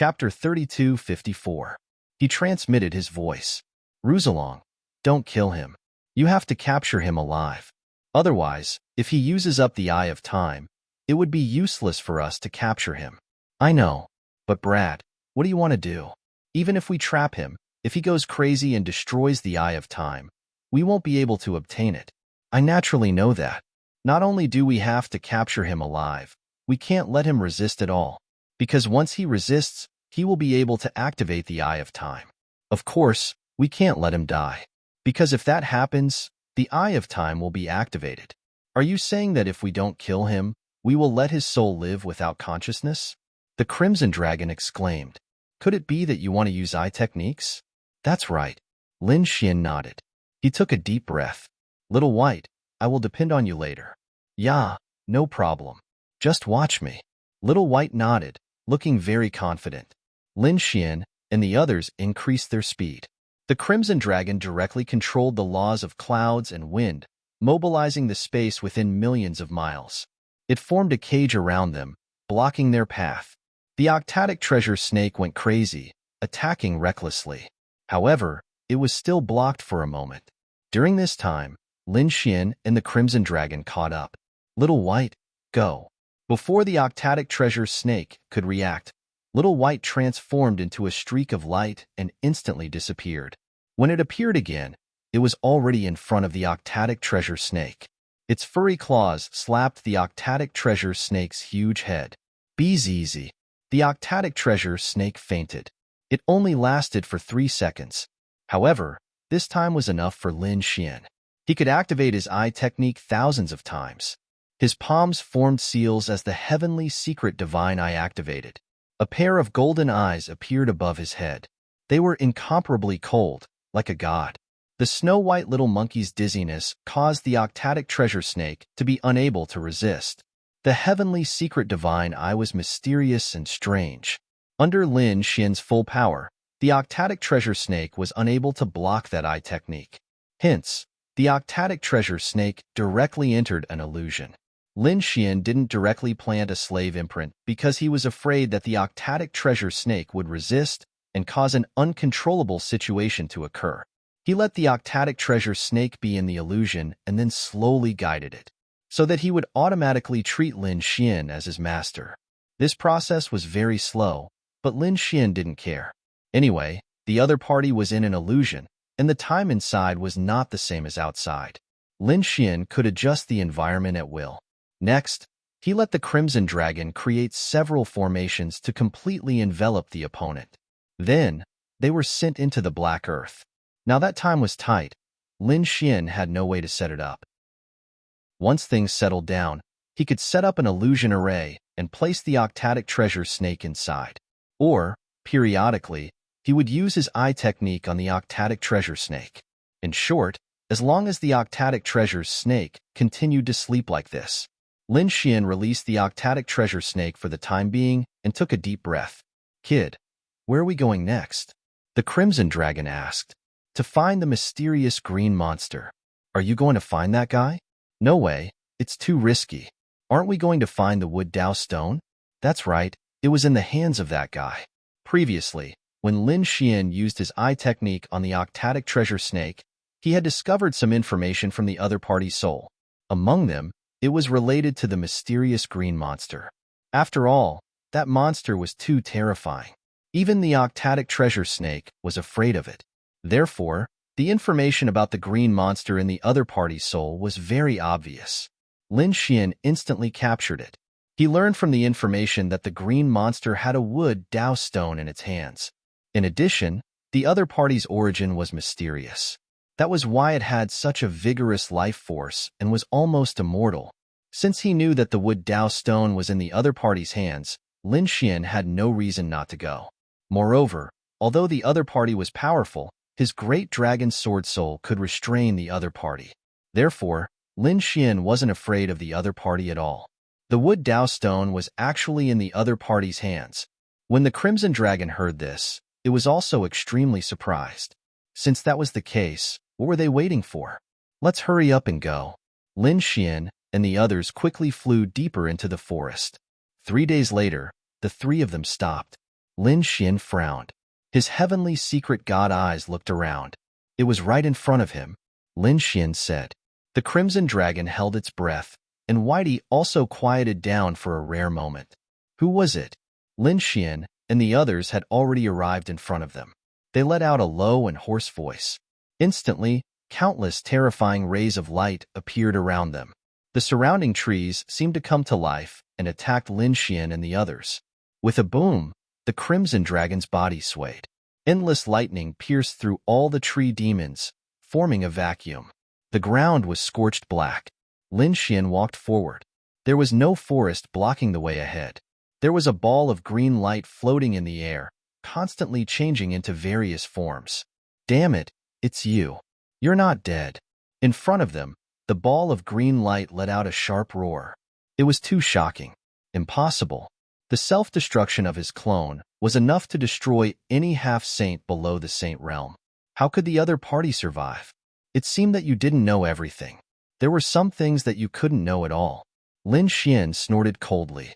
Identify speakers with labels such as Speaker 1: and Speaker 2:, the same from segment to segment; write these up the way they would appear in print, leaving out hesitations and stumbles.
Speaker 1: Chapter 3254. He transmitted his voice. Ruzalong, don't kill him. You have to capture him alive. Otherwise, if he uses up the Eye of Time, it would be useless for us to capture him. I know, but Brad, what do you want to do? Even if we trap him, if he goes crazy and destroys the Eye of Time, we won't be able to obtain it. I naturally know that. Not only do we have to capture him alive, we can't let him resist at all. Because once he resists, he will be able to activate the Eye of Time. Of course, we can't let him die. Because if that happens, the Eye of Time will be activated. Are you saying that if we don't kill him, we will let his soul live without consciousness? The Crimson Dragon exclaimed. Could it be that you want to use eye techniques? That's right. Lin Xian nodded. He took a deep breath. Little White, I will depend on you later. Yeah, no problem. Just watch me. Little White nodded, looking very confident. Lin Xian and the others increased their speed. The Crimson Dragon directly controlled the laws of clouds and wind, mobilizing the space within millions of miles. It formed a cage around them, blocking their path. The octatic treasure snake went crazy, attacking recklessly. However, it was still blocked for a moment. During this time, Lin Xian and the Crimson Dragon caught up. Little White, go. Before the octatic treasure snake could react, Little White transformed into a streak of light and instantly disappeared. When it appeared again, it was already in front of the octatic treasure snake. Its furry claws slapped the octatic treasure snake's huge head. Bzz. The octatic treasure snake fainted. It only lasted for 3 seconds. However, this time was enough for Lin Xian. He could activate his eye technique thousands of times. His palms formed seals as the heavenly secret divine eye activated. A pair of golden eyes appeared above his head. They were incomparably cold, like a god. The snow-white little monkey's dizziness caused the octatic treasure snake to be unable to resist. The heavenly secret divine eye was mysterious and strange. Under Lin Xian's full power, the octatic treasure snake was unable to block that eye technique. Hence, the octatic treasure snake directly entered an illusion. Lin Xian didn't directly plant a slave imprint because he was afraid that the octatic treasure snake would resist and cause an uncontrollable situation to occur. He let the octatic treasure snake be in the illusion and then slowly guided it, so that he would automatically treat Lin Xian as his master. This process was very slow, but Lin Xian didn't care. Anyway, the other party was in an illusion, and the time inside was not the same as outside. Lin Xian could adjust the environment at will. Next, he let the Crimson Dragon create several formations to completely envelop the opponent. Then, they were sent into the Black Earth. Now that time was tight. Lin Xian had no way to set it up. Once things settled down, he could set up an illusion array and place the octatic treasure snake inside. Or, periodically, he would use his eye technique on the octatic treasure snake. In short, as long as the octatic treasure snake continued to sleep like this, Lin Xian released the octatic treasure snake for the time being and took a deep breath. Kid, where are we going next? The Crimson Dragon asked. To find the mysterious green monster. Are you going to find that guy? No way, it's too risky. Aren't we going to find the Wood Dao Stone? That's right, it was in the hands of that guy. Previously, when Lin Xian used his eye technique on the octatic treasure snake, he had discovered some information from the other party's soul. Among them, it was related to the mysterious green monster. After all, that monster was too terrifying. Even the octatic treasure snake was afraid of it. Therefore, the information about the green monster in the other party's soul was very obvious. Lin Xian instantly captured it. He learned from the information that the green monster had a Wood Dao Stone in its hands. In addition, the other party's origin was mysterious. That was why it had such a vigorous life force and was almost immortal. Since he knew that the Wood Dao Stone was in the other party's hands, Lin Xian had no reason not to go. Moreover, although the other party was powerful, his great dragon sword soul could restrain the other party. Therefore, Lin Xian wasn't afraid of the other party at all. The Wood Dao Stone was actually in the other party's hands. When the Crimson Dragon heard this, it was also extremely surprised. Since that was the case, what were they waiting for? Let's hurry up and go. Lin Xian and the others quickly flew deeper into the forest. 3 days later, the three of them stopped. Lin Xian frowned. His heavenly secret god eyes looked around. It was right in front of him. Lin Xian said. The crimson dragon held its breath, and Whitey also quieted down for a rare moment. Who was it? Lin Xian and the others had already arrived in front of them. They let out a low and hoarse voice. Instantly, countless terrifying rays of light appeared around them. The surrounding trees seemed to come to life and attacked Lin Xian and the others. With a boom, the crimson dragon's body swayed. Endless lightning pierced through all the tree demons, forming a vacuum. The ground was scorched black. Lin Xian walked forward. There was no forest blocking the way ahead. There was a ball of green light floating in the air, constantly changing into various forms. Damn it, it's you. You're not dead. In front of them, the ball of green light let out a sharp roar. It was too shocking. Impossible. The self-destruction of his clone was enough to destroy any half-saint below the saint realm. How could the other party survive? It seemed that you didn't know everything. There were some things that you couldn't know at all. Lin Xian snorted coldly.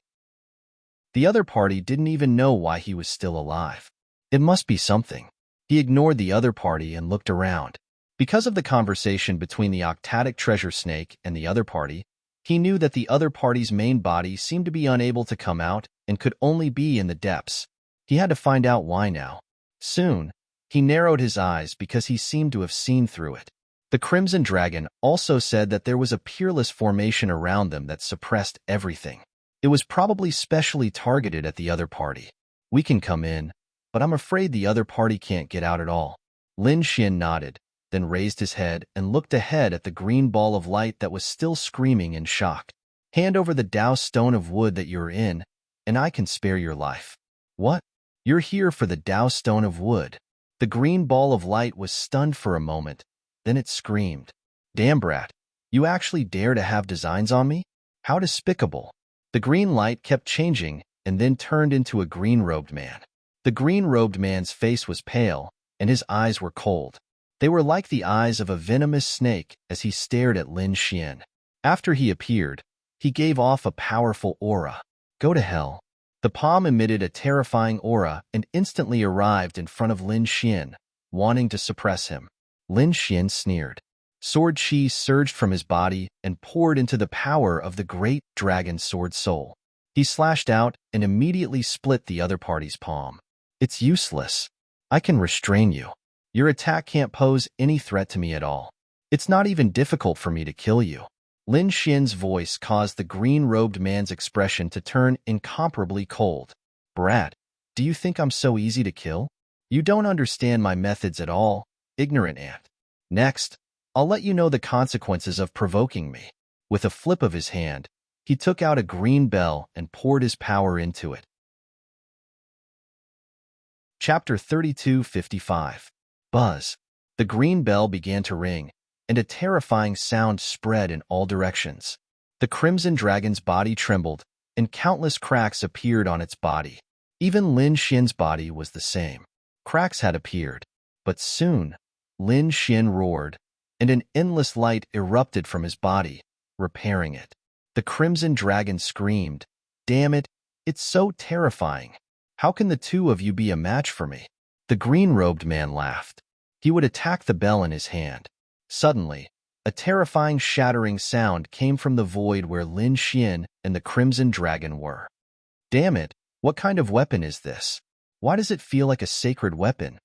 Speaker 1: The other party didn't even know why he was still alive. It must be something. He ignored the other party and looked around. Because of the conversation between the octatic treasure snake and the other party, he knew that the other party's main body seemed to be unable to come out and could only be in the depths. He had to find out why now. Soon, he narrowed his eyes because he seemed to have seen through it. The Crimson Dragon also said that there was a peerless formation around them that suppressed everything. It was probably specially targeted at the other party. We can come in, but I'm afraid the other party can't get out at all. Lin Xian nodded, then raised his head and looked ahead at the green ball of light that was still screaming in shock. Hand over the Dao stone of wood that you're in, and I can spare your life. What? You're here for the Dao stone of wood. The green ball of light was stunned for a moment, then it screamed. Damn brat, you actually dare to have designs on me? How despicable. The green light kept changing and then turned into a green-robed man. The green-robed man's face was pale, and his eyes were cold. They were like the eyes of a venomous snake as he stared at Lin Xian. After he appeared, he gave off a powerful aura. Go to hell. The palm emitted a terrifying aura and instantly arrived in front of Lin Xian, wanting to suppress him. Lin Xian sneered. Sword chi surged from his body and poured into the power of the great dragon sword soul. He slashed out and immediately split the other party's palm. It's useless. I can restrain you. Your attack can't pose any threat to me at all. It's not even difficult for me to kill you. Lin Xian's voice caused the green-robed man's expression to turn incomparably cold. Brat, do you think I'm so easy to kill? You don't understand my methods at all, ignorant ant. Next, I'll let you know the consequences of provoking me. With a flip of his hand, he took out a green bell and poured his power into it. Chapter 32:55. Buzz. The green bell began to ring, and a terrifying sound spread in all directions. The crimson dragon's body trembled, and countless cracks appeared on its body. Even Lin Xian's body was the same. Cracks had appeared, but soon, Lin Xian roared, and an endless light erupted from his body, repairing it. The crimson dragon screamed, Damn it, it's so terrifying. How can the two of you be a match for me? The green-robed man laughed. He would attack the bell in his hand. Suddenly, a terrifying shattering sound came from the void where Lin Xian and the crimson dragon were. Damn it, what kind of weapon is this? Why does it feel like a sacred weapon?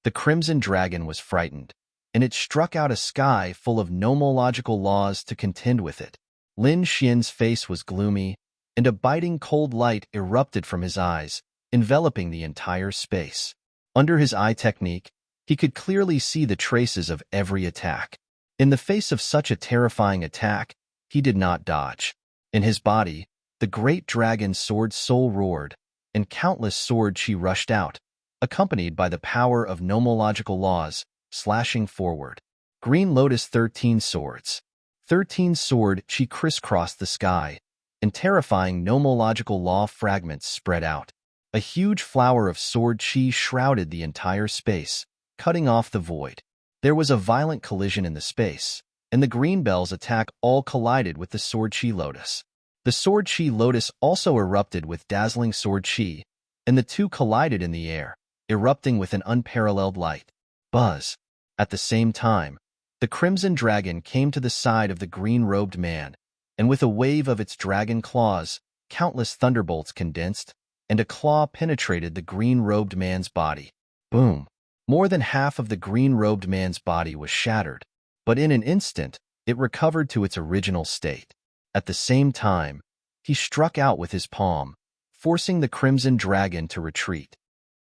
Speaker 1: The crimson dragon was frightened, and it struck out a sky full of nomological laws to contend with it. Lin Xian's face was gloomy, and a biting cold light erupted from his eyes, enveloping the entire space. Under his eye technique, he could clearly see the traces of every attack. In the face of such a terrifying attack, he did not dodge. In his body, the great dragon sword soul roared, and countless sword chi rushed out, accompanied by the power of nomological laws, slashing forward. Green Lotus 13 swords. 13 sword chi crisscrossed the sky, and terrifying nomological law fragments spread out. A huge flower of sword chi shrouded the entire space, cutting off the void. There was a violent collision in the space, and the green bell's attack all collided with the sword chi lotus. The sword chi lotus also erupted with dazzling sword chi, and the two collided in the air, erupting with an unparalleled light. Buzz. At the same time, the crimson dragon came to the side of the green-robed man, and with a wave of its dragon claws, countless thunderbolts condensed, and a claw penetrated the green-robed man's body. Boom! More than half of the green-robed man's body was shattered, but in an instant, it recovered to its original state. At the same time, he struck out with his palm, forcing the crimson dragon to retreat.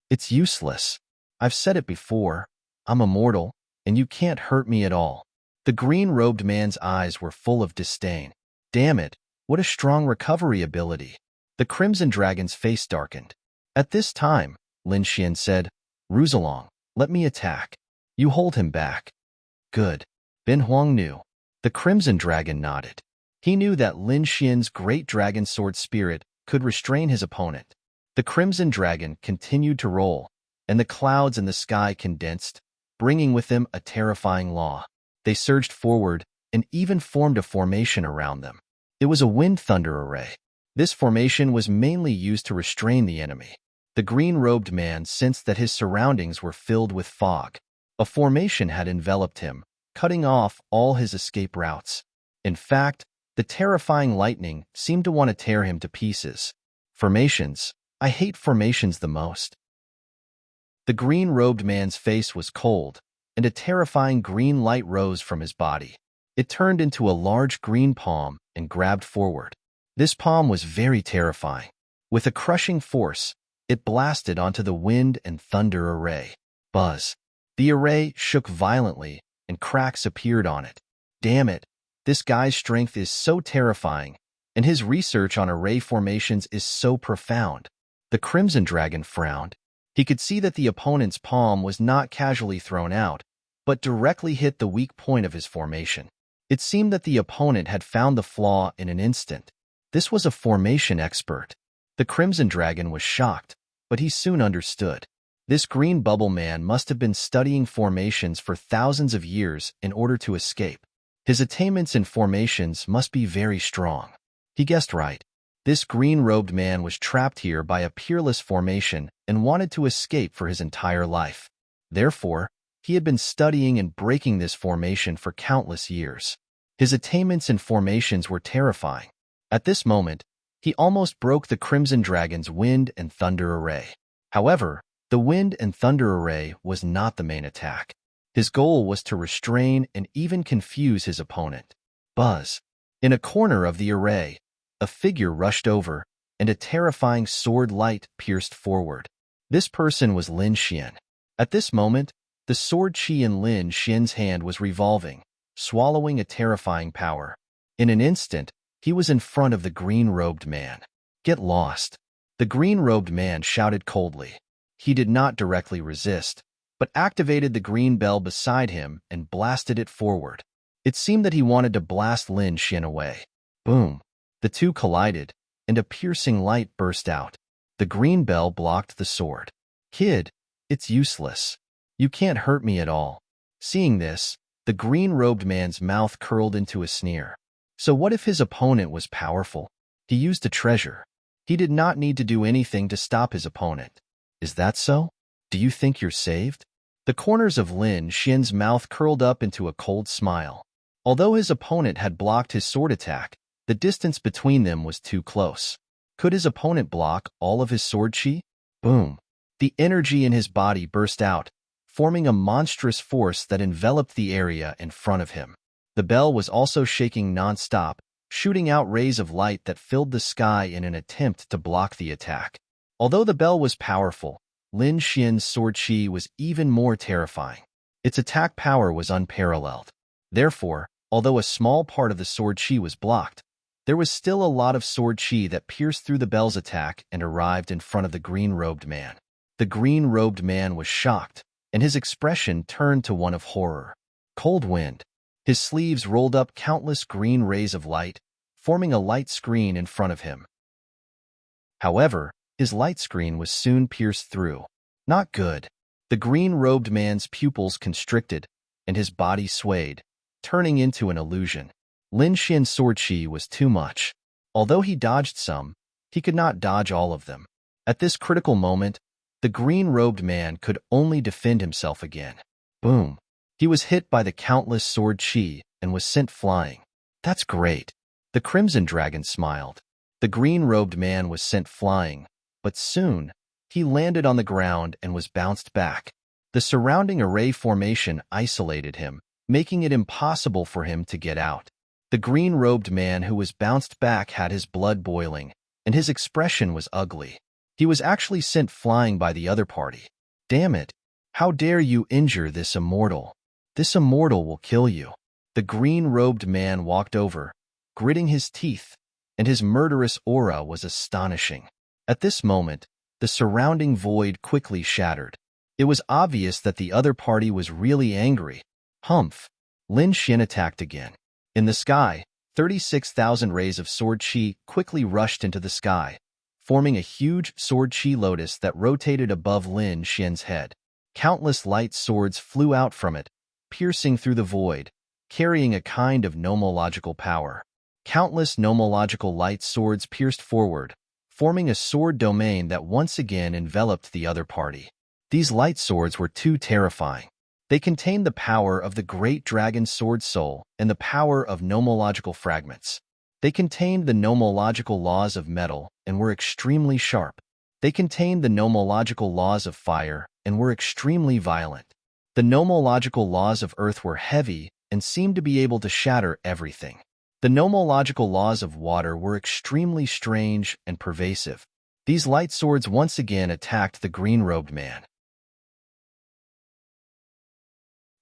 Speaker 1: It's useless. I've said it before. I'm immortal, and you can't hurt me at all. The green-robed man's eyes were full of disdain. Damn it, what a strong recovery ability. The crimson dragon's face darkened. At this time, Lin Xian said, Rusalong, let me attack. You hold him back. Good. Bin Huang knew. The crimson dragon nodded. He knew that Lin Xian's great dragon sword spirit could restrain his opponent. The crimson dragon continued to roll, and the clouds in the sky condensed, bringing with them a terrifying law. They surged forward and even formed a formation around them. It was a wind-thunder array. This formation was mainly used to restrain the enemy. The green-robed man sensed that his surroundings were filled with fog. A formation had enveloped him, cutting off all his escape routes. In fact, the terrifying lightning seemed to want to tear him to pieces. Formations. I hate formations the most. The green-robed man's face was cold, and a terrifying green light rose from his body. It turned into a large green palm and grabbed forward. This palm was very terrifying. With a crushing force, it blasted onto the wind and thunder array. Buzz. The array shook violently, and cracks appeared on it. Damn it, this guy's strength is so terrifying, and his research on array formations is so profound. The crimson dragon frowned. He could see that the opponent's palm was not casually thrown out, but directly hit the weak point of his formation. It seemed that the opponent had found the flaw in an instant. This was a formation expert. The crimson dragon was shocked, but he soon understood. This green bubble man must have been studying formations for thousands of years in order to escape. His attainments in formations must be very strong. He guessed right. This green-robed man was trapped here by a peerless formation and wanted to escape for his entire life. Therefore, he had been studying and breaking this formation for countless years. His attainments in formations were terrifying. At this moment, he almost broke the crimson dragon's wind and thunder array. However, the wind and thunder array was not the main attack. His goal was to restrain and even confuse his opponent. Buzz. In a corner of the array, a figure rushed over, and a terrifying sword light pierced forward. This person was Lin Xian. At this moment, the sword chi in Lin Xian's hand was revolving, swallowing a terrifying power. In an instant, he was in front of the green-robed man. Get lost. The green-robed man shouted coldly. He did not directly resist, but activated the green bell beside him and blasted it forward. It seemed that he wanted to blast Lin Xian away. Boom. The two collided, and a piercing light burst out. The green bell blocked the sword. Kid, it's useless. You can't hurt me at all. Seeing this, the green-robed man's mouth curled into a sneer. So what if his opponent was powerful? He used a treasure. He did not need to do anything to stop his opponent. Is that so? Do you think you're saved? The corners of Lin Xian's mouth curled up into a cold smile. Although his opponent had blocked his sword attack, the distance between them was too close. Could his opponent block all of his sword chi? Boom. The energy in his body burst out, forming a monstrous force that enveloped the area in front of him. The bell was also shaking non-stop, shooting out rays of light that filled the sky in an attempt to block the attack. Although the bell was powerful, Lin Xian's sword chi was even more terrifying. Its attack power was unparalleled. Therefore, although a small part of the sword chi was blocked, there was still a lot of sword chi that pierced through the bell's attack and arrived in front of the green-robed man. The green-robed man was shocked, and his expression turned to one of horror. Cold wind. His sleeves rolled up countless green rays of light, forming a light screen in front of him. However, his light screen was soon pierced through. Not good. The green-robed man's pupils constricted, and his body swayed, turning into an illusion. Lin Xian's sword chi was too much. Although he dodged some, he could not dodge all of them. At this critical moment, the green-robed man could only defend himself again. Boom. He was hit by the countless sword chi and was sent flying. That's great. The Crimson Dragon smiled. The green-robed man was sent flying, but soon, he landed on the ground and was bounced back. The surrounding array formation isolated him, making it impossible for him to get out. The green-robed man who was bounced back had his blood boiling, and his expression was ugly. He was actually sent flying by the other party. Damn it! How dare you injure this immortal? This immortal will kill you. The green-robed man walked over, gritting his teeth, and his murderous aura was astonishing. At this moment, the surrounding void quickly shattered. It was obvious that the other party was really angry. Humph! Lin Xian attacked again. In the sky, 36,000 rays of sword chi quickly rushed into the sky, forming a huge sword chi lotus that rotated above Lin Xian's head. Countless light swords flew out from it, piercing through the void, carrying a kind of nomological power. Countless nomological light swords pierced forward, forming a sword domain that once again enveloped the other party. These light swords were too terrifying. They contained the power of the great dragon sword soul and the power of nomological fragments. They contained the nomological laws of metal and were extremely sharp. They contained the nomological laws of fire and were extremely violent. The nomological laws of earth were heavy and seemed to be able to shatter everything. The nomological laws of water were extremely strange and pervasive. These light swords once again attacked the green-robed man.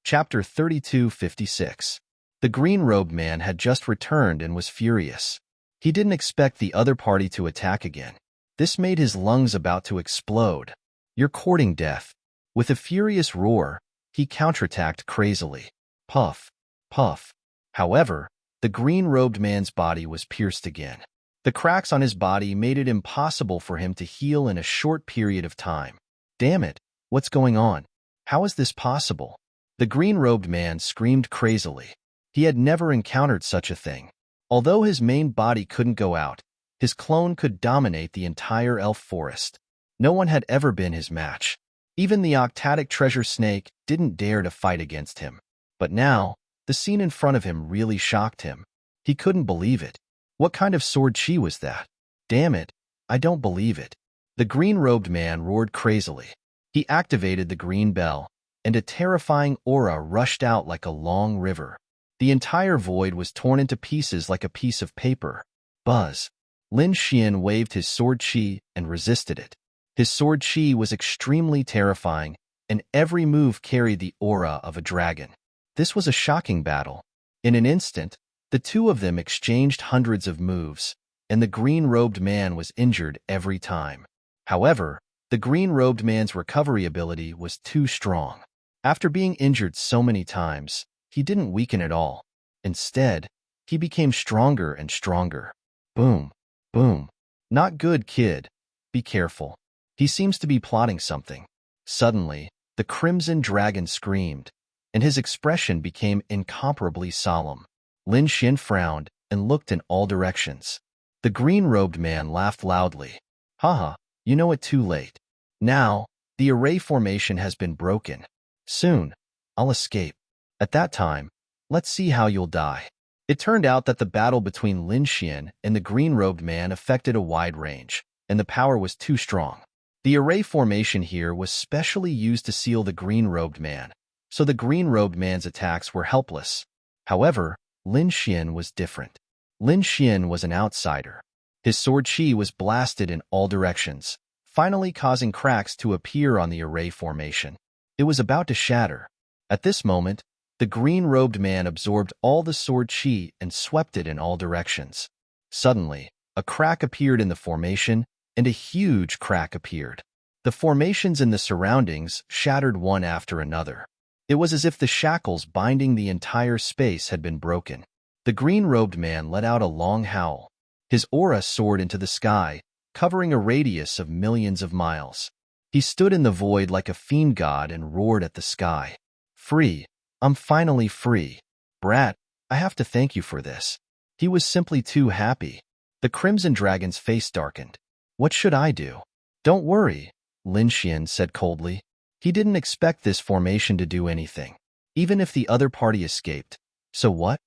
Speaker 1: Chapter 3256. The green-robed man had just returned and was furious. He didn't expect the other party to attack again. This made his lungs about to explode. You're courting death. With a furious roar, he counterattacked crazily. Puff, puff. However, the green-robed man's body was pierced again. The cracks on his body made it impossible for him to heal in a short period of time. Damn it, what's going on? How is this possible? The green-robed man screamed crazily. He had never encountered such a thing. Although his main body couldn't go out, his clone could dominate the entire elf forest. No one had ever been his match. Even the octatic treasure snake didn't dare to fight against him. But now, the scene in front of him really shocked him. He couldn't believe it. What kind of sword chi was that? Damn it, I don't believe it. The green-robed man roared crazily. He activated the green bell, and a terrifying aura rushed out like a long river. The entire void was torn into pieces like a piece of paper. Buzz. Lin Xian waved his sword chi and resisted it. His sword chi was extremely terrifying, and every move carried the aura of a dragon. This was a shocking battle. In an instant, the two of them exchanged hundreds of moves, and the green-robed man was injured every time. However, the green-robed man's recovery ability was too strong. After being injured so many times, he didn't weaken at all. Instead, he became stronger and stronger. Boom, boom. Not good, kid. Be careful. He seems to be plotting something. Suddenly, the Crimson Dragon screamed, and his expression became incomparably solemn. Lin Xian frowned and looked in all directions. The green-robed man laughed loudly. Haha, you know it too late. Now, the array formation has been broken. Soon, I'll escape. At that time, let's see how you'll die. It turned out that the battle between Lin Xian and the green-robed man affected a wide range, and the power was too strong. The array formation here was specially used to seal the green-robed man, so the green-robed man's attacks were helpless. However, Lin Xian was different. Lin Xian was an outsider. His sword chi was blasted in all directions, finally causing cracks to appear on the array formation. It was about to shatter. At this moment, the green-robed man absorbed all the sword chi and swept it in all directions. Suddenly, a crack appeared in the formation, and a huge crack appeared. The formations in the surroundings shattered one after another. It was as if the shackles binding the entire space had been broken. The green-robed man let out a long howl. His aura soared into the sky, covering a radius of millions of miles. He stood in the void like a fiend god and roared at the sky. Free. I'm finally free. Brat, I have to thank you for this. He was simply too happy. The Crimson Dragon's face darkened. What should I do? Don't worry, Lin Xian said coldly. He didn't expect this formation to do anything, even if the other party escaped. So what?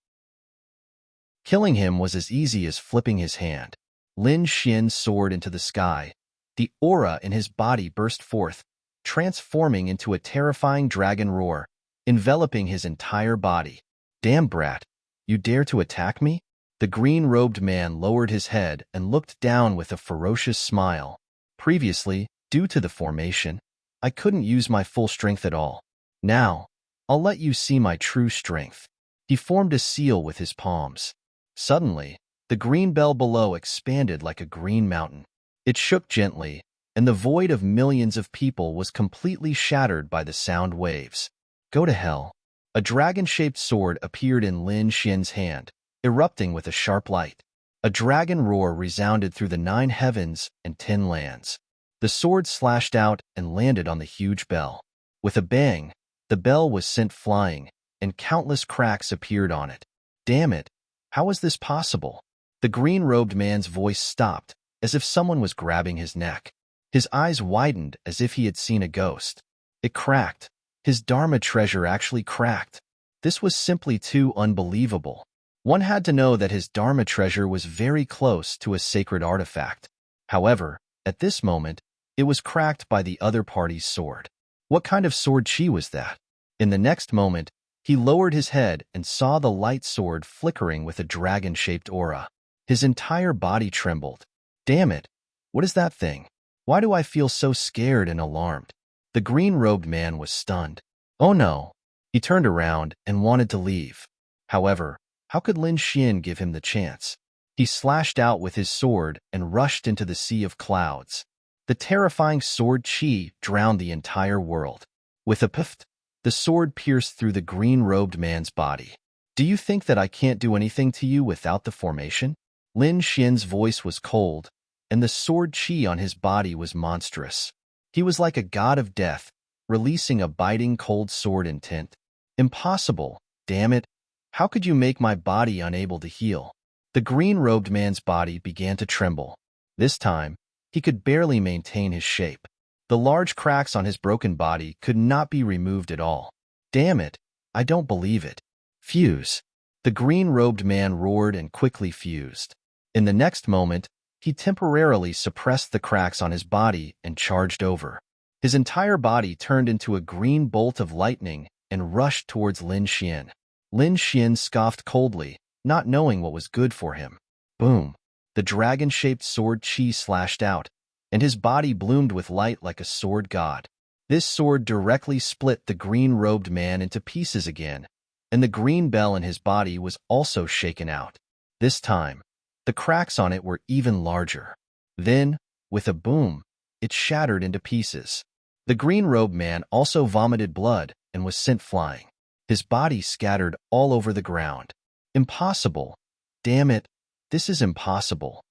Speaker 1: Killing him was as easy as flipping his hand. Lin Xian soared into the sky. The aura in his body burst forth, transforming into a terrifying dragon roar, enveloping his entire body. Damn brat, you dare to attack me? The green-robed man lowered his head and looked down with a ferocious smile. Previously, due to the formation, I couldn't use my full strength at all. Now, I'll let you see my true strength. He formed a seal with his palms. Suddenly, the green bell below expanded like a green mountain. It shook gently, and the void of millions of people was completely shattered by the sound waves. Go to hell. A dragon-shaped sword appeared in Lin Xian's hand, erupting with a sharp light. A dragon roar resounded through the 9 heavens and 10 lands. The sword slashed out and landed on the huge bell. With a bang, the bell was sent flying, and countless cracks appeared on it. Damn it! How was this possible? The green-robed man's voice stopped, as if someone was grabbing his neck. His eyes widened as if he had seen a ghost. It cracked. His Dharma treasure actually cracked. This was simply too unbelievable. One had to know that his Dharma treasure was very close to a sacred artifact. However, at this moment, it was cracked by the other party's sword. What kind of sword chi was that? In the next moment, he lowered his head and saw the light sword flickering with a dragon-shaped aura. His entire body trembled. Damn it! What is that thing? Why do I feel so scared and alarmed? The green-robed man was stunned. Oh no! He turned around and wanted to leave. However, how could Lin Xian give him the chance? He slashed out with his sword and rushed into the sea of clouds. The terrifying sword chi drowned the entire world. With a pift, the sword pierced through the green-robed man's body. Do you think that I can't do anything to you without the formation? Lin Xian's voice was cold, and the sword chi on his body was monstrous. He was like a god of death, releasing a biting cold sword intent. Impossible, damn it. How could you make my body unable to heal? The green-robed man's body began to tremble. This time, he could barely maintain his shape. The large cracks on his broken body could not be removed at all. Damn it, I don't believe it. Fuse. The green-robed man roared and quickly fused. In the next moment, he temporarily suppressed the cracks on his body and charged over. His entire body turned into a green bolt of lightning and rushed towards Lin Xian. Lin Xian scoffed coldly, not knowing what was good for him. Boom! The dragon-shaped sword chi slashed out, and his body bloomed with light like a sword god. This sword directly split the green-robed man into pieces again, and the green bell in his body was also shaken out. This time, the cracks on it were even larger. Then, with a boom, it shattered into pieces. The green-robed man also vomited blood and was sent flying. His body scattered all over the ground. Impossible. Damn it, this is impossible.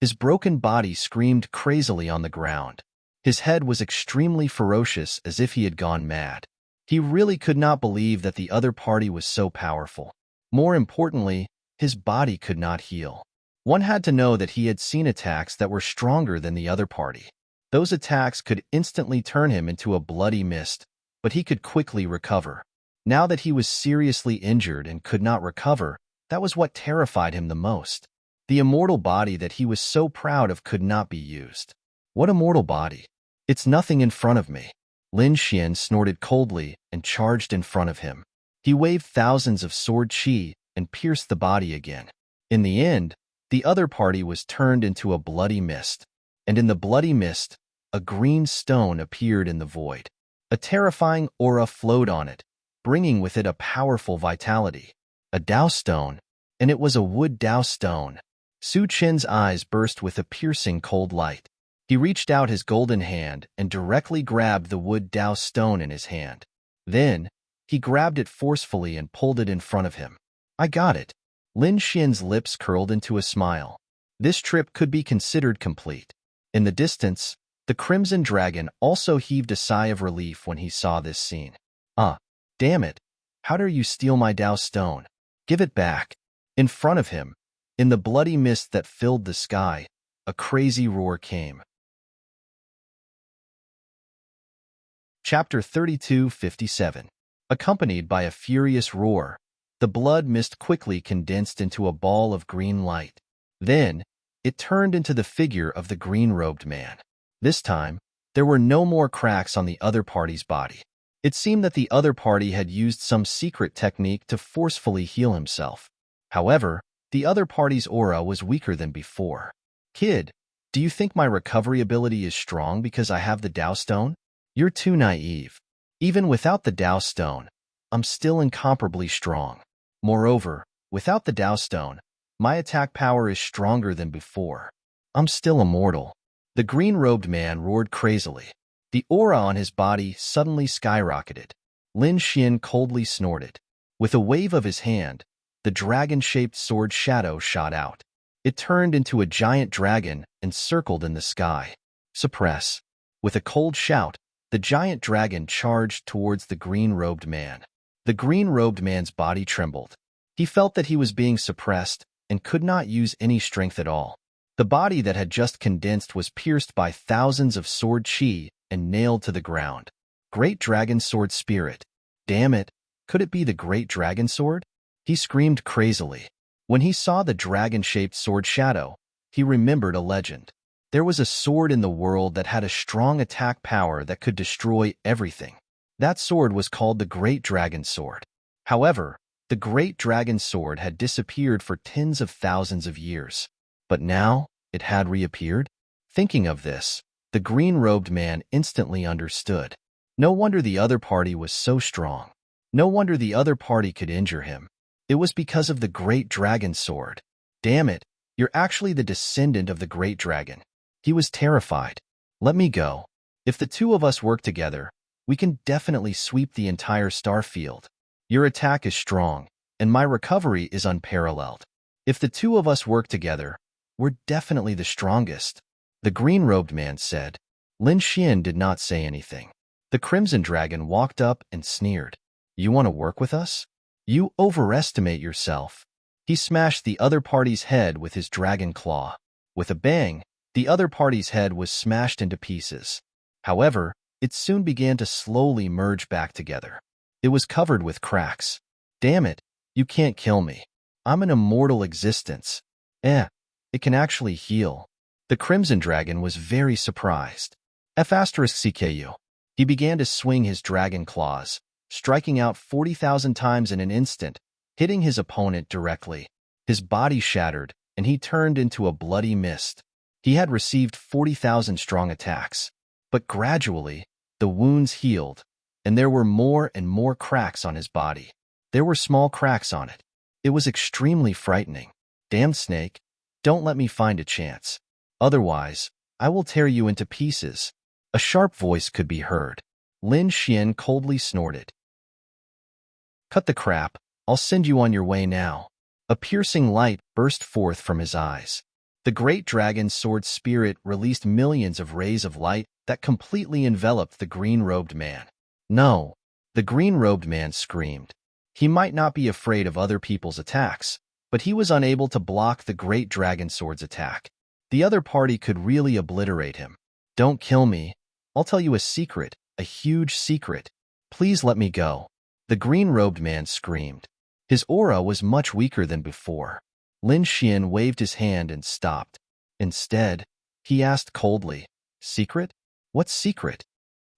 Speaker 1: His broken body screamed crazily on the ground. His head was extremely ferocious, as if he had gone mad. He really could not believe that the other party was so powerful. More importantly, his body could not heal. One had to know that he had seen attacks that were stronger than the other party. Those attacks could instantly turn him into a bloody mist, but he could quickly recover. Now that he was seriously injured and could not recover, that was what terrified him the most. The immortal body that he was so proud of could not be used. What immortal body? It's nothing in front of me. Lin Xian snorted coldly and charged in front of him. He waved thousands of sword chi and pierced the body again. In the end, the other party was turned into a bloody mist. And in the bloody mist, a green stone appeared in the void. A terrifying aura flowed on it, bringing with it a powerful vitality. A Dao stone, and it was a wood Dao stone. Su Chen's eyes burst with a piercing cold light. He reached out his golden hand and directly grabbed the wood Dao stone in his hand. Then, he grabbed it forcefully and pulled it in front of him. I got it. Lin Xian's lips curled into a smile. This trip could be considered complete. In the distance, the Crimson Dragon also heaved a sigh of relief when he saw this scene. Damn it. How dare you steal my Dao stone? Give it back. In front of him, in the bloody mist that filled the sky, a crazy roar came. Chapter 32:57. Accompanied by a furious roar, the blood mist quickly condensed into a ball of green light. Then, it turned into the figure of the green-robed man. This time, there were no more cracks on the other party's body. It seemed that the other party had used some secret technique to forcefully heal himself. However, the other party's aura was weaker than before. Kid, do you think my recovery ability is strong because I have the Tao Stone? You're too naive. Even without the Tao Stone, I'm still incomparably strong. Moreover, without the Tao Stone, my attack power is stronger than before. I'm still immortal. The green-robed man roared crazily. The aura on his body suddenly skyrocketed. Lin Xian coldly snorted. With a wave of his hand, the dragon-shaped sword shadow shot out. It turned into a giant dragon and circled in the sky. Suppress. With a cold shout, the giant dragon charged towards the green-robed man. The green-robed man's body trembled. He felt that he was being suppressed and could not use any strength at all. The body that had just condensed was pierced by thousands of sword chi and nailed to the ground. Great Dragon Sword Spirit. Damn it, could it be the Great Dragon Sword? He screamed crazily. When he saw the dragon-shaped sword shadow, he remembered a legend. There was a sword in the world that had a strong attack power that could destroy everything. That sword was called the Great Dragon Sword. However, the Great Dragon Sword had disappeared for tens of thousands of years. But now, it had reappeared? Thinking of this, the green-robed man instantly understood. No wonder the other party was so strong. No wonder the other party could injure him. It was because of the Great Dragon Sword. Damn it, you're actually the descendant of the Great Dragon. He was terrified. Let me go. If the two of us work together, we can definitely sweep the entire star field. Your attack is strong, and my recovery is unparalleled. If the two of us work together, we're definitely the strongest, the green-robed man said. Lin Xian did not say anything. The Crimson Dragon walked up and sneered. You want to work with us? You overestimate yourself. He smashed the other party's head with his dragon claw. With a bang, the other party's head was smashed into pieces. However, it soon began to slowly merge back together. It was covered with cracks. Damn it, you can't kill me. I'm an immortal existence. It can actually heal. The Crimson Dragon was very surprised. F*CKU. He began to swing his dragon claws, striking out 40,000 times in an instant, hitting his opponent directly. His body shattered, and he turned into a bloody mist. He had received 40,000 strong attacks. But gradually, the wounds healed, and there were more and more cracks on his body. There were small cracks on it. It was extremely frightening. Damn snake, don't let me find a chance. Otherwise, I will tear you into pieces. A sharp voice could be heard. Lin Xian coldly snorted. Cut the crap, I'll send you on your way now. A piercing light burst forth from his eyes. The Great Dragon Sword Spirit released millions of rays of light that completely enveloped the green-robed man. No, the green-robed man screamed. He might not be afraid of other people's attacks, but he was unable to block the Great Dragon Sword's attack. The other party could really obliterate him. Don't kill me. I'll tell you a secret, a huge secret. Please let me go. The green-robed man screamed. His aura was much weaker than before. Lin Xian waved his hand and stopped. Instead, he asked coldly, Secret? What secret?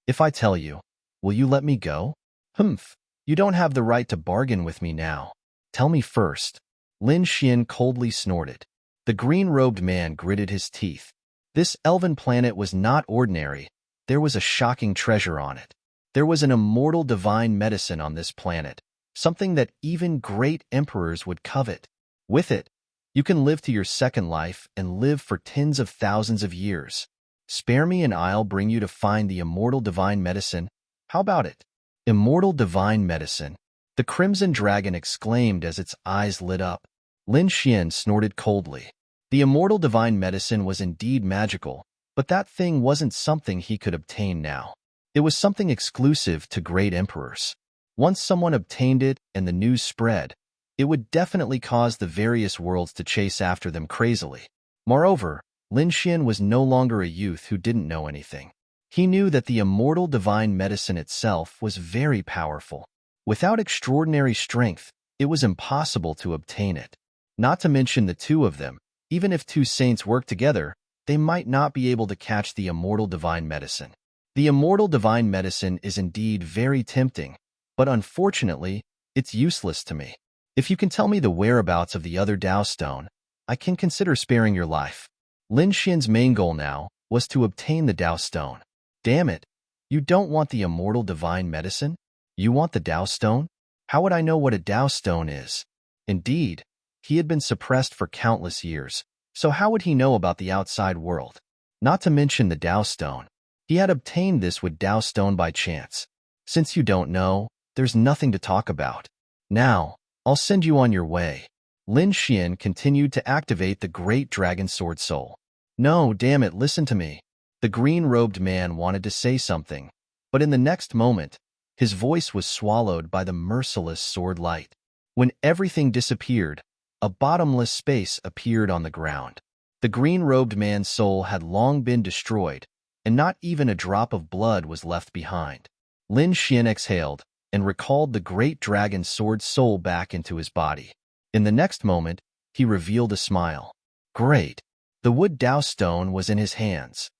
Speaker 1: If I tell you, will you let me go? Humph, you don't have the right to bargain with me now. Tell me first. Lin Xian coldly snorted. The green-robed man gritted his teeth. This elven planet was not ordinary. There was a shocking treasure on it. There was an immortal divine medicine on this planet, something that even great emperors would covet. With it, you can live to your second life and live for tens of thousands of years. Spare me and I'll bring you to find the immortal divine medicine. How about it? Immortal divine medicine. The Crimson Dragon exclaimed as its eyes lit up. Lin Xian snorted coldly. The immortal divine medicine was indeed magical, but that thing wasn't something he could obtain now. It was something exclusive to great emperors. Once someone obtained it and the news spread, it would definitely cause the various worlds to chase after them crazily. Moreover, Lin Xian was no longer a youth who didn't know anything. He knew that the immortal divine medicine itself was very powerful. Without extraordinary strength, it was impossible to obtain it. Not to mention the two of them, even if two saints worked together, they might not be able to catch the immortal divine medicine. The immortal divine medicine is indeed very tempting, but unfortunately, it's useless to me. If you can tell me the whereabouts of the other Tao stone, I can consider sparing your life. Lin Xian's main goal now was to obtain the Tao stone. Damn it, you don't want the immortal divine medicine? You want the Tao stone? How would I know what a Tao stone is? Indeed, he had been suppressed for countless years, so how would he know about the outside world? Not to mention the Tao stone. He had obtained this with Tao stone by chance. Since you don't know, there's nothing to talk about. Now, I'll send you on your way. Lin Xian continued to activate the great dragon sword soul. No, damn it, listen to me. The green-robed man wanted to say something, but in the next moment, his voice was swallowed by the merciless sword light. When everything disappeared, a bottomless space appeared on the ground. The green-robed man's soul had long been destroyed, and not even a drop of blood was left behind. Lin Xian exhaled and recalled the great dragon sword soul back into his body. In the next moment, he revealed a smile. Great! The wood Tao stone was in his hands.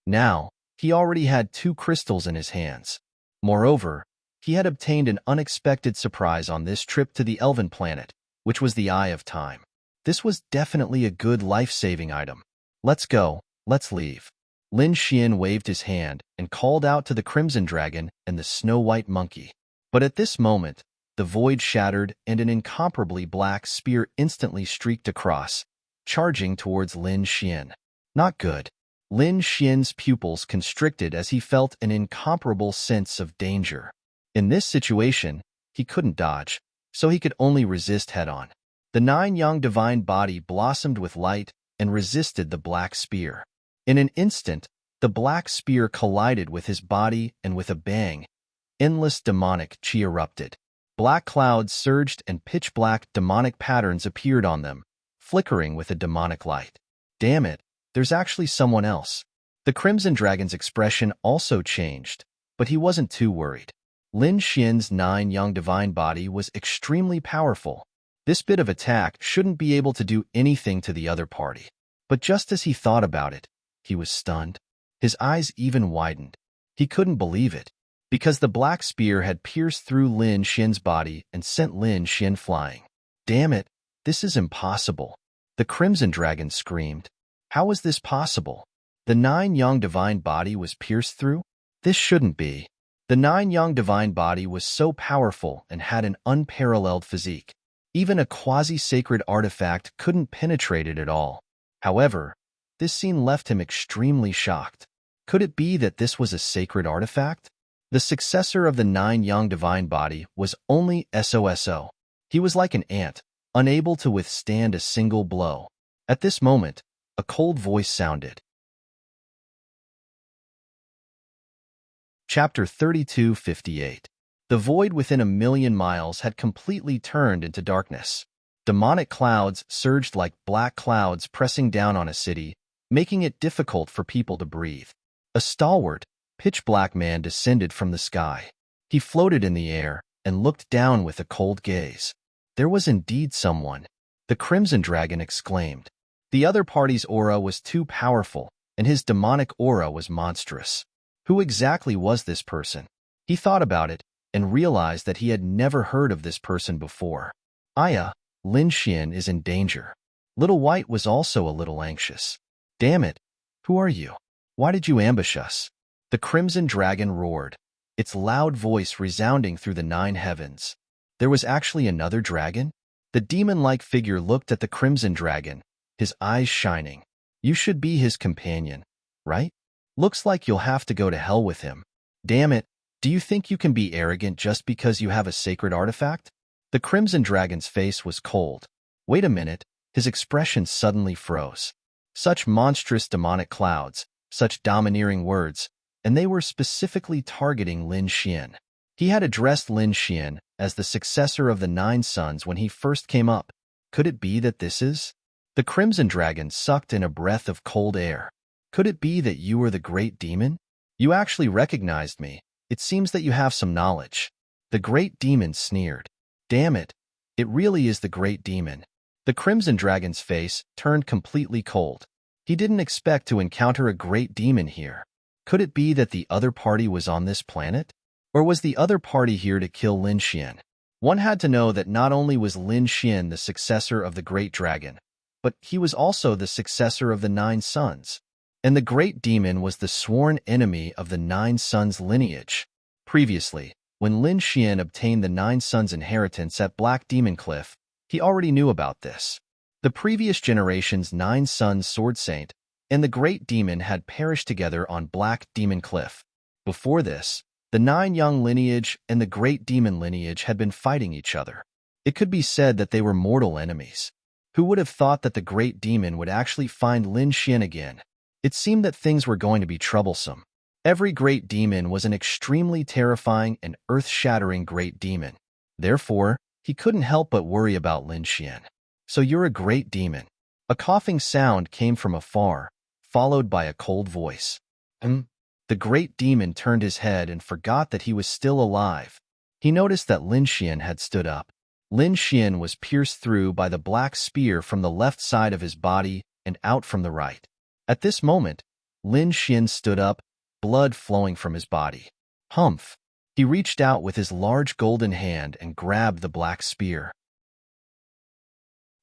Speaker 1: Now, he already had 2 crystals in his hands. Moreover, he had obtained an unexpected surprise on this trip to the Elven planet, which was the Eye of Time. This was definitely a good life-saving item. Let's go, let's leave. Lin Xian waved his hand and called out to the Crimson Dragon and the Snow-White Monkey. But at this moment, the void shattered and an incomparably black spear instantly streaked across, charging towards Lin Xian. Not good. Lin Xian's pupils constricted as he felt an incomparable sense of danger. In this situation, he couldn't dodge, so he could only resist head-on. The 9-yang divine body blossomed with light and resisted the black spear. In an instant, the black spear collided with his body, and with a bang, endless demonic chi erupted. Black clouds surged and pitch-black demonic patterns appeared on them, flickering with a demonic light. Damn it, there's actually someone else. The Crimson Dragon's expression also changed, but he wasn't too worried. Lin Xian's 9-yang divine body was extremely powerful. This bit of attack shouldn't be able to do anything to the other party. But just as he thought about it, he was stunned. His eyes even widened. He couldn't believe it, because the black spear had pierced through Lin Xian's body and sent Lin Xian flying. Damn it, this is impossible. The Crimson Dragon screamed. How was this possible? The 9-yang divine body was pierced through? This shouldn't be. The 9-yang divine body was so powerful and had an unparalleled physique. Even a quasi-sacred artifact couldn't penetrate it at all. However, this scene left him extremely shocked. Could it be that this was a sacred artifact? The successor of the 9-yang divine body was only SOSO. He was like an ant, unable to withstand a single blow. At this moment, a cold voice sounded. Chapter 32:58. The void within 1,000,000 miles had completely turned into darkness. Demonic clouds surged like black clouds pressing down on a city, making it difficult for people to breathe. A stalwart, pitch-black man descended from the sky. He floated in the air and looked down with a cold gaze. There was indeed someone. The Crimson Dragon exclaimed. The other party's aura was too powerful, and his demonic aura was monstrous. Who exactly was this person? He thought about it and realized that he had never heard of this person before. Aya, Lin Xian is in danger. Little White was also a little anxious. Damn it, who are you? Why did you ambush us? The Crimson Dragon roared, its loud voice resounding through the 9 heavens. There was actually another dragon? The demon-like figure looked at the Crimson Dragon, his eyes shining. You should be his companion, right? Looks like you'll have to go to hell with him. Damn it, do you think you can be arrogant just because you have a sacred artifact? The Crimson Dragon's face was cold. Wait a minute, his expression suddenly froze. Such monstrous demonic clouds, such domineering words, and they were specifically targeting Lin Xian. He had addressed Lin Xian as the successor of the 9 sons when he first came up. Could it be that this is? The Crimson Dragon sucked in a breath of cold air. Could it be that you are the great demon? You actually recognized me. It seems that you have some knowledge. The great demon sneered. Damn it. It really is the great demon. The Crimson Dragon's face turned completely cold. He didn't expect to encounter a great demon here. Could it be that the other party was on this planet? Or was the other party here to kill Lin Xian? One had to know that not only was Lin Xian the successor of the Great Dragon, but he was also the successor of the Nine Sons. And the Great Demon was the sworn enemy of the Nine Sons lineage. Previously, when Lin Xian obtained the Nine Sons' inheritance at Black Demon Cliff, he already knew about this. The previous generation's Nine Sons Sword Saint and the Great Demon had perished together on Black Demon Cliff. Before this, the Nine Young lineage and the Great Demon lineage had been fighting each other. It could be said that they were mortal enemies. Who would have thought that the Great Demon would actually find Lin Xian again? It seemed that things were going to be troublesome. Every Great Demon was an extremely terrifying and earth-shattering Great Demon. Therefore, he couldn't help but worry about Lin Xian. So you're a Great Demon. A coughing sound came from afar, followed by a cold voice. The Great Demon turned his head and forgot that he was still alive. He noticed that Lin Xian had stood up. Lin Xian was pierced through by the black spear from the left side of his body and out from the right. At this moment, Lin Xian stood up, blood flowing from his body. Humph! He reached out with his large golden hand and grabbed the black spear.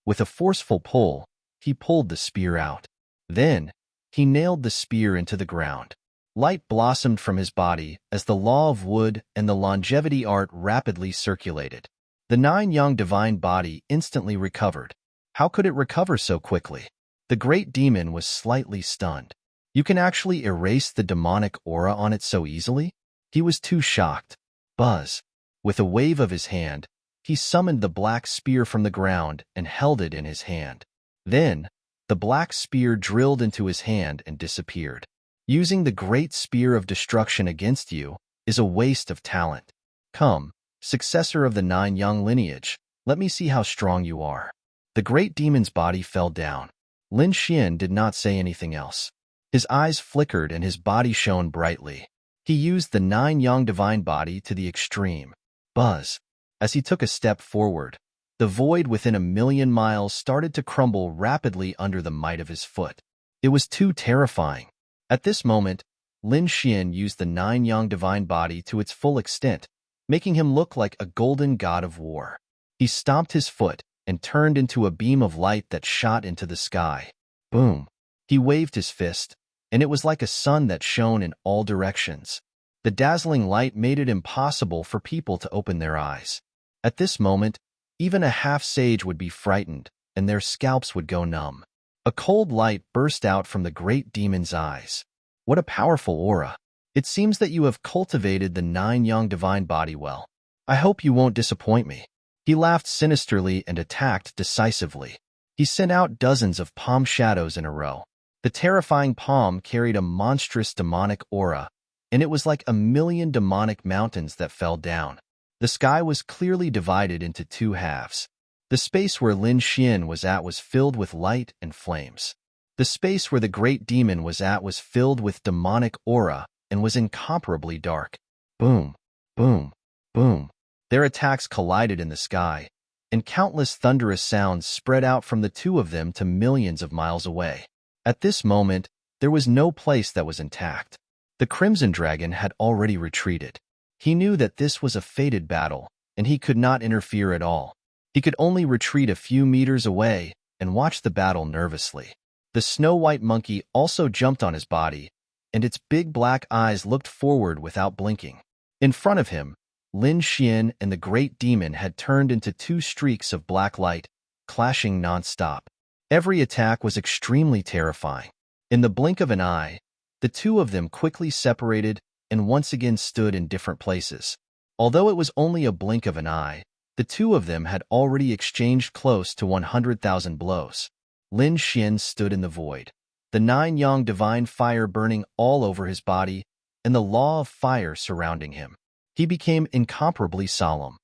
Speaker 1: With a forceful pull, he pulled the spear out. Then, he nailed the spear into the ground. Light blossomed from his body as the law of wood and the longevity art rapidly circulated. The Nine Young divine body instantly recovered. How could it recover so quickly? The Great Demon was slightly stunned. You can actually erase the demonic aura on it so easily? He was too shocked. Buzz. With a wave of his hand, he summoned the black spear from the ground and held it in his hand. Then, the black spear drilled into his hand and disappeared. Using the great spear of destruction against you is a waste of talent. Come, successor of the Nine Young lineage, let me see how strong you are. The Great Demon's body fell down. Lin Xian did not say anything else. His eyes flickered and his body shone brightly. He used the Nine Young divine body to the extreme. Buzz. As he took a step forward, the void within 1,000,000 miles started to crumble rapidly under the might of his foot. It was too terrifying. At this moment, Lin Xian used the Nine Young divine body to its full extent, making him look like a golden god of war. He stomped his foot and turned into a beam of light that shot into the sky. Boom! He waved his fist, and it was like a sun that shone in all directions. The dazzling light made it impossible for people to open their eyes. At this moment, even a half-sage would be frightened, and their scalps would go numb. A cold light burst out from the Great Demon's eyes. What a powerful aura. It seems that you have cultivated the Nine Young divine body well. I hope you won't disappoint me. He laughed sinisterly and attacked decisively. He sent out dozens of palm shadows in a row. The terrifying palm carried a monstrous demonic aura, and it was like 1,000,000 demonic mountains that fell down. The sky was clearly divided into two halves. The space where Lin Xian was at was filled with light and flames. The space where the Great Demon was at was filled with demonic aura and was incomparably dark. Boom, boom, boom. Their attacks collided in the sky, and countless thunderous sounds spread out from the two of them to millions of miles away. At this moment, there was no place that was intact. The Crimson Dragon had already retreated. He knew that this was a fated battle, and he could not interfere at all. He could only retreat a few meters away and watch the battle nervously. The snow-white monkey also jumped on his body, and its big black eyes looked forward without blinking. In front of him, Lin Xian and the Great Demon had turned into two streaks of black light, clashing non-stop. Every attack was extremely terrifying. In the blink of an eye, the two of them quickly separated and once again stood in different places. Although it was only a blink of an eye, the two of them had already exchanged close to 100,000 blows. Lin Xian stood in the void, the Nine Young divine fire burning all over his body and the law of fire surrounding him. He became incomparably solemn.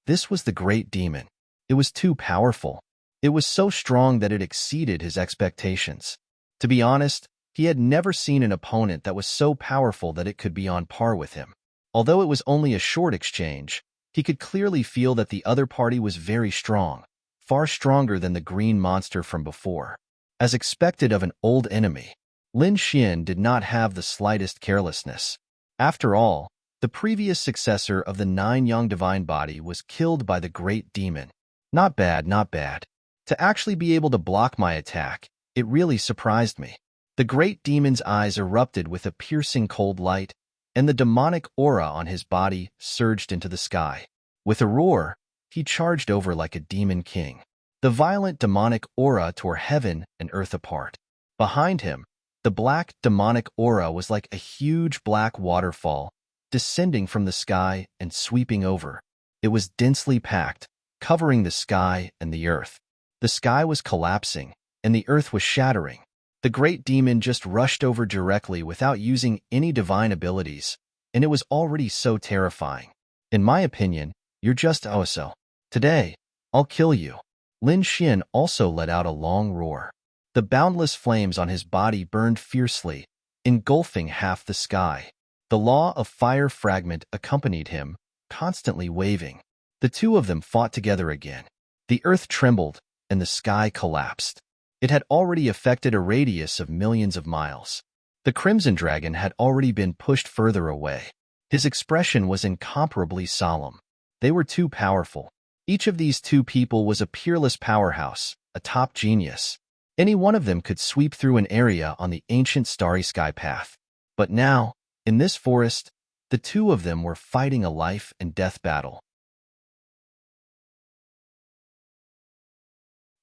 Speaker 1: This was the Great Demon. It was too powerful. It was so strong that it exceeded his expectations. To be honest, he had never seen an opponent that was so powerful that it could be on par with him. Although it was only a short exchange, he could clearly feel that the other party was very strong, far stronger than the green monster from before. As expected of an old enemy, Lin Xian did not have the slightest carelessness. After all, the previous successor of the 9 Yang divine body was killed by the great demon. Not bad, not bad. To actually be able to block my attack, it really surprised me. The great demon's eyes erupted with a piercing cold light, and the demonic aura on his body surged into the sky. With a roar, he charged over like a demon king. The violent demonic aura tore heaven and earth apart. Behind him, the black demonic aura was like a huge black waterfall, descending from the sky and sweeping over. It was densely packed, covering the sky and the earth. The sky was collapsing, and the earth was shattering. The great demon just rushed over directly without using any divine abilities, and it was already so terrifying. In my opinion, you're just Oso. Today, I'll kill you. Lin Xian also let out a long roar. The boundless flames on his body burned fiercely, engulfing half the sky. The law of fire fragment accompanied him, constantly waving. The two of them fought together again. The earth trembled, and the sky collapsed. It had already affected a radius of millions of miles. The Crimson Dragon had already been pushed further away. His expression was incomparably solemn. They were too powerful. Each of these two people was a peerless powerhouse, a top genius. Any one of them could sweep through an area on the ancient starry sky path. But now, in this forest, the two of them were fighting a life and death battle.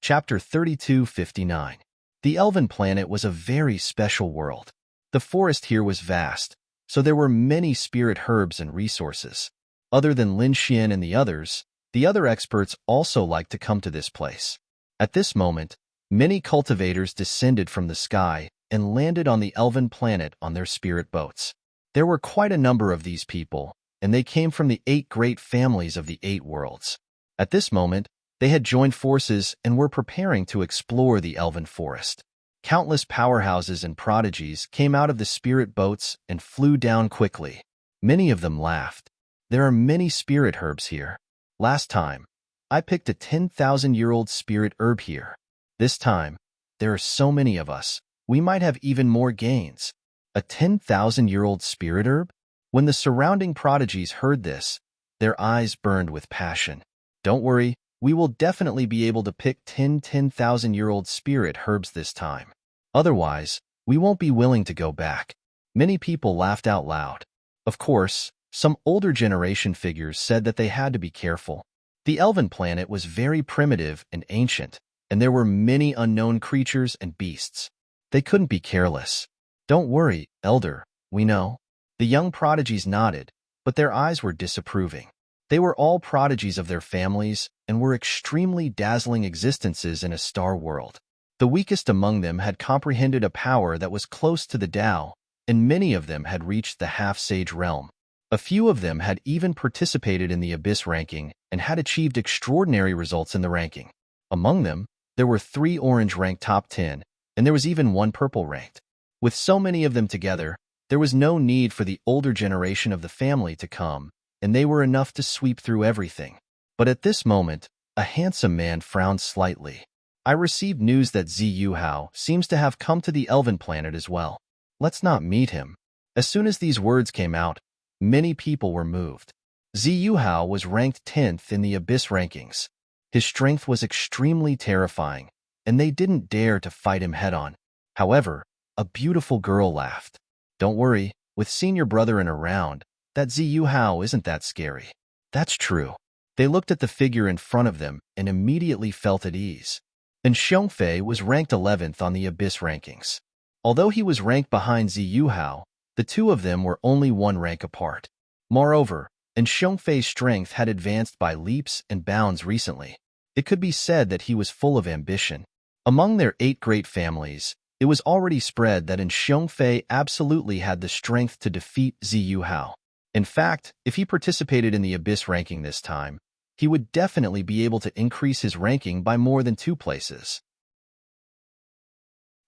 Speaker 1: Chapter 32:59. The Elven Planet was a very special world. The forest here was vast, so there were many spirit herbs and resources. Other than Lin Xian and the other experts also liked to come to this place. At this moment, many cultivators descended from the sky and landed on the Elven Planet on their spirit boats. There were quite a number of these people, and they came from the 8 great families of the 8 worlds. At this moment, they had joined forces and were preparing to explore the Elven Forest. Countless powerhouses and prodigies came out of the spirit boats and flew down quickly. Many of them laughed. There are many spirit herbs here. Last time, I picked a 10,000-year-old spirit herb here. This time, there are so many of us, we might have even more gains. A 10,000-year-old spirit herb? When the surrounding prodigies heard this, their eyes burned with passion. Don't worry, we will definitely be able to pick 10,000-year-old spirit herbs this time. Otherwise, we won't be willing to go back. Many people laughed out loud. Of course, some older generation figures said that they had to be careful. The Elven Planet was very primitive and ancient, and there were many unknown creatures and beasts. They couldn't be careless. Don't worry, Elder, we know. The young prodigies nodded, but their eyes were disapproving. They were all prodigies of their families and were extremely dazzling existences in a star world. The weakest among them had comprehended a power that was close to the Tao, and many of them had reached the half-sage realm. A few of them had even participated in the Abyss ranking and had achieved extraordinary results in the ranking. Among them, there were 3 orange-ranked top 10, and there was even 1 purple-ranked. With so many of them together, there was no need for the older generation of the family to come, and they were enough to sweep through everything. But at this moment, a handsome man frowned slightly. I received news that Ziyu Hao seems to have come to the Elven Planet as well. Let's not meet him. As soon as these words came out, many people were moved. Ziyu Hao was ranked 10th in the Abyss rankings. His strength was extremely terrifying, and they didn't dare to fight him head-on. However, a beautiful girl laughed. Don't worry, with senior brother in around, that Ziyu Hao isn't that scary. That's true. They looked at the figure in front of them and immediately felt at ease. And Xiongfei was ranked 11th on the Abyss rankings. Although he was ranked behind Ziyu Hao, the two of them were only 1 rank apart. Moreover, and Xiongfei's strength had advanced by leaps and bounds recently. It could be said that he was full of ambition. Among their 8 great families, it was already spread that Xiongfei absolutely had the strength to defeat Ziyu Hao. In fact, if he participated in the Abyss ranking this time, he would definitely be able to increase his ranking by more than 2 places.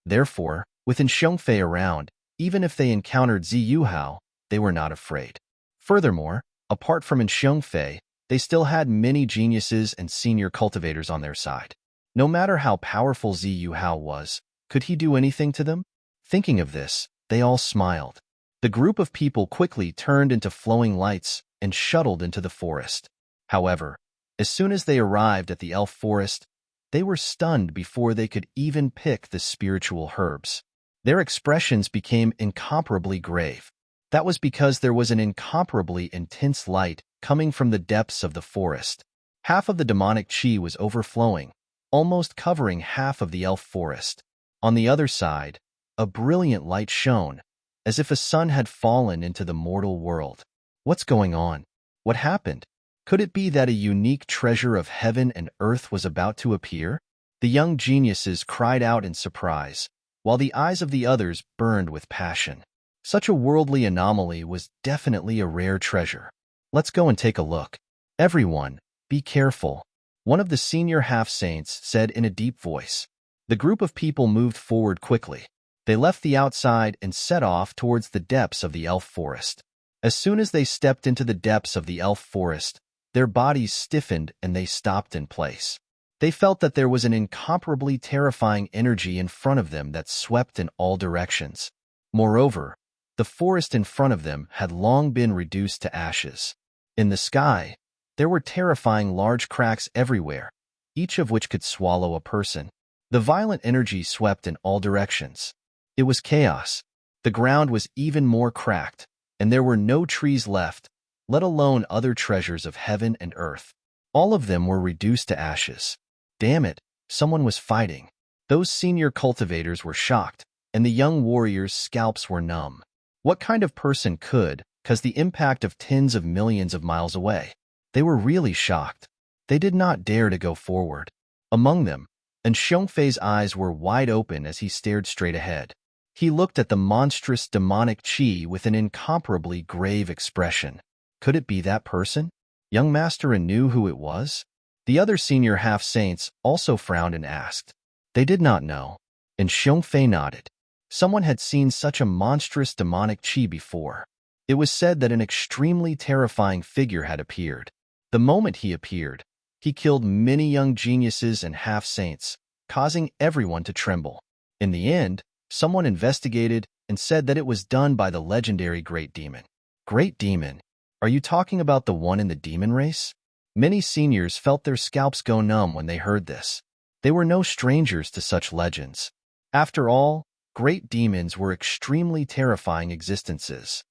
Speaker 1: Therefore, With Xiongfei around, even if they encountered Ziyuhao, they were not afraid. Furthermore, apart from Xiongfei, they still had many geniuses and senior cultivators on their side. No matter how powerful Ziyuhao was, could he do anything to them? Thinking of this, they all smiled. The group of people quickly turned into flowing lights and shuttled into the forest. However, as soon as they arrived at the elf forest, they were stunned before they could even pick the spiritual herbs. Their expressions became incomparably grave. That was because there was an incomparably intense light coming from the depths of the forest. Half of the demonic chi was overflowing, almost covering half of the elf forest. On the other side, a brilliant light shone, as if a sun had fallen into the mortal world. What's going on? What happened? Could it be that a unique treasure of heaven and earth was about to appear? The young geniuses cried out in surprise, while the eyes of the others burned with passion. Such a worldly anomaly was definitely a rare treasure. Let's go and take a look. Everyone, be careful, one of the senior half-saints said in a deep voice. The group of people moved forward quickly. They left the outside and set off towards the depths of the elf forest. As soon as they stepped into the depths of the elf forest, their bodies stiffened and they stopped in place. They felt that there was an incomparably terrifying energy in front of them that swept in all directions. Moreover, the forest in front of them had long been reduced to ashes. In the sky, there were terrifying large cracks everywhere, each of which could swallow a person. The violent energy swept in all directions. It was chaos. The ground was even more cracked, and there were no trees left, let alone other treasures of heaven and earth. All of them were reduced to ashes. Damn it, someone was fighting. Those senior cultivators were shocked, and the young warriors' scalps were numb. What kind of person could, cause the impact of tens of millions of miles away? They were really shocked. They did not dare to go forward. Among them, Xiongfei's eyes were wide open as he stared straight ahead. He looked at the monstrous demonic chi with an incomparably grave expression. Could it be that person? Young Master knew who it was? The other senior half-saints also frowned and asked. They did not know, and Xiongfei nodded. Someone had seen such a monstrous demonic chi before. It was said that an extremely terrifying figure had appeared. The moment he appeared, he killed many young geniuses and half-saints, causing everyone to tremble. In the end, someone investigated and said that it was done by the legendary Great Demon. Great Demon? Are you talking about the one in the demon race? Many seniors felt their scalps go numb when they heard this. They were no strangers to such legends. After all, great demons were extremely terrifying existences.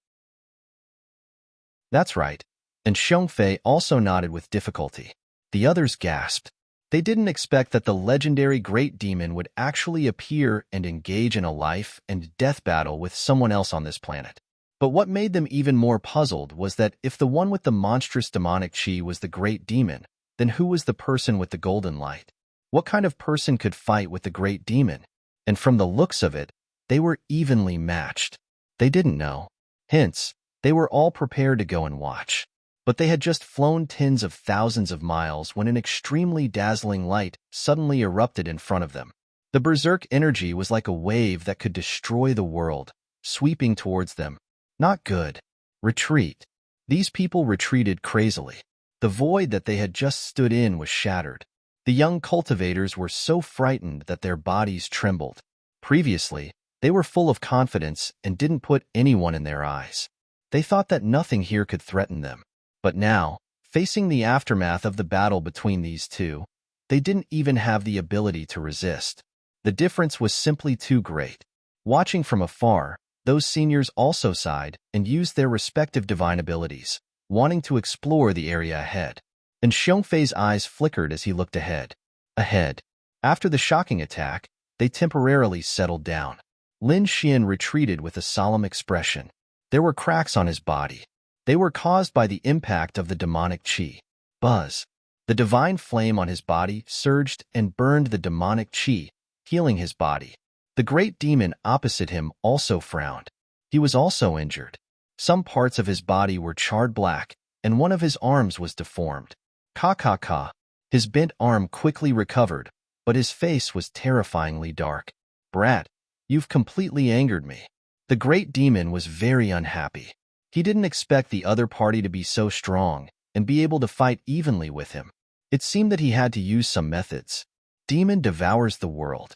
Speaker 1: That's right, and Xiongfei also nodded with difficulty. The others gasped. They didn't expect that the legendary Great Demon would actually appear and engage in a life and death battle with someone else on this planet. But what made them even more puzzled was that if the one with the monstrous demonic chi was the Great Demon, then who was the person with the golden light? What kind of person could fight with the Great Demon? And from the looks of it, they were evenly matched. They didn't know. Hence, they were all prepared to go and watch. But they had just flown tens of thousands of miles when an extremely dazzling light suddenly erupted in front of them. The berserk energy was like a wave that could destroy the world, sweeping towards them. Not good. Retreat. These people retreated crazily. The void that they had just stood in was shattered. The young cultivators were so frightened that their bodies trembled. Previously, they were full of confidence and didn't put anyone in their eyes. They thought that nothing here could threaten them. But now, facing the aftermath of the battle between these two, they didn't even have the ability to resist. The difference was simply too great. Watching from afar, those seniors also sighed and used their respective divine abilities, wanting to explore the area ahead. And Xiongfei's eyes flickered as he looked ahead. Ahead. After the shocking attack, they temporarily settled down. Lin Xian retreated with a solemn expression. There were cracks on his body. They were caused by the impact of the demonic chi. Buzz. The divine flame on his body surged and burned the demonic chi, healing his body. The great demon opposite him also frowned. He was also injured. Some parts of his body were charred black, and one of his arms was deformed. Ka. His bent arm quickly recovered, but his face was terrifyingly dark. Brat, You've completely angered me." The great demon was very unhappy. He didn't expect the other party to be so strong and be able to fight evenly with him. It seemed that he had to use some methods. Demon devours the world.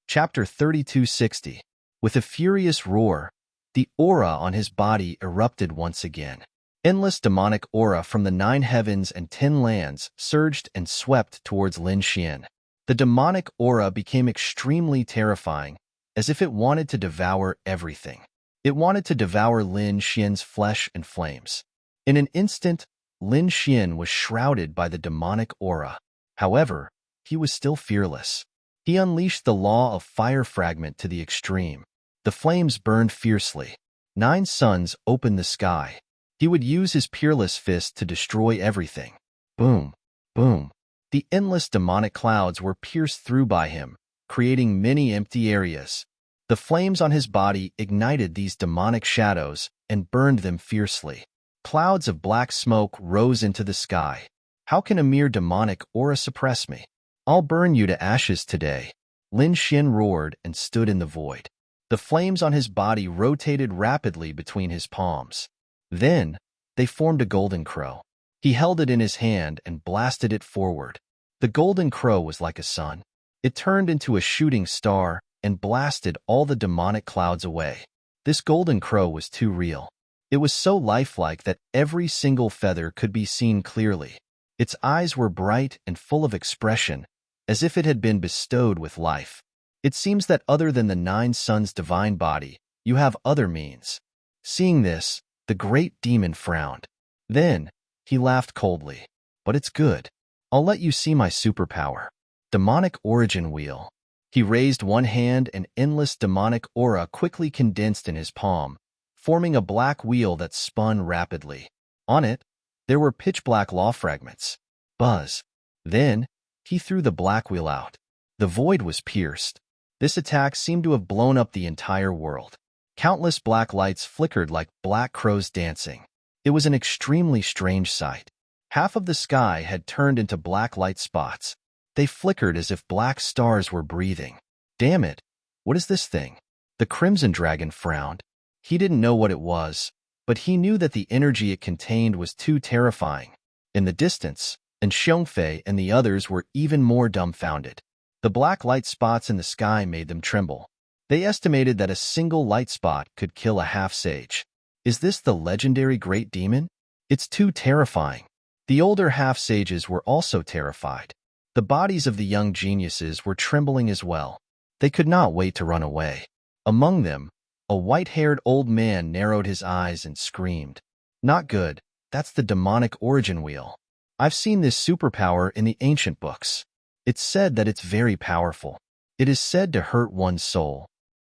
Speaker 1: Chapter 3260. With a furious roar, the aura on his body erupted once again. Endless demonic aura from the 9 heavens and 10 lands surged and swept towards Lin Xian. The demonic aura became extremely terrifying, as if it wanted to devour everything. It wanted to devour Lin Xian's flesh and flames. In an instant, Lin Xian was shrouded by the demonic aura. However, he was still fearless. He unleashed the law of fire fragment to the extreme. The flames burned fiercely. 9 suns opened the sky. He would use his peerless fist to destroy everything. Boom, boom. The endless demonic clouds were pierced through by him, creating many empty areas. The flames on his body ignited these demonic shadows and burned them fiercely. Clouds of black smoke rose into the sky. How can a mere demonic aura suppress me? I'll burn you to ashes today. Lin Xian roared and stood in the void. The flames on his body rotated rapidly between his palms. Then, they formed a golden crow. He held it in his hand and blasted it forward. The golden crow was like a sun. It turned into a shooting star and blasted all the demonic clouds away. This golden crow was too real. It was so lifelike that every single feather could be seen clearly. Its eyes were bright and full of expression, as if it had been bestowed with life. It seems that other than the 9 suns' divine body, you have other means. Seeing this, the great demon frowned. Then, he laughed coldly. But it's good. I'll let you see my superpower. Demonic origin wheel. He raised one hand and endless demonic aura quickly condensed in his palm, forming a black wheel that spun rapidly. On it, there were pitch-black law fragments. Buzz. Then, he threw the black wheel out. The void was pierced. This attack seemed to have blown up the entire world. Countless black lights flickered like black crows dancing. It was an extremely strange sight. Half of the sky had turned into black light spots. They flickered as if black stars were breathing. Damn it! What is this thing? The Crimson Dragon frowned. He didn't know what it was, but he knew that the energy it contained was too terrifying. In the distance, and Xiongfei and the others were even more dumbfounded. The black light spots in the sky made them tremble. They estimated that a single light spot could kill a half-sage. Is this the legendary Great Demon? It's too terrifying. The older half-sages were also terrified. The bodies of the young geniuses were trembling as well. They could not wait to run away. Among them, a white-haired old man narrowed his eyes and screamed. Not good. That's the demonic origin wheel. I've seen this superpower in the ancient books. It's said that it's very powerful. It is said to hurt one's soul.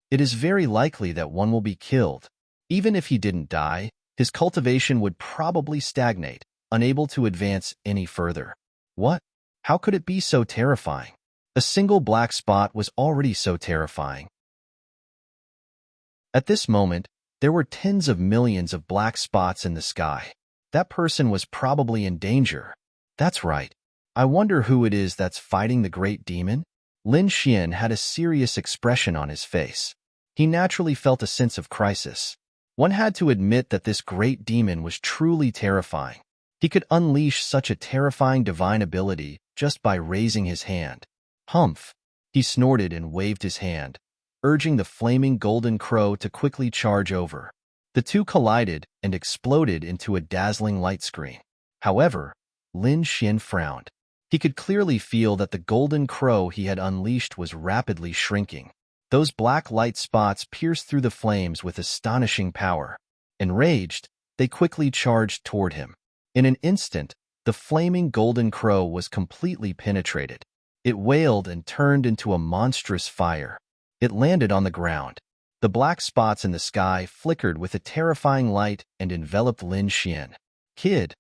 Speaker 1: It is very likely that one will be killed. Even if he didn't die, his cultivation would probably stagnate, unable to advance any further. What? How could it be so terrifying? A single black spot was already so terrifying. At this moment, there were tens of millions of black spots in the sky. That person was probably in danger. That's right. I wonder who it is that's fighting the great demon? Lin Xian had a serious expression on his face. He naturally felt a sense of crisis. One had to admit that this great demon was truly terrifying. He could unleash such a terrifying divine ability just by raising his hand. Humph! He snorted and waved his hand, urging the flaming golden crow to quickly charge over. The two collided and exploded into a dazzling light screen. However, Lin Xian frowned. He could clearly feel that the golden crow he had unleashed was rapidly shrinking. Those black light spots pierced through the flames with astonishing power. Enraged, they quickly charged toward him. In an instant, the flaming golden crow was completely penetrated. It wailed and turned into a monstrous fire. It landed on the ground. The black spots in the sky flickered with a terrifying light and enveloped Lin Xian. Kid,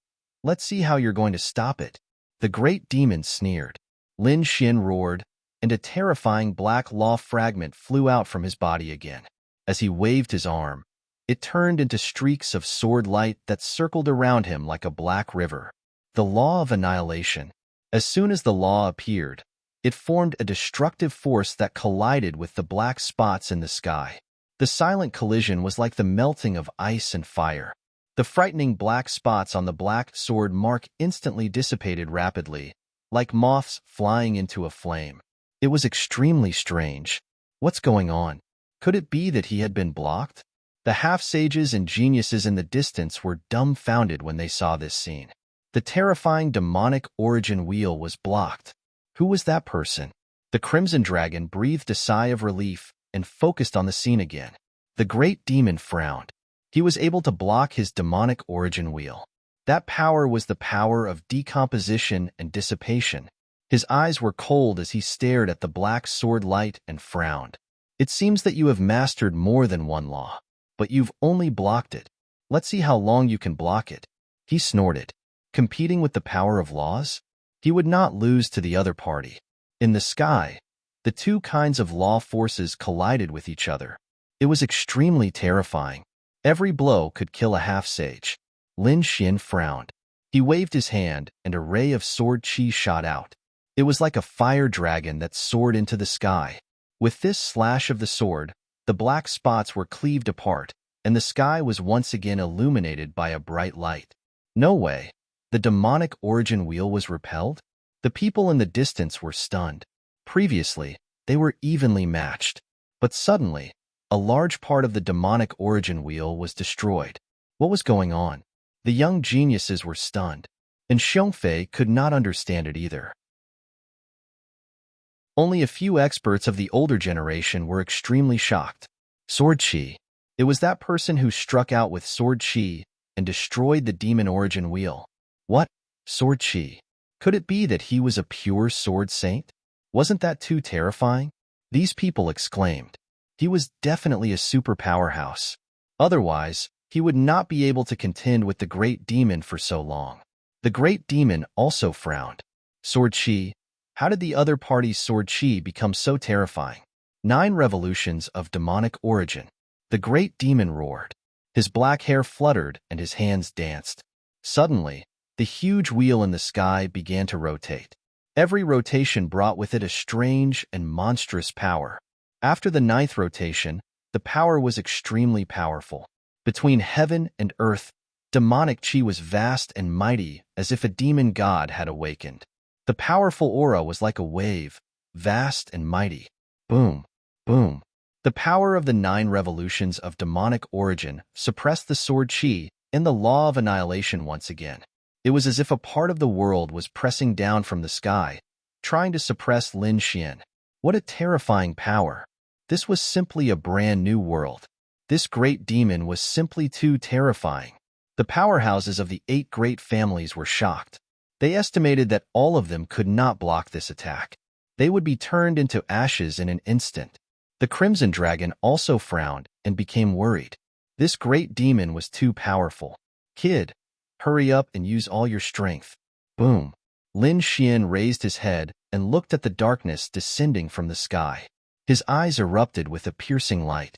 Speaker 1: let's see how you're going to stop it. The great demon sneered. Lin Xian roared, and a terrifying black law fragment flew out from his body again. As he waved his arm, it turned into streaks of sword light that circled around him like a black river. The law of annihilation. As soon as the law appeared, It formed a destructive force that collided with the black spots in the sky. The silent collision was like the melting of ice and fire. The frightening black spots on the black sword mark instantly dissipated rapidly, like moths flying into a flame. It was extremely strange. What's going on? Could it be that he had been blocked? The half-sages and geniuses in the distance were dumbfounded when they saw this scene. The terrifying demonic origin wheel was blocked. Who was that person? The Crimson Dragon breathed a sigh of relief and focused on the scene again. The great demon frowned. He was able to block his demonic origin wheel. That power was the power of decomposition and dissipation. His eyes were cold as he stared at the black sword light and frowned. It seems that you have mastered more than one law, but you've only blocked it. Let's see how long you can block it. He snorted. Competing with the power of laws? He would not lose to the other party. In the sky, the two kinds of law forces collided with each other. It was extremely terrifying. Every blow could kill a half-sage. Lin Xian frowned. He waved his hand, and a ray of sword chi shot out. It was like a fire dragon that soared into the sky. With this slash of the sword, the black spots were cleaved apart, and the sky was once again illuminated by a bright light. No way. The demonic origin wheel was repelled? The people in the distance were stunned. Previously, they were evenly matched. But suddenly, a large part of the demonic origin wheel was destroyed. What was going on? The young geniuses were stunned, and Xiongfei could not understand it either. Only a few experts of the older generation were extremely shocked. Sword Chi. It was that person who struck out with Sword Chi and destroyed the demon origin wheel. What? Sword Chi? Could it be that he was a pure sword saint? Wasn't that too terrifying? These people exclaimed. He was definitely a super powerhouse. Otherwise, he would not be able to contend with the great demon for so long. The great demon also frowned. Sword Chi. How did the other party's sword chi become so terrifying? 9 revolutions of demonic origin. The great demon roared. His black hair fluttered and his hands danced. Suddenly, the huge wheel in the sky began to rotate. Every rotation brought with it a strange and monstrous power. After the 9th rotation, the power was extremely powerful. Between heaven and earth, demonic chi was vast and mighty, as if a demon god had awakened. The powerful aura was like a wave, vast and mighty. Boom, boom. The power of the 9 revolutions of demonic origin suppressed the sword chi and the law of annihilation once again. It was as if a part of the world was pressing down from the sky, trying to suppress Lin Xian. What a terrifying power. This was simply a brand new world. This great demon was simply too terrifying. The powerhouses of the 8 great families were shocked. They estimated that all of them could not block this attack. They would be turned into ashes in an instant. The Crimson Dragon also frowned and became worried. This great demon was too powerful. Kid, hurry up and use all your strength. Boom. Lin Xian raised his head and looked at the darkness descending from the sky. His eyes erupted with a piercing light.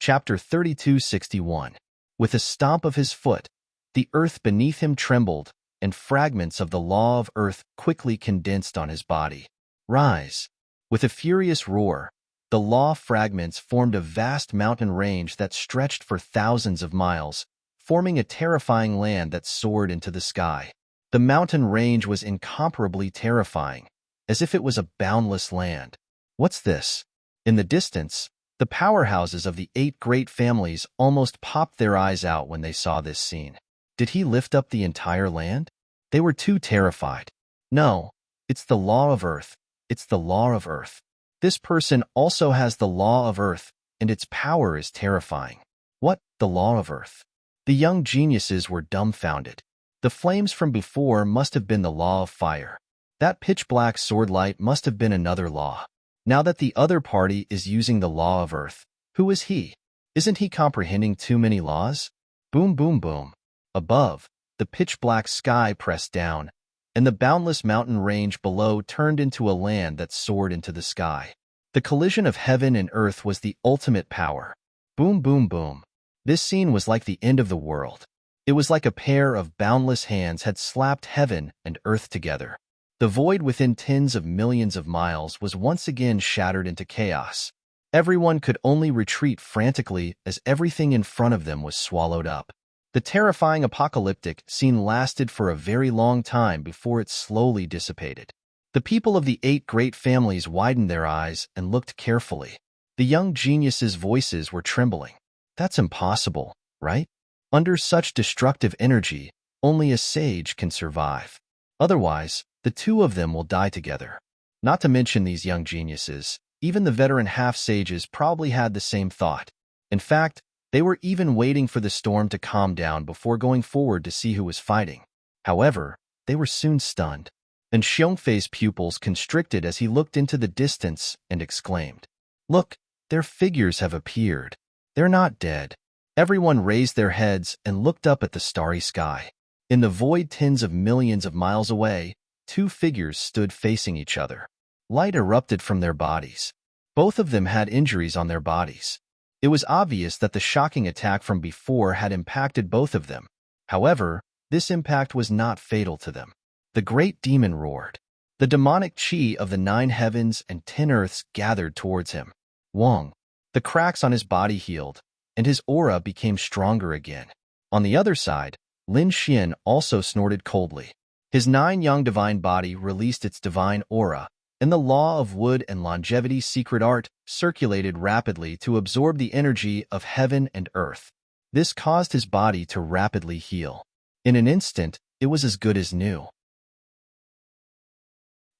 Speaker 1: Chapter 3261. With a stomp of his foot, the earth beneath him trembled, and fragments of the law of earth quickly condensed on his body. Rise! With a furious roar, the law fragments formed a vast mountain range that stretched for thousands of miles, forming a terrifying land that soared into the sky. The mountain range was incomparably terrifying, as if it was a boundless land. What's this? In the distance, the powerhouses of the 8 great families almost popped their eyes out when they saw this scene. Did he lift up the entire land? They were too terrified. No, it's the law of earth. It's the law of earth. This person also has the law of earth, and its power is terrifying. What? The law of earth? The young geniuses were dumbfounded. The flames from before must have been the law of fire. That pitch-black sword light must have been another law. Now that the other party is using the law of earth, who is he? Isn't he comprehending too many laws? Boom, boom, boom. Above, the pitch-black sky pressed down, and the boundless mountain range below turned into a land that soared into the sky. The collision of heaven and earth was the ultimate power. Boom, boom, boom. This scene was like the end of the world. It was like a pair of boundless hands had slapped heaven and earth together. The void within tens of millions of miles was once again shattered into chaos. Everyone could only retreat frantically as everything in front of them was swallowed up. The terrifying apocalyptic scene lasted for a very long time before it slowly dissipated. The people of the 8 great families widened their eyes and looked carefully. The young geniuses' voices were trembling. That's impossible, right? Under such destructive energy, only a sage can survive. Otherwise, the two of them will die together. Not to mention these young geniuses, even the veteran half-sages probably had the same thought. In fact, they were even waiting for the storm to calm down before going forward to see who was fighting. However, they were soon stunned, and Xiongfei's pupils constricted as he looked into the distance and exclaimed, "Look, their figures have appeared. They're not dead." Everyone raised their heads and looked up at the starry sky. In the void tens of millions of miles away, 2 figures stood facing each other. Light erupted from their bodies. Both of them had injuries on their bodies. It was obvious that the shocking attack from before had impacted both of them. However, this impact was not fatal to them. The great demon roared. The demonic chi of the 9 heavens and 10 earths gathered towards him. Wong. The cracks on his body healed, and his aura became stronger again. On the other side, Lin Xian also snorted coldly. His 9 young divine body released its divine aura, and the law of wood and longevity's secret art circulated rapidly to absorb the energy of heaven and earth. This caused his body to rapidly heal. In an instant, it was as good as new.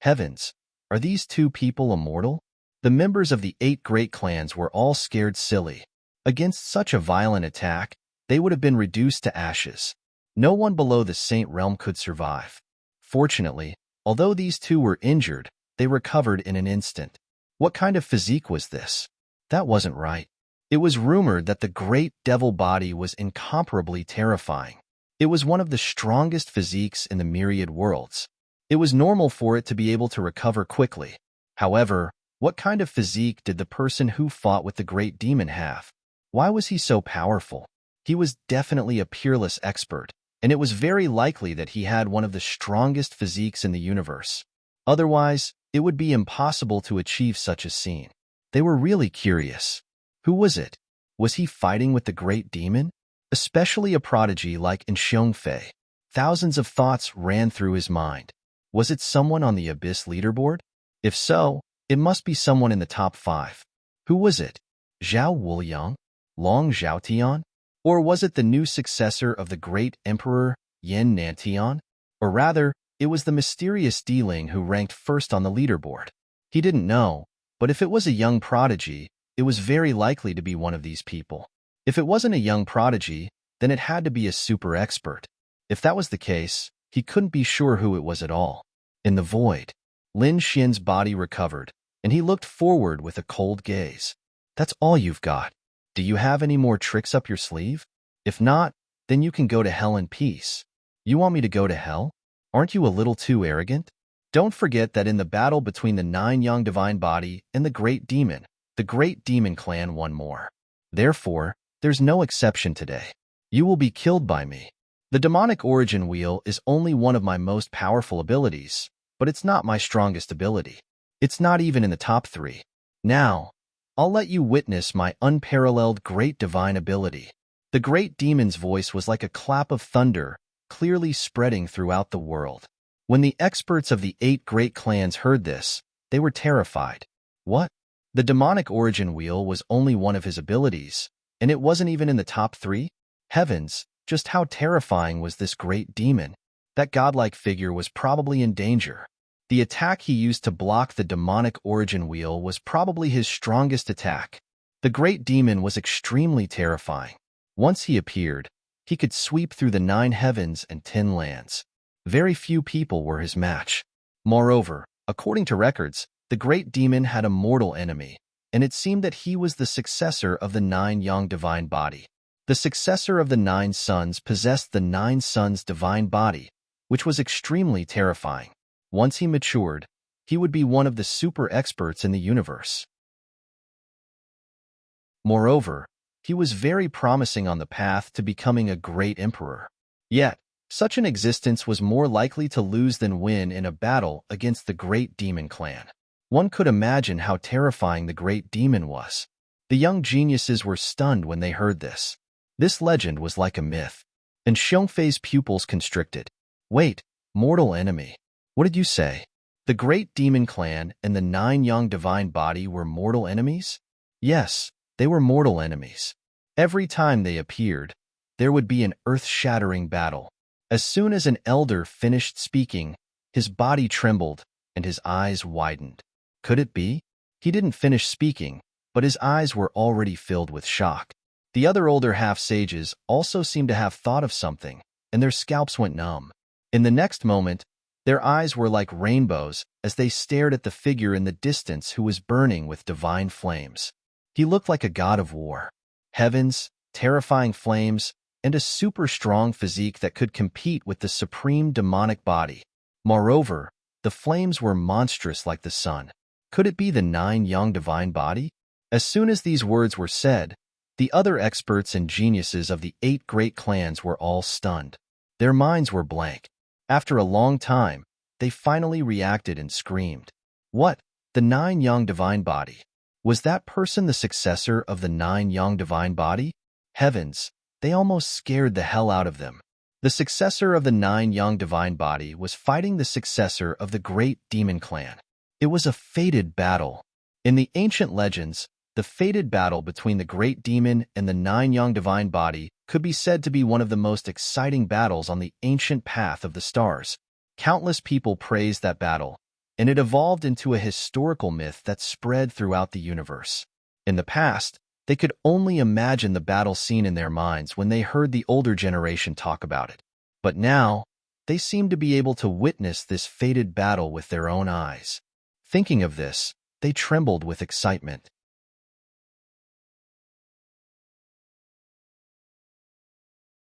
Speaker 1: Heavens, are these 2 people immortal? The members of the 8 great clans were all scared silly. Against such a violent attack, they would have been reduced to ashes. No one below the Saint Realm could survive. Fortunately, although these 2 were injured, they recovered in an instant. What kind of physique was this? That wasn't right. It was rumored that the great devil body was incomparably terrifying. It was one of the strongest physiques in the myriad worlds. It was normal for it to be able to recover quickly. However, what kind of physique did the person who fought with the great demon have? Why was he so powerful? He was definitely a peerless expert, and it was very likely that he had one of the strongest physiques in the universe. Otherwise, it would be impossible to achieve such a scene. They were really curious. Who was it? Was he fighting with the great demon? Especially a prodigy like Xiongfei. Thousands of thoughts ran through his mind. Was it someone on the Abyss leaderboard? If so, it must be someone in the top 5. Who was it? Zhao Wuliang? Long Zhaotian? Or was it the new successor of the great emperor, Yin Nantian? Or rather, it was the mysterious Deling who ranked first on the leaderboard. He didn't know, but if it was a young prodigy, it was very likely to be one of these people. If it wasn't a young prodigy, then it had to be a super expert. If that was the case, he couldn't be sure who it was at all. In the void, Lin Xian's body recovered, and he looked forward with a cold gaze. That's all you've got. Do you have any more tricks up your sleeve? If not, then you can go to hell in peace. You want me to go to hell? Aren't you a little too arrogant? Don't forget that in the battle between the 9 young divine body and the great demon clan won more. Therefore, there's no exception today. You will be killed by me. The demonic origin wheel is only one of my most powerful abilities, but it's not my strongest ability. It's not even in the top 3. Now, I'll let you witness my unparalleled great divine ability. The great demon's voice was like a clap of thunder, clearly spreading throughout the world. When the experts of the 8 great clans heard this, they were terrified. What? The demonic origin wheel was only one of his abilities, and it wasn't even in the top 3? Heavens, just how terrifying was this great demon? That godlike figure was probably in danger. The attack he used to block the demonic origin wheel was probably his strongest attack. The great demon was extremely terrifying. Once he appeared, he could sweep through the 9 heavens and 10 lands. Very few people were his match. Moreover, according to records, the great demon had a mortal enemy, and it seemed that he was the successor of the 9 young divine body. The successor of the 9 sons possessed the 9 sons' divine body, which was extremely terrifying. Once he matured, he would be one of the super experts in the universe. Moreover, he was very promising on the path to becoming a great emperor. Yet, such an existence was more likely to lose than win in a battle against the Great Demon clan. One could imagine how terrifying the Great Demon was. The young geniuses were stunned when they heard this. This legend was like a myth. And Xiongfei's pupils constricted. Wait, mortal enemy. What did you say? The Great Demon clan and the 9 young divine body were mortal enemies? Yes, they were mortal enemies. Every time they appeared, there would be an earth-shattering battle. As soon as an elder finished speaking, his body trembled and his eyes widened. Could it be? He didn't finish speaking, but his eyes were already filled with shock. The other older half-sages also seemed to have thought of something, and their scalps went numb. In the next moment, their eyes were like rainbows as they stared at the figure in the distance who was burning with divine flames. He looked like a god of war. Heavens, terrifying flames, and a super strong physique that could compete with the supreme demonic body. Moreover, the flames were monstrous like the sun. Could it be the 9 young divine body? As soon as these words were said, the other experts and geniuses of the 8 great clans were all stunned. Their minds were blank. After a long time, they finally reacted and screamed. What? The 9 young divine body? Was that person the successor of the 9 young divine body? Heavens, they almost scared the hell out of them. The successor of the 9 young divine body was fighting the successor of the Great Demon clan. It was a fated battle. In the ancient legends, the fated battle between the Great Demon and the 9 young divine body could be said to be one of the most exciting battles on the ancient path of the stars. Countless people praised that battle, and it evolved into a historical myth that spread throughout the universe. In the past, they could only imagine the battle scene in their minds when they heard the older generation talk about it. But now, they seemed to be able to witness this fated battle with their own eyes. Thinking of this, they trembled with excitement.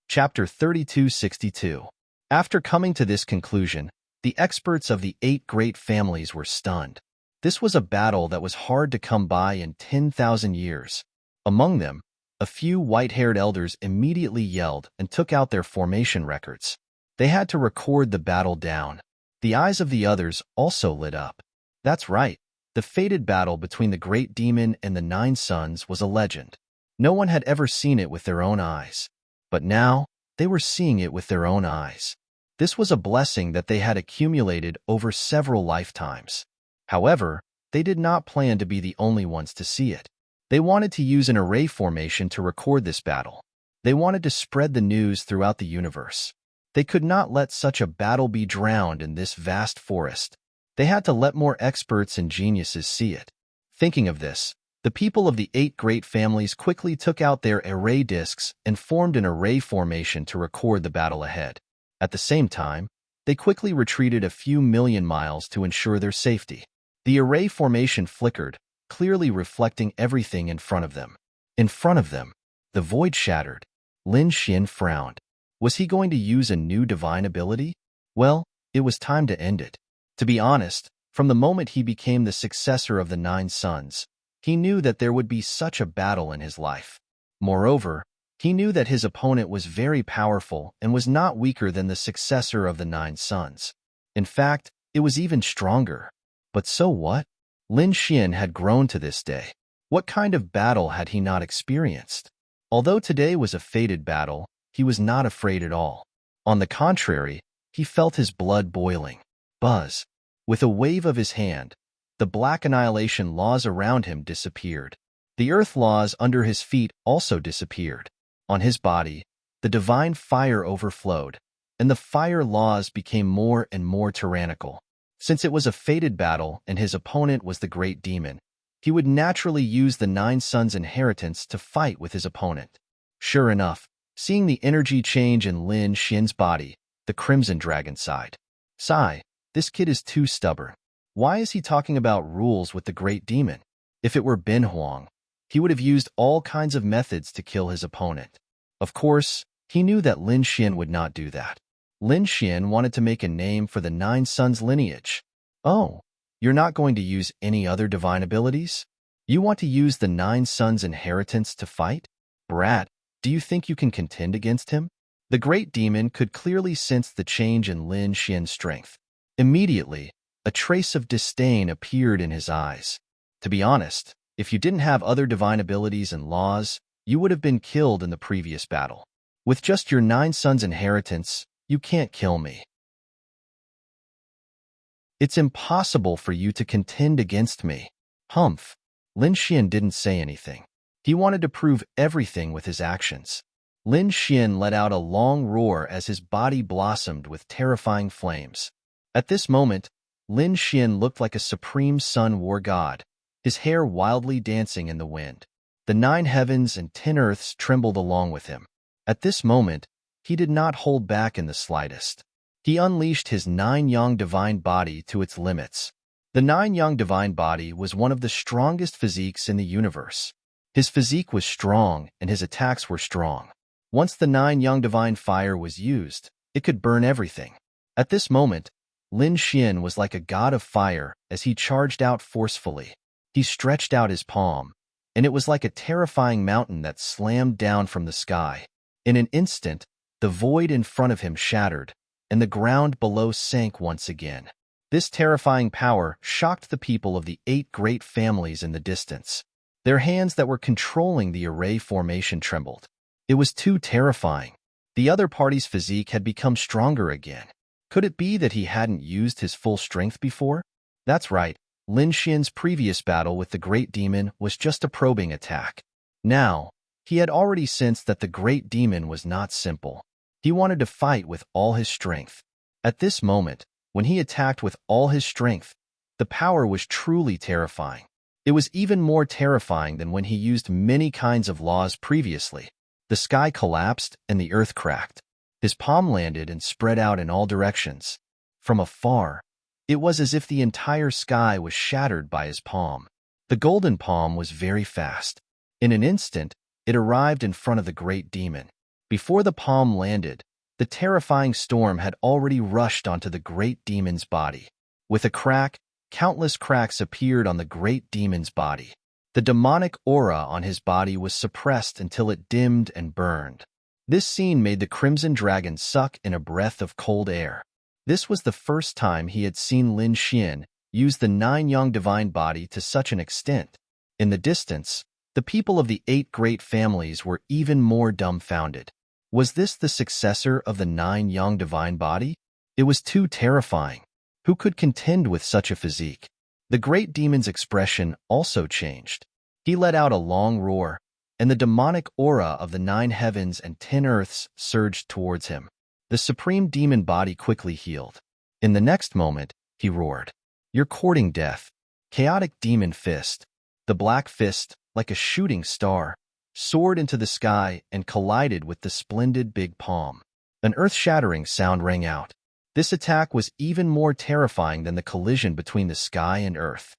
Speaker 1: Chapter 3262. After coming to this conclusion, the experts of the 8 great families were stunned. This was a battle that was hard to come by in 10,000 years. Among them, a few white-haired elders immediately yelled and took out their formation records. They had to record the battle down. The eyes of the others also lit up. That's right, the fated battle between the Great Demon and the 9 sons was a legend. No one had ever seen it with their own eyes. But now, they were seeing it with their own eyes. This was a blessing that they had accumulated over several lifetimes. However, they did not plan to be the only ones to see it. They wanted to use an array formation to record this battle. They wanted to spread the news throughout the universe. They could not let such a battle be drowned in this vast forest. They had to let more experts and geniuses see it. Thinking of this, the people of the 8 great families quickly took out their array discs and formed an array formation to record the battle ahead. At the same time, they quickly retreated a few million miles to ensure their safety. The array formation flickered, clearly reflecting everything in front of them. In front of them, the void shattered. Lin Xian frowned. Was he going to use a new divine ability? Well, it was time to end it. To be honest, from the moment he became the successor of the 9 sons, he knew that there would be such a battle in his life. Moreover, he knew that his opponent was very powerful and was not weaker than the successor of the 9 sons. In fact, it was even stronger. But so what? Lin Xian had grown to this day. What kind of battle had he not experienced? Although today was a fated battle, he was not afraid at all. On the contrary, he felt his blood boiling. Buzz. With a wave of his hand, the black annihilation laws around him disappeared. The earth laws under his feet also disappeared. On his body, the divine fire overflowed, and the fire laws became more and more tyrannical. Since it was a fated battle and his opponent was the Great Demon, he would naturally use the 9 sons' inheritance to fight with his opponent. Sure enough, seeing the energy change in Lin Xian's body, the Crimson Dragon sighed. Sigh, this kid is too stubborn. Why is he talking about rules with the Great Demon? If it were Ben Huang, he would have used all kinds of methods to kill his opponent. Of course, he knew that Lin Xian would not do that. Lin Xian wanted to make a name for the 9 sons' lineage. Oh, you're not going to use any other divine abilities? You want to use the 9 sons' inheritance to fight? Brat, do you think you can contend against him? The great demon could clearly sense the change in Lin Xian's strength. Immediately, a trace of disdain appeared in his eyes. To be honest, if you didn't have other divine abilities and laws, you would have been killed in the previous battle. With just your 9 sons' inheritance, you can't kill me. It's impossible for you to contend against me. Humph. Lin Xian didn't say anything. He wanted to prove everything with his actions. Lin Xian let out a long roar as his body blossomed with terrifying flames. At this moment, Lin Xian looked like a supreme sun war god, his hair wildly dancing in the wind. The 9 heavens and 10 earths trembled along with him. At this moment, he did not hold back in the slightest. He unleashed his 9 yang divine body to its limits. The 9 yang divine body was one of the strongest physiques in the universe. His physique was strong and his attacks were strong. Once the 9 yang divine fire was used, it could burn everything. At this moment, Lin Xian was like a god of fire as he charged out forcefully. He stretched out his palm, and it was like a terrifying mountain that slammed down from the sky. In an instant, the void in front of him shattered, and the ground below sank once again. This terrifying power shocked the people of the 8 great families in the distance. Their hands that were controlling the array formation trembled. It was too terrifying. The other party's physique had become stronger again. Could it be that he hadn't used his full strength before? That's right. Lin Xian's previous battle with the great demon was just a probing attack. Now, he had already sensed that the great demon was not simple. He wanted to fight with all his strength. At this moment, when he attacked with all his strength, the power was truly terrifying. It was even more terrifying than when he used many kinds of laws previously. The sky collapsed and the earth cracked. His palm landed and spread out in all directions. From afar, it was as if the entire sky was shattered by his palm. The golden palm was very fast. In an instant, it arrived in front of the great demon. Before the palm landed, the terrifying storm had already rushed onto the great demon's body. With a crack, countless cracks appeared on the great demon's body. The demonic aura on his body was suppressed until it dimmed and burned. This scene made the Crimson Dragon suck in a breath of cold air. This was the first time he had seen Lin Xian use the 9 yang divine body to such an extent. In the distance, the people of the 8 great families were even more dumbfounded. Was this the successor of the 9 yang divine body? It was too terrifying. Who could contend with such a physique? The great demon's expression also changed. He let out a long roar, and the demonic aura of the 9 heavens and 10 earths surged towards him. The supreme demon body quickly healed. In the next moment, he roared, "You're courting death." Chaotic demon fist. The black fist, like a shooting star, soared into the sky and collided with the splendid big palm. An earth-shattering sound rang out. This attack was even more terrifying than the collision between the sky and earth.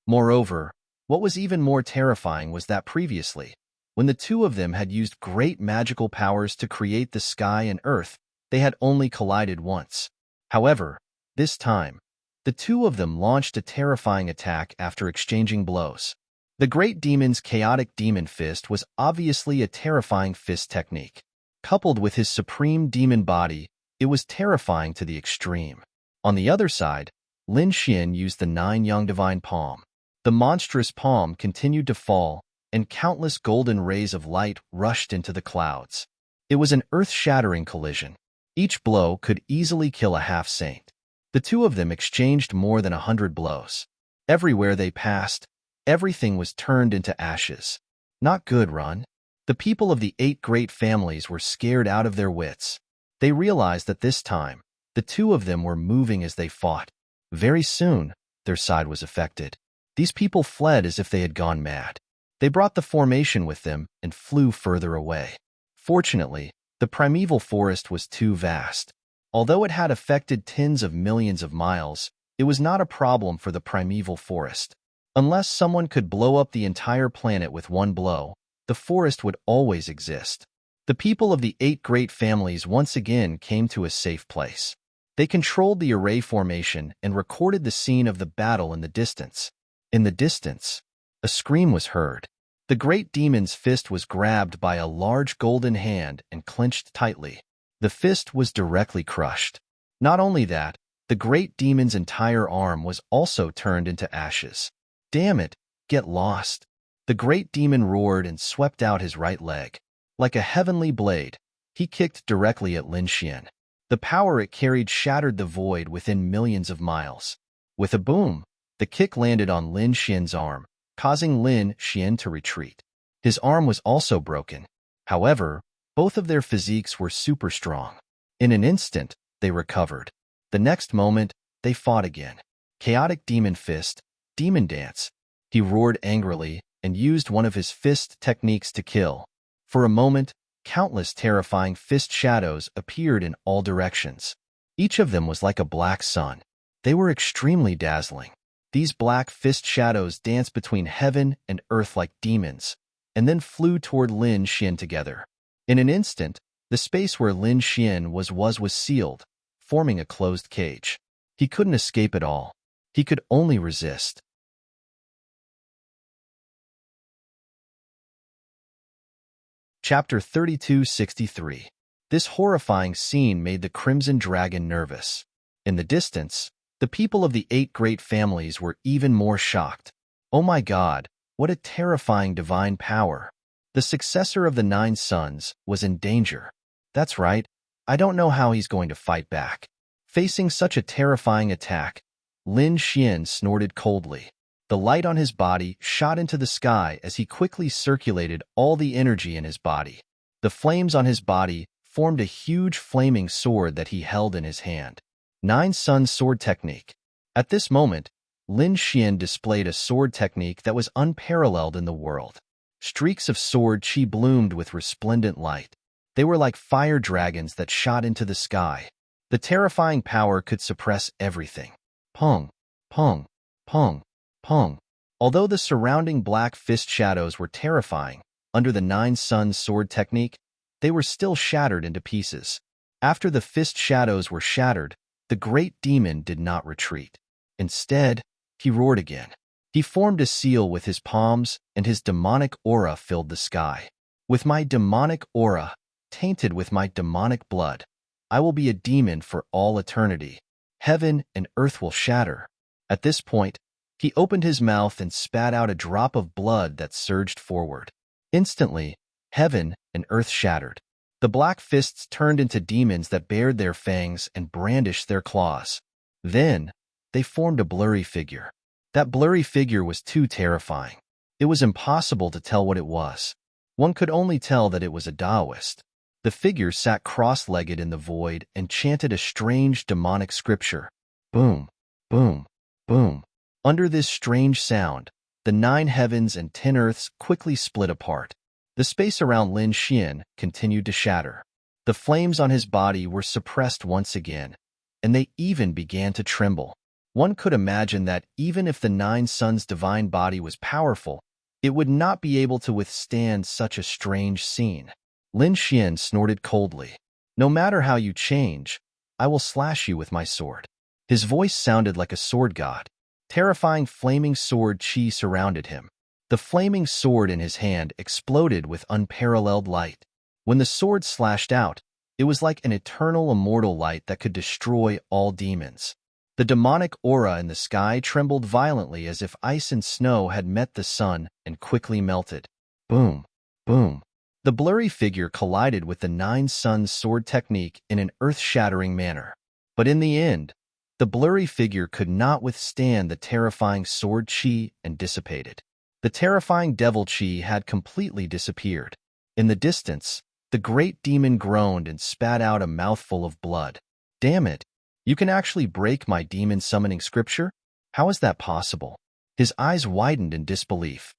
Speaker 1: Moreover, what was even more terrifying was that previously, when the two of them had used great magical powers to create the sky and earth, they had only collided once. However, this time, the two of them launched a terrifying attack after exchanging blows. The great demon's chaotic demon fist was obviously a terrifying fist technique. Coupled with his supreme demon body, it was terrifying to the extreme. On the other side, Lin Xian used the 9 yang divine palm. The monstrous palm continued to fall, and countless golden rays of light rushed into the clouds. It was an earth-shattering collision. Each blow could easily kill a half-saint. The two of them exchanged more than 100 blows. Everywhere they passed, everything was turned into ashes. Not good, Run. The people of the 8 great families were scared out of their wits. They realized that this time, the two of them were moving as they fought. Very soon, their side was affected. These people fled as if they had gone mad. They brought the formation with them and flew further away. Fortunately, the primeval forest was too vast. Although it had affected tens of millions of miles, it was not a problem for the primeval forest. Unless someone could blow up the entire planet with one blow, the forest would always exist. The people of the 8 great families once again came to a safe place. They controlled the array formation and recorded the scene of the battle in the distance. In the distance, a scream was heard. The great demon's fist was grabbed by a large golden hand and clenched tightly. The fist was directly crushed. Not only that, the great demon's entire arm was also turned into ashes. Damn it, get lost. The great demon roared and swept out his right leg. Like a heavenly blade, he kicked directly at Lin Xian. The power it carried shattered the void within millions of miles. With a boom, the kick landed on Lin Xian's arm, causing Lin Xian to retreat. His arm was also broken. However, both of their physiques were super strong. In an instant, they recovered. The next moment, they fought again. Chaotic demon fist, demon dance. He roared angrily and used one of his fist techniques to kill. For a moment, countless terrifying fist shadows appeared in all directions. Each of them was like a black sun. They were extremely dazzling. These black fist shadows danced between heaven and earth like demons, and then flew toward Lin Xian together. In an instant, the space where Lin Xian was sealed, forming a closed cage. He couldn't escape at all. He could only resist. Chapter 3263. This horrifying scene made the Crimson Dragon nervous. In the distance, the people of the 8 great families were even more shocked. Oh my God, what a terrifying divine power. The successor of the 9 sons was in danger. That's right, I don't know how he's going to fight back. Facing such a terrifying attack, Lin Xian snorted coldly. The light on his body shot into the sky as he quickly circulated all the energy in his body. The flames on his body formed a huge flaming sword that he held in his hand. 9 Sons Sword Technique. At this moment, Lin Xian displayed a sword technique that was unparalleled in the world. Streaks of sword chi bloomed with resplendent light. They were like fire dragons that shot into the sky. The terrifying power could suppress everything. Pong, pong, pong, pong. Although the surrounding black fist shadows were terrifying, under the 9 Sons Sword Technique, they were still shattered into pieces. After the fist shadows were shattered, the great demon did not retreat. Instead, he roared again. He formed a seal with his palms, and his demonic aura filled the sky. With my demonic aura, tainted with my demonic blood, I will be a demon for all eternity. Heaven and earth will shatter. At this point, he opened his mouth and spat out a drop of blood that surged forward. Instantly, heaven and earth shattered. The black fists turned into demons that bared their fangs and brandished their claws. Then, they formed a blurry figure. That blurry figure was too terrifying. It was impossible to tell what it was. One could only tell that it was a Taoist. The figure sat cross-legged in the void and chanted a strange demonic scripture. Boom, boom, boom. Under this strange sound, the 9 heavens and 10 earths quickly split apart. The space around Lin Xian continued to shatter. The flames on his body were suppressed once again, and they even began to tremble. One could imagine that even if the 9 Sons' divine body was powerful, it would not be able to withstand such a strange scene. Lin Xian snorted coldly. No matter how you change, I will slash you with my sword. His voice sounded like a sword god. Terrifying flaming sword chi surrounded him. The flaming sword in his hand exploded with unparalleled light. When the sword slashed out, it was like an eternal immortal light that could destroy all demons. The demonic aura in the sky trembled violently as if ice and snow had met the sun and quickly melted. Boom, boom. The blurry figure collided with the 9 Sons Sword Technique in an earth-shattering manner. But in the end, the blurry figure could not withstand the terrifying sword chi and dissipated. The terrifying devil chi had completely disappeared. In the distance, the great demon groaned and spat out a mouthful of blood. Damn it! You can actually break my demon summoning scripture? How is that possible? His eyes widened in disbelief.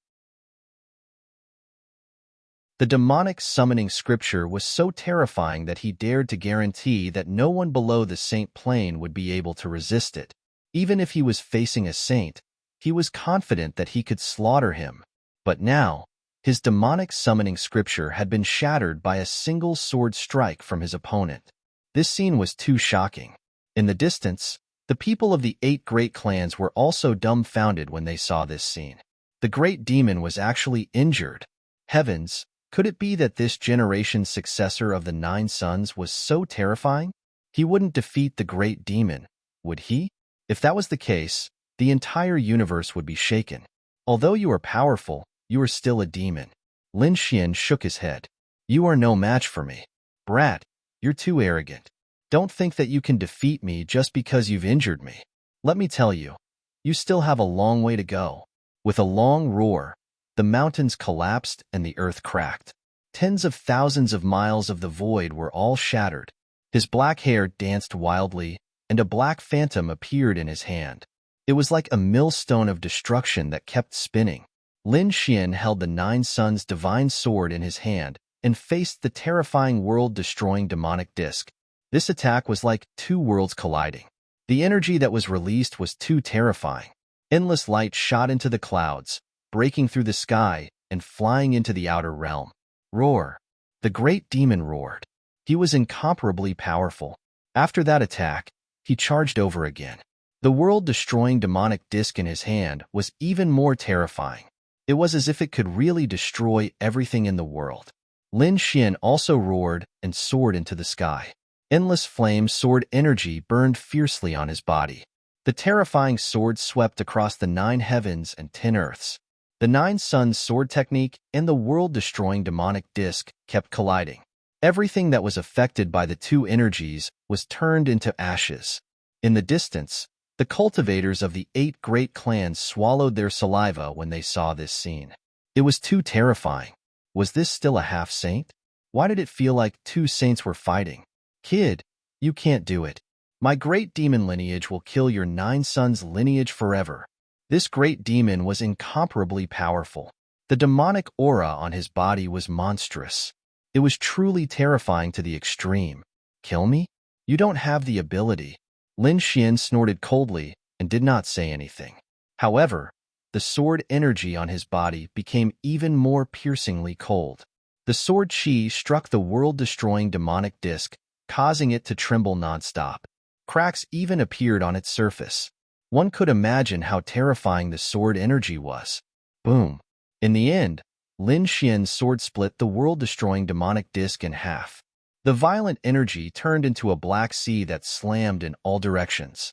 Speaker 1: The demonic summoning scripture was so terrifying that he dared to guarantee that no one below the saint plane would be able to resist it. Even if he was facing a saint, he was confident that he could slaughter him. But now, his demonic summoning scripture had been shattered by a single sword strike from his opponent. This scene was too shocking. In the distance, the people of the 8 great clans were also dumbfounded when they saw this scene. The great demon was actually injured. Heavens, could it be that this generation's successor of the 9 sons was so terrifying? He wouldn't defeat the great demon, would he? If that was the case, the entire universe would be shaken. Although you are powerful, you are still a demon. Lin Xian shook his head. You are no match for me. Brat, you're too arrogant. Don't think that you can defeat me just because you've injured me. Let me tell you, you still have a long way to go. With a long roar, the mountains collapsed and the earth cracked. Tens of thousands of miles of the void were all shattered. His black hair danced wildly, and a black phantom appeared in his hand. It was like a millstone of destruction that kept spinning. Lin Xian held the 9 sons' divine sword in his hand and faced the terrifying world-destroying demonic disc. This attack was like 2 worlds colliding. The energy that was released was too terrifying. Endless light shot into the clouds, breaking through the sky and flying into the outer realm. Roar! The great demon roared. He was incomparably powerful. After that attack, he charged over again. The world-destroying demonic disc in his hand was even more terrifying. It was as if it could really destroy everything in the world. Lin Xian also roared and soared into the sky. Endless flame sword energy burned fiercely on his body. The terrifying sword swept across the 9 heavens and 10 earths. The 9 sons' sword technique and the world-destroying demonic disc kept colliding. Everything that was affected by the 2 energies was turned into ashes. In the distance, the cultivators of the 8 great clans swallowed their saliva when they saw this scene. It was too terrifying. Was this still a half-saint? Why did it feel like 2 saints were fighting? Kid, you can't do it. My great demon lineage will kill your 9 sons' lineage forever. This great demon was incomparably powerful. The demonic aura on his body was monstrous. It was truly terrifying to the extreme. Kill me? You don't have the ability. Lin Xian snorted coldly and did not say anything. However, the sword energy on his body became even more piercingly cold. The sword chi struck the world-destroying demonic disc, causing it to tremble nonstop. Cracks even appeared on its surface. One could imagine how terrifying the sword energy was. Boom. In the end, Lin Xian's sword split the world-destroying demonic disc in half. The violent energy turned into a black sea that slammed in all directions.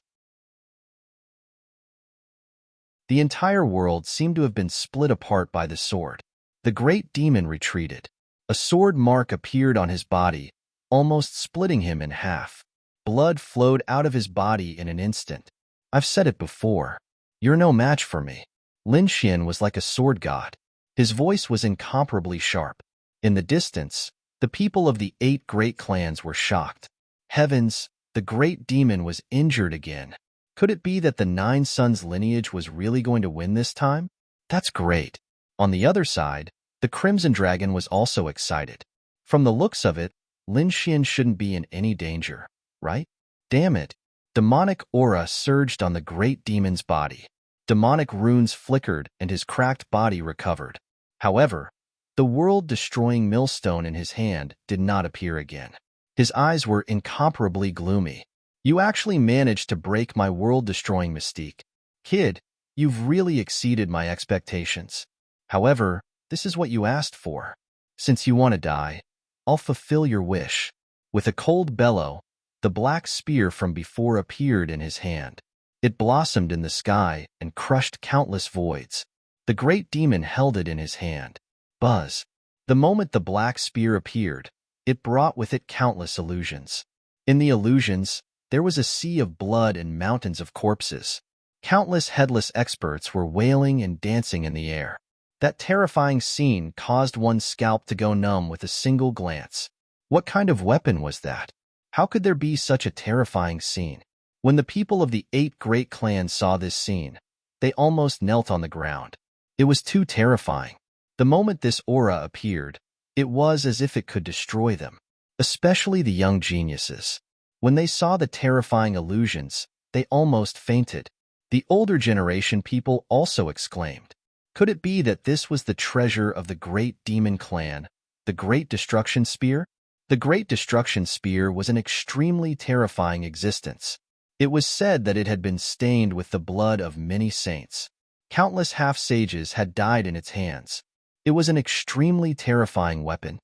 Speaker 1: The entire world seemed to have been split apart by the sword. The great demon retreated. A sword mark appeared on his body, almost splitting him in half. Blood flowed out of his body in an instant. I've said it before. You're no match for me. Lin Xian was like a sword god. His voice was incomparably sharp. In the distance, the people of the 8 great clans were shocked. Heavens, the great demon was injured again. Could it be that the 9 sons' lineage was really going to win this time? That's great. On the other side, the Crimson Dragon was also excited. From the looks of it, Lin Xian shouldn't be in any danger, right? Damn it. Demonic aura surged on the great demon's body. Demonic runes flickered and his cracked body recovered. However, the world-destroying millstone in his hand did not appear again. His eyes were incomparably gloomy. You actually managed to break my world-destroying mystique. Kid, you've really exceeded my expectations. However, this is what you asked for. Since you want to die, I'll fulfill your wish. With a cold bellow, the black spear from before appeared in his hand. It blossomed in the sky and crushed countless voids. The great demon held it in his hand. Buzz. The moment the black spear appeared, it brought with it countless illusions. In the illusions, there was a sea of blood and mountains of corpses. Countless headless experts were wailing and dancing in the air. That terrifying scene caused one's scalp to go numb with a single glance. What kind of weapon was that? How could there be such a terrifying scene? When the people of the 8 great clans saw this scene, they almost knelt on the ground. It was too terrifying. The moment this aura appeared, it was as if it could destroy them, especially the young geniuses. When they saw the terrifying illusions, they almost fainted. The older generation people also exclaimed. Could it be that this was the treasure of the great demon clan, the Great Destruction Spear? The Great Destruction Spear was an extremely terrifying existence. It was said that it had been stained with the blood of many saints. Countless half-sages had died in its hands. It was an extremely terrifying weapon.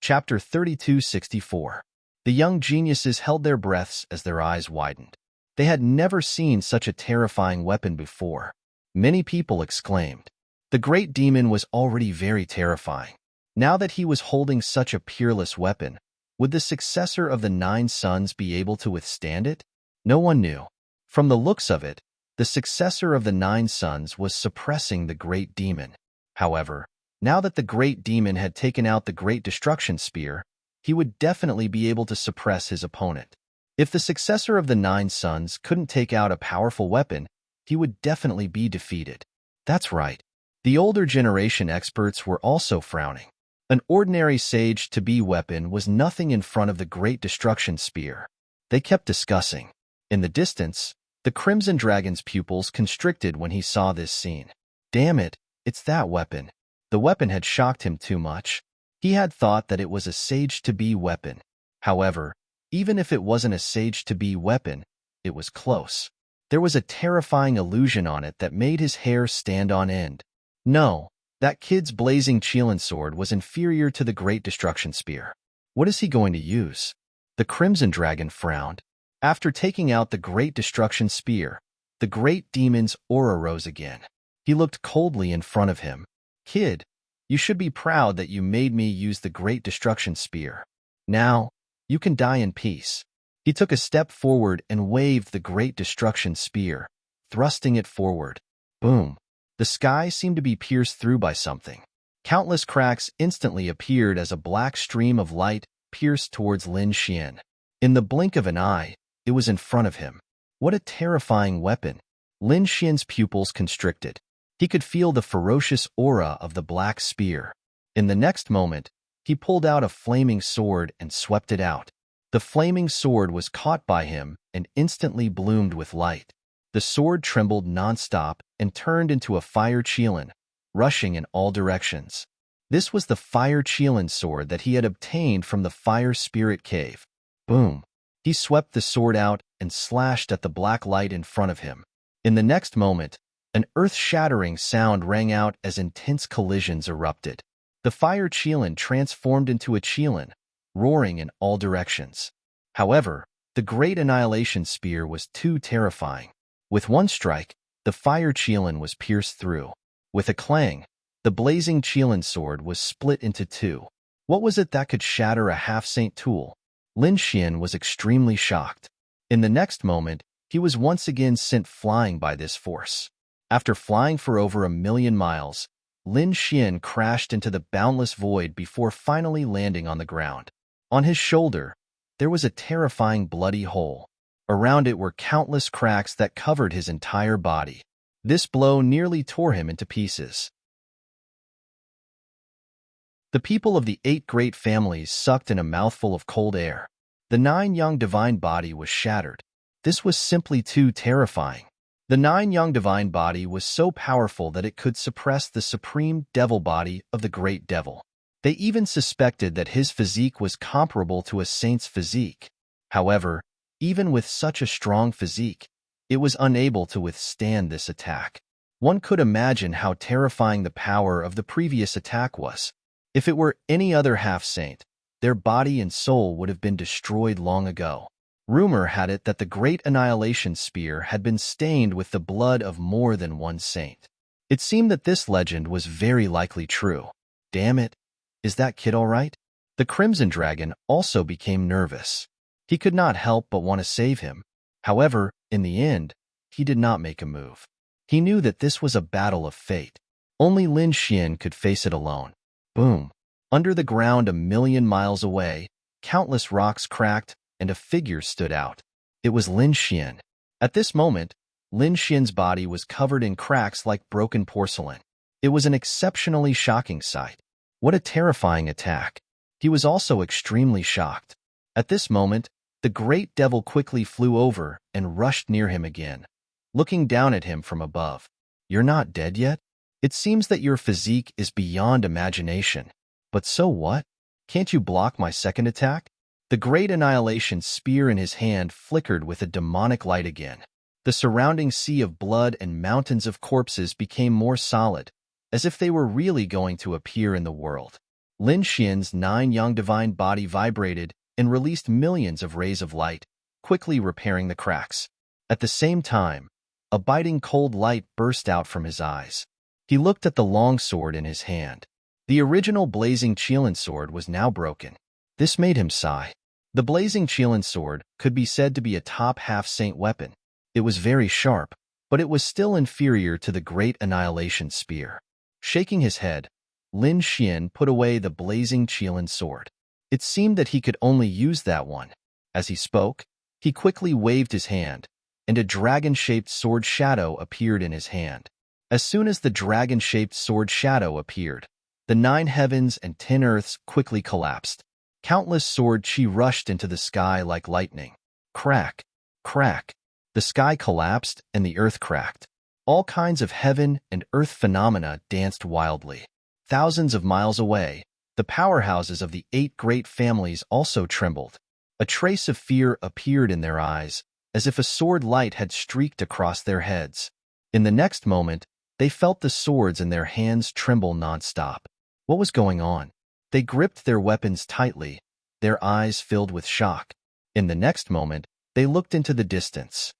Speaker 1: Chapter 3264. The young geniuses held their breaths as their eyes widened. They had never seen such a terrifying weapon before. Many people exclaimed. The great demon was already very terrifying. Now that he was holding such a peerless weapon, would the successor of the 9 sons be able to withstand it? No one knew. From the looks of it, the successor of the 9 sons was suppressing the great demon. However, now that the great demon had taken out the great destruction spear, he would definitely be able to suppress his opponent. If the successor of the 9 sons couldn't take out a powerful weapon, he would definitely be defeated. That's right. The older generation experts were also frowning. An ordinary sage-to-be weapon was nothing in front of the great destruction spear. They kept discussing. In the distance, the Crimson Dragon's pupils constricted when he saw this scene. Damn it, it's that weapon. The weapon had shocked him too much. He had thought that it was a sage-to-be weapon. However, even if it wasn't a sage-to-be weapon, it was close. There was a terrifying illusion on it that made his hair stand on end. No, that kid's blazing Qilin sword was inferior to the Great Destruction Spear. What is he going to use? The Crimson Dragon frowned. After taking out the Great Destruction Spear, the great demon's aura rose again. He looked coldly in front of him. Kid, you should be proud that you made me use the Great Destruction Spear. Now, you can die in peace. He took a step forward and waved the Great Destruction Spear, thrusting it forward. Boom. The sky seemed to be pierced through by something. Countless cracks instantly appeared as a black stream of light pierced towards Lin Xian. In the blink of an eye, it was in front of him. What a terrifying weapon. Lin Xian's pupils constricted. He could feel the ferocious aura of the black spear. In the next moment, he pulled out a flaming sword and swept it out. The flaming sword was caught by him and instantly bloomed with light. The sword trembled nonstop and turned into a fire Qilin, rushing in all directions. This was the fire Qilin sword that he had obtained from the fire spirit cave. Boom. He swept the sword out and slashed at the black light in front of him. In the next moment, an earth-shattering sound rang out as intense collisions erupted. The fire Qilin transformed into a Qilin, roaring in all directions. However, the great annihilation spear was too terrifying. With one strike, the fire Qilin was pierced through. With a clang, the blazing Qilin sword was split into 2. What was it that could shatter a half-saint tool? Lin Xian was extremely shocked. In the next moment, he was once again sent flying by this force. After flying for over 1,000,000 miles, Lin Xian crashed into the boundless void before finally landing on the ground. On his shoulder, there was a terrifying bloody hole. Around it were countless cracks that covered his entire body. This blow nearly tore him into pieces. The people of the 8 great families sucked in a mouthful of cold air. The 9 young divine body was shattered. This was simply too terrifying. The 9 young divine body was so powerful that it could suppress the supreme devil body of the great devil. They even suspected that his physique was comparable to a saint's physique. However, even with such a strong physique, it was unable to withstand this attack. One could imagine how terrifying the power of the previous attack was. If it were any other half-saint, their body and soul would have been destroyed long ago. Rumor had it that the great annihilation spear had been stained with the blood of more than one saint. It seemed that this legend was very likely true. Damn it, is that kid all right? The Crimson Dragon also became nervous. He could not help but want to save him. However, in the end, he did not make a move. He knew that this was a battle of fate. Only Lin Xian could face it alone. Boom. Under the ground 1,000,000 miles away, countless rocks cracked and a figure stood out. It was Lin Xian. At this moment, Lin Xian's body was covered in cracks like broken porcelain. It was an exceptionally shocking sight. What a terrifying attack. He was also extremely shocked. At this moment, the great devil quickly flew over and rushed near him again, looking down at him from above. You're not dead yet? It seems that your physique is beyond imagination. But so what? Can't you block my second attack? The great annihilation spear in his hand flickered with a demonic light again. The surrounding sea of blood and mountains of corpses became more solid, as if they were really going to appear in the world. Lin Xian's 9 young divine body vibrated and released millions of rays of light, quickly repairing the cracks. At the same time, a biting cold light burst out from his eyes. He looked at the long sword in his hand. The original blazing Qilin sword was now broken. This made him sigh. The blazing Qilin sword could be said to be a top half-saint weapon. It was very sharp, but it was still inferior to the great annihilation spear. Shaking his head, Lin Xian put away the blazing Qilin sword. It seemed that he could only use that one. As he spoke, he quickly waved his hand, and a dragon-shaped sword shadow appeared in his hand. As soon as the dragon-shaped sword shadow appeared, the 9 heavens and 10 earths quickly collapsed. Countless sword chi rushed into the sky like lightning. Crack, crack. The sky collapsed and the earth cracked. All kinds of heaven and earth phenomena danced wildly. Thousands of miles away, the powerhouses of the 8 great families also trembled. A trace of fear appeared in their eyes, as if a sword light had streaked across their heads. In the next moment, they felt the swords in their hands tremble non-stop. What was going on? They gripped their weapons tightly, their eyes filled with shock. In the next moment, they looked into the distance.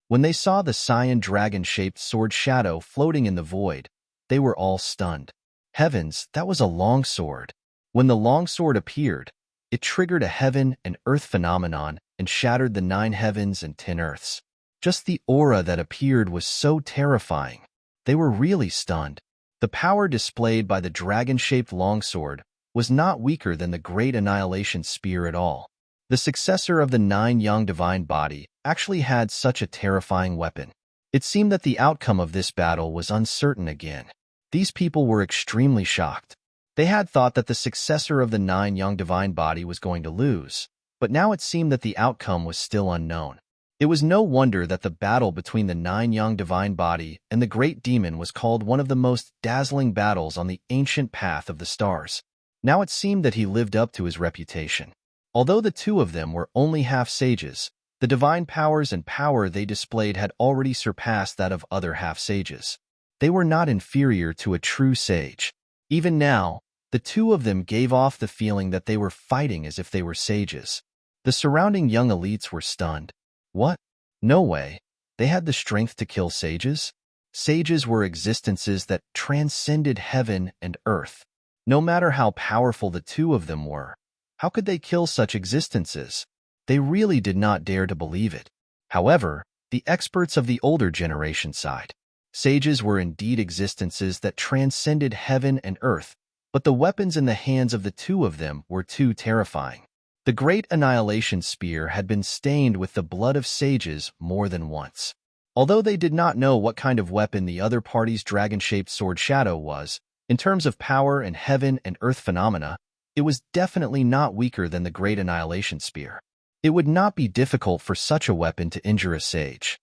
Speaker 1: When they saw the cyan dragon-shaped sword shadow floating in the void, they were all stunned. Heavens, that was a long sword. When the long sword appeared, it triggered a heaven and earth phenomenon and shattered the 9 heavens and 10 earths. Just the aura that appeared was so terrifying. They were really stunned. The power displayed by the dragon-shaped longsword was not weaker than the great annihilation spear at all. The successor of the 9 young divine body actually had such a terrifying weapon. It seemed that the outcome of this battle was uncertain again. These people were extremely shocked. They had thought that the successor of the 9 young divine body was going to lose, but now it seemed that the outcome was still unknown. It was no wonder that the battle between the 9 young divine body and the great demon was called one of the most dazzling battles on the ancient path of the stars. Now it seemed that he lived up to his reputation. Although the 2 of them were only half-sages, the divine powers and power they displayed had already surpassed that of other half-sages. They were not inferior to a true sage. Even now, the 2 of them gave off the feeling that they were fighting as if they were sages. The surrounding young elites were stunned. What? No way. They had the strength to kill sages? Sages were existences that transcended heaven and earth. No matter how powerful the 2 of them were, how could they kill such existences? They really did not dare to believe it. However, the experts of the older generation sighed. Sages were indeed existences that transcended heaven and earth, but the weapons in the hands of the 2 of them were too terrifying. The great annihilation spear had been stained with the blood of sages more than once. Although they did not know what kind of weapon the other party's dragon-shaped sword shadow was, in terms of power and heaven and earth phenomena, it was definitely not weaker than the great annihilation spear. It would not be difficult for such a weapon to injure a sage.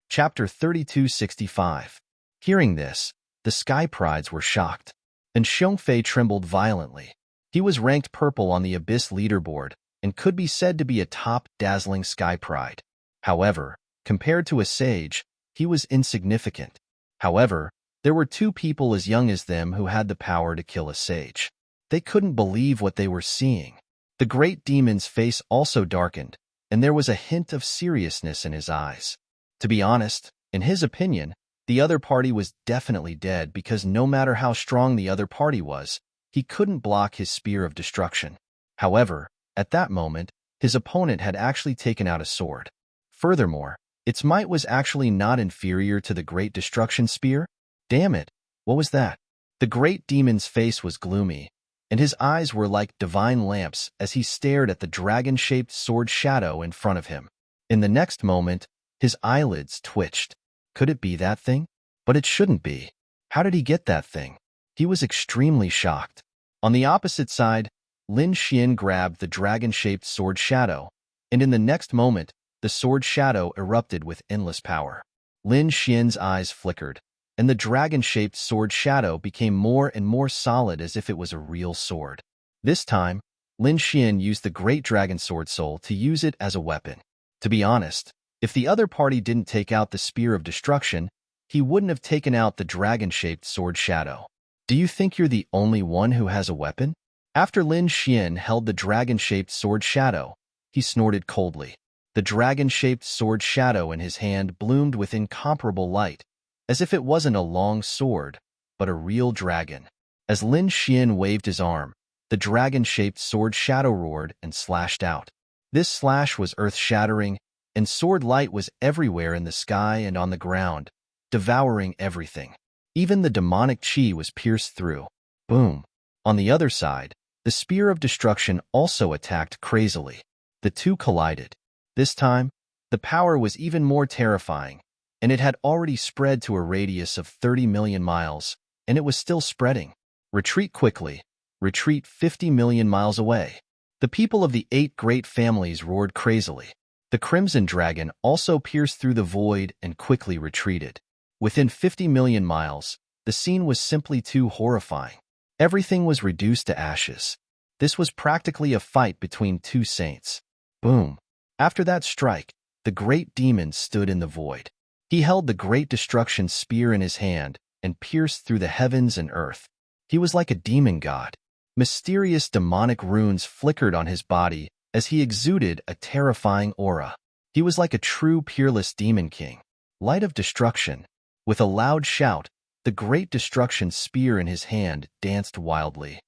Speaker 1: Chapter 3265. Hearing this, the Sky Prides were shocked, and Xiongfei trembled violently. He was ranked purple on the Abyss leaderboard and could be said to be a top dazzling Sky Pride. However, compared to a sage, he was insignificant. However, there were 2 people as young as them who had the power to kill a sage. They couldn't believe what they were seeing. The great demon's face also darkened, and there was a hint of seriousness in his eyes. To be honest, in his opinion, the other party was definitely dead because no matter how strong the other party was, he couldn't block his spear of destruction. However, at that moment, his opponent had actually taken out a sword. Furthermore, its might was actually not inferior to the Great Destruction Spear. Damn it, what was that? The great demon's face was gloomy, and his eyes were like divine lamps as he stared at the dragon-shaped sword shadow in front of him. In the next moment, his eyelids twitched. Could it be that thing? But it shouldn't be. How did he get that thing? He was extremely shocked. On the opposite side, Lin Xian grabbed the dragon-shaped sword shadow, and in the next moment, the sword shadow erupted with endless power. Lin Xian's eyes flickered. and the dragon-shaped sword shadow became more and more solid as if it was a real sword. This time, Lin Xian used the great dragon sword soul to use it as a weapon. To be honest, if the other party didn't take out the spear of destruction, he wouldn't have taken out the dragon-shaped sword shadow. Do you think you're the only one who has a weapon? After Lin Xian held the dragon-shaped sword shadow, he snorted coldly. The dragon-shaped sword shadow in his hand bloomed with incomparable light, as if it wasn't a long sword, but a real dragon. As Lin Xian waved his arm, the dragon-shaped sword shadow roared and slashed out. This slash was earth-shattering, and sword light was everywhere in the sky and on the ground, devouring everything. Even the demonic chi was pierced through. Boom! On the other side, the spear of destruction also attacked crazily. The two collided. This time, the power was even more terrifying, and it had already spread to a radius of 30 million miles, and it was still spreading. Retreat quickly. Retreat 50 million miles away. The people of the 8 great families roared crazily. The Crimson Dragon also pierced through the void and quickly retreated. Within 50 million miles, the scene was simply too horrifying. Everything was reduced to ashes. This was practically a fight between two saints. Boom! After that strike, the great demon stood in the void. He held the great destruction spear in his hand and pierced through the heavens and earth. He was like a demon god. Mysterious demonic runes flickered on his body as he exuded a terrifying aura. He was like a true peerless demon king. Light of destruction. With a loud shout, the great destruction spear in his hand danced wildly.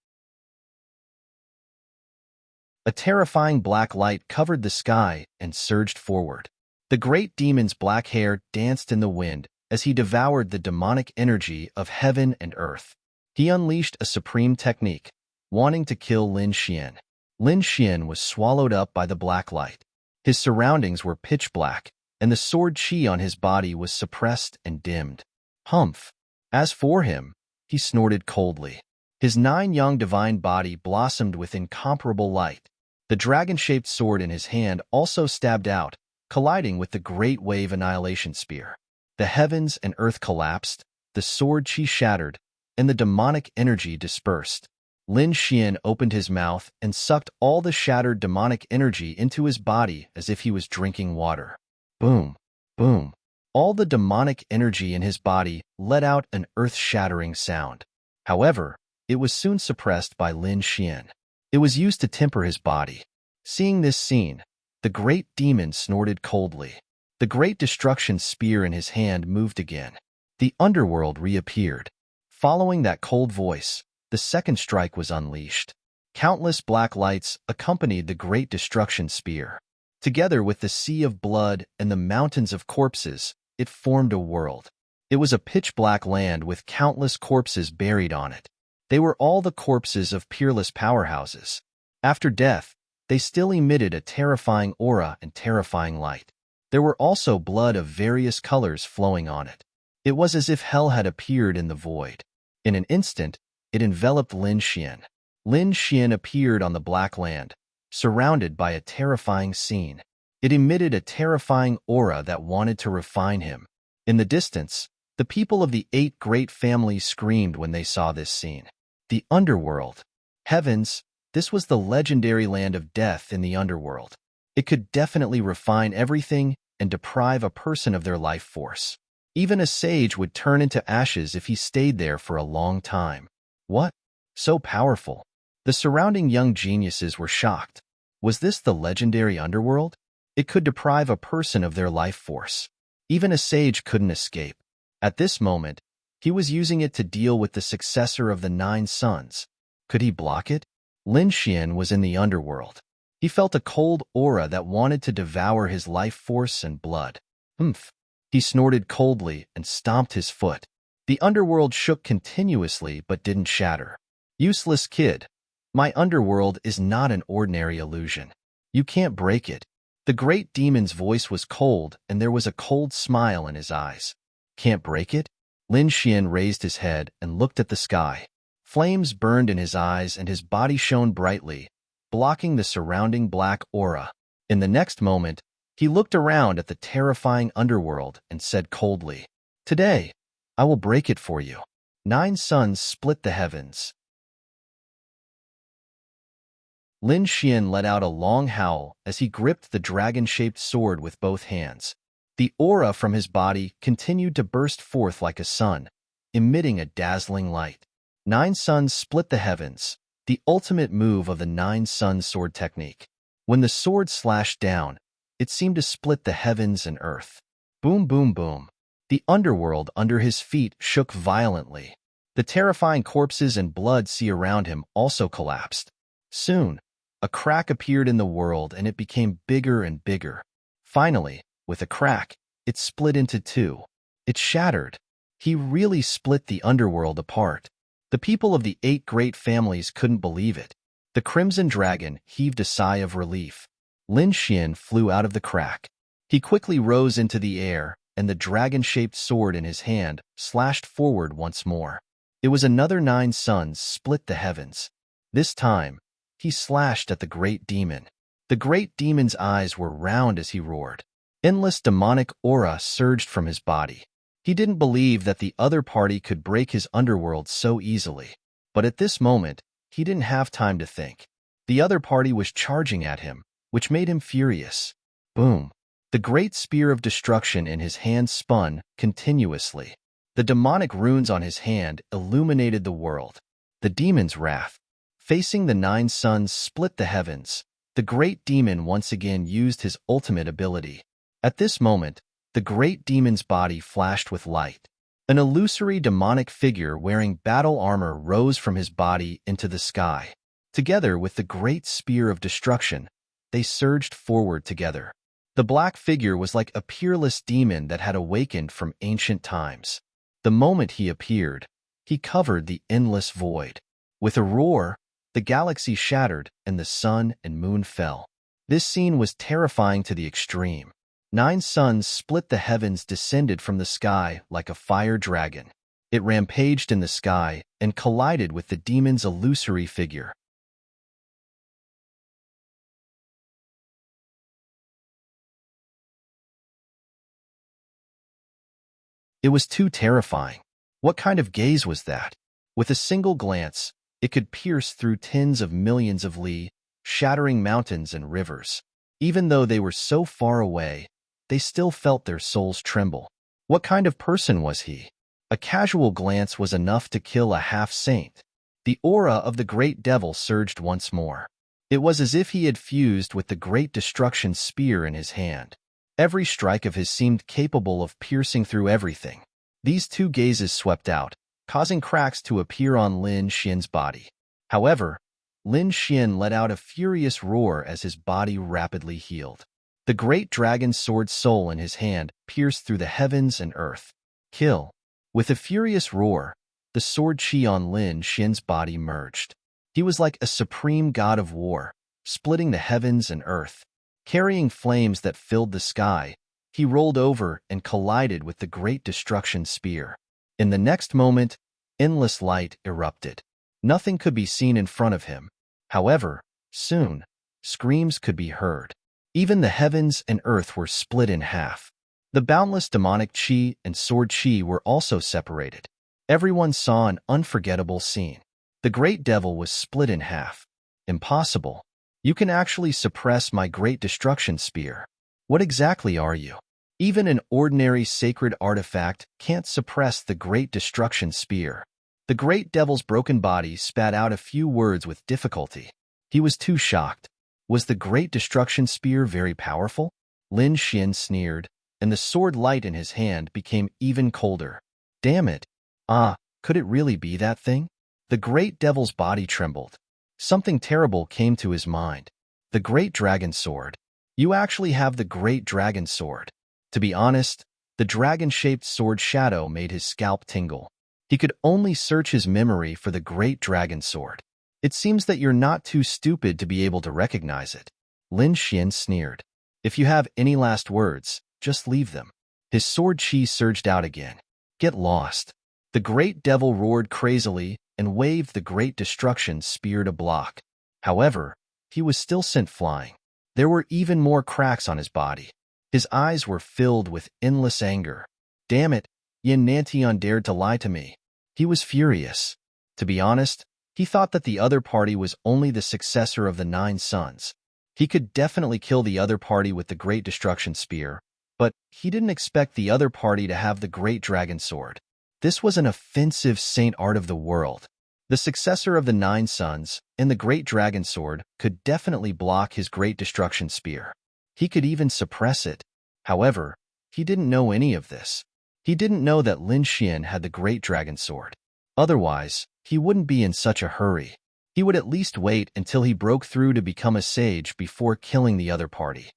Speaker 1: A terrifying black light covered the sky and surged forward. The great demon's black hair danced in the wind as he devoured the demonic energy of heaven and earth. He unleashed a supreme technique, wanting to kill Lin Xian. Lin Xian was swallowed up by the black light. His surroundings were pitch black, and the sword chi on his body was suppressed and dimmed. Humph! As for him, he snorted coldly. His 9-young divine body blossomed with incomparable light. The dragon-shaped sword in his hand also stabbed out, colliding with the great wave annihilation spear. The heavens and earth collapsed, the sword chi shattered, and the demonic energy dispersed. Lin Xian opened his mouth and sucked all the shattered demonic energy into his body as if he was drinking water. Boom! Boom! All the demonic energy in his body let out an earth-shattering sound. However, it was soon suppressed by Lin Xian. It was used to temper his body. Seeing this scene, the great demon snorted coldly. The great destruction spear in his hand moved again. The underworld reappeared. Following that cold voice, the second strike was unleashed. Countless black lights accompanied the great destruction spear. Together with the sea of blood and the mountains of corpses, it formed a world. It was a pitch-black land with countless corpses buried on it. They were all the corpses of peerless powerhouses. After death, they still emitted a terrifying aura and terrifying light. There were also blood of various colors flowing on it. It was as if hell had appeared in the void. In an instant, it enveloped Lin Xian. Lin Xian appeared on the black land, surrounded by a terrifying scene. It emitted a terrifying aura that wanted to refine him. In the distance, the people of the 8 great families screamed when they saw this scene. The underworld. Heavens, this was the legendary land of death in the underworld. It could definitely refine everything and deprive a person of their life force. Even a sage would turn into ashes if he stayed there for a long time. What? So powerful. The surrounding young geniuses were shocked. Was this the legendary underworld? It could deprive a person of their life force. Even a sage couldn't escape. At this moment, he was using it to deal with the successor of the 9 sons. Could he block it? Lin Xian was in the underworld. He felt a cold aura that wanted to devour his life force and blood. Humph! He snorted coldly and stomped his foot. The underworld shook continuously but didn't shatter. Useless kid. My underworld is not an ordinary illusion. You can't break it. The great demon's voice was cold and there was a cold smile in his eyes. Can't break it? Lin Xian raised his head and looked at the sky. Flames burned in his eyes and his body shone brightly, blocking the surrounding black aura. In the next moment, he looked around at the terrifying underworld and said coldly, "Today, I will break it for you. 9 suns split the heavens. Lin Xian let out a long howl as he gripped the dragon-shaped sword with both hands. The aura from his body continued to burst forth like a sun, emitting a dazzling light. 9 suns split the heavens, the ultimate move of the 9 sun sword technique. When the sword slashed down, it seemed to split the heavens and earth. Boom, boom, boom. The underworld under his feet shook violently. The terrifying corpses and blood sea around him also collapsed. Soon, a crack appeared in the world and it became bigger and bigger. Finally, with a crack, it split into 2. It shattered. He really split the underworld apart. The people of the 8 great families couldn't believe it. The Crimson Dragon heaved a sigh of relief. Lin Xian flew out of the crack. He quickly rose into the air, and the dragon-shaped sword in his hand slashed forward once more. It was another 9 suns split the heavens. This time, he slashed at the great demon. The great demon's eyes were round as he roared. Endless demonic aura surged from his body. He didn't believe that the other party could break his underworld so easily. But at this moment, he didn't have time to think. The other party was charging at him, which made him furious. Boom! The great spear of destruction in his hand spun continuously. The demonic runes on his hand illuminated the world. The demon's wrath. Facing the 9 suns split the heavens, the great demon once again used his ultimate ability. At this moment, the great demon's body flashed with light. An illusory demonic figure wearing battle armor rose from his body into the sky. Together with the great spear of destruction, they surged forward together. The black figure was like a peerless demon that had awakened from ancient times. The moment he appeared, he covered the endless void. With a roar, the galaxy shattered and the sun and moon fell. This scene was terrifying to the extreme. 9 suns split the heavens descended from the sky like a fire dragon. It rampaged in the sky and collided with the demon's illusory figure. It was too terrifying. What kind of gaze was that? With a single glance, it could pierce through tens of millions of li, shattering mountains and rivers. Even though they were so far away, they still felt their souls tremble. What kind of person was he? A casual glance was enough to kill a half-saint. The aura of the great devil surged once more. It was as if he had fused with the great destruction spear in his hand. Every strike of his seemed capable of piercing through everything. These 2 gazes swept out, causing cracks to appear on Lin Xian's body. However, Lin Xian let out a furious roar as his body rapidly healed. The great dragon sword soul in his hand pierced through the heavens and earth. Kill. With a furious roar, the sword chi on Lin Xian's body merged. He was like a supreme god of war, splitting the heavens and earth. Carrying flames that filled the sky, he rolled over and collided with the great destruction spear. In the next moment, endless light erupted. Nothing could be seen in front of him. However, soon, screams could be heard. Even the heavens and earth were split in half. The boundless demonic chi and sword chi were also separated. Everyone saw an unforgettable scene. The great devil was split in half. Impossible. You can actually suppress my great destruction spear. What exactly are you? Even an ordinary sacred artifact can't suppress the great destruction spear. The great devil's broken body spat out a few words with difficulty. He was too shocked. Was the great destruction spear very powerful? Lin Xian sneered, and the sword light in his hand became even colder. Damn it. Could it really be that thing? The great devil's body trembled. Something terrible came to his mind. The great dragon sword. You actually have the great dragon sword. To be honest, the dragon-shaped sword shadow made his scalp tingle. He could only search his memory for the great dragon sword. It seems that you're not too stupid to be able to recognize it. Lin Xian sneered. If you have any last words, just leave them. His sword chi surged out again. Get lost. The great devil roared crazily and waved the great destruction spear to block. However, he was still sent flying. There were even more cracks on his body. His eyes were filled with endless anger. Damn it, Yin Nantian dared to lie to me. He was furious. To be honest, he thought that the other party was only the successor of the 9 sons. He could definitely kill the other party with the Great Destruction Spear, but he didn't expect the other party to have the Great Dragon Sword. This was an offensive Saint Art of the world. The successor of the 9 sons and the Great Dragon Sword could definitely block his Great Destruction Spear. He could even suppress it. However, he didn't know any of this. He didn't know that Lin Xian had the Great Dragon Sword. Otherwise, he wouldn't be in such a hurry. He would at least wait until he broke through to become a sage before killing the other party.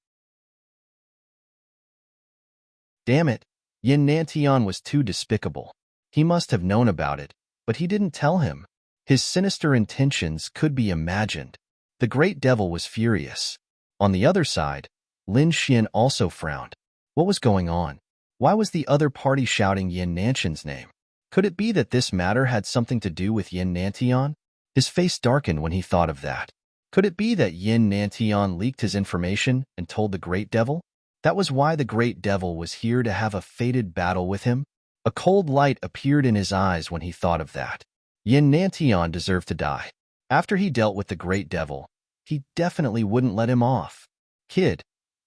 Speaker 1: Damn it, Yin Nantian was too despicable. He must have known about it, but he didn't tell him. His sinister intentions could be imagined. The great devil was furious. On the other side, Lin Xian also frowned. What was going on? Why was the other party shouting Yin Nantian's name? Could it be that this matter had something to do with Yin Nantian? His face darkened when he thought of that. Could it be that Yin Nantian leaked his information and told the great devil? That was why the great devil was here to have a fated battle with him? A cold light appeared in his eyes when he thought of that. Yin Nantian deserved to die. After he dealt with the great devil, he definitely wouldn't let him off. Kid,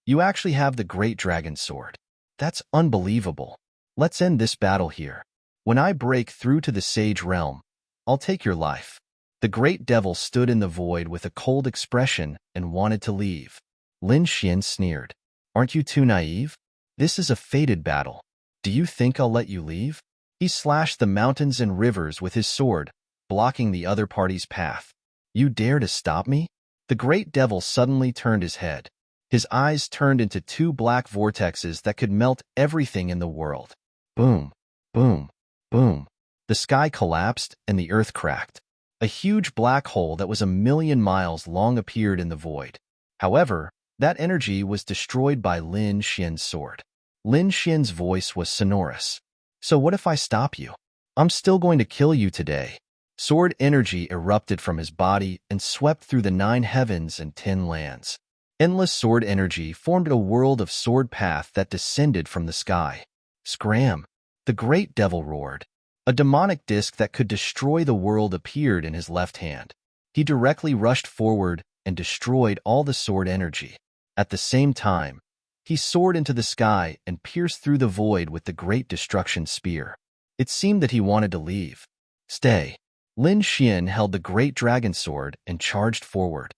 Speaker 1: you actually have the Great Dragon Sword. That's unbelievable. Let's end this battle here. When I break through to the Sage Realm, I'll take your life. The great devil stood in the void with a cold expression and wanted to leave. Lin Xian sneered. Aren't you too naive? This is a fated battle. Do you think I'll let you leave? He slashed the mountains and rivers with his sword, blocking the other party's path. You dare to stop me? The great devil suddenly turned his head. His eyes turned into 2 black vortexes that could melt everything in the world. Boom, boom, boom. The sky collapsed and the earth cracked. A huge black hole that was 1,000,000 miles long appeared in the void. However, that energy was destroyed by Lin Xian's sword. Lin Xian's voice was sonorous. So what if I stop you? I'm still going to kill you today. Sword energy erupted from his body and swept through the 9 heavens and 10 lands. Endless sword energy formed a world of sword path that descended from the sky. Scram! The great devil roared. A demonic disc that could destroy the world appeared in his left hand. He directly rushed forward and destroyed all the sword energy. At the same time, he soared into the sky and pierced through the void with the Great Destruction Spear. It seemed that he wanted to leave. Stay. Lin Xian held the Great Dragon Sword and charged forward.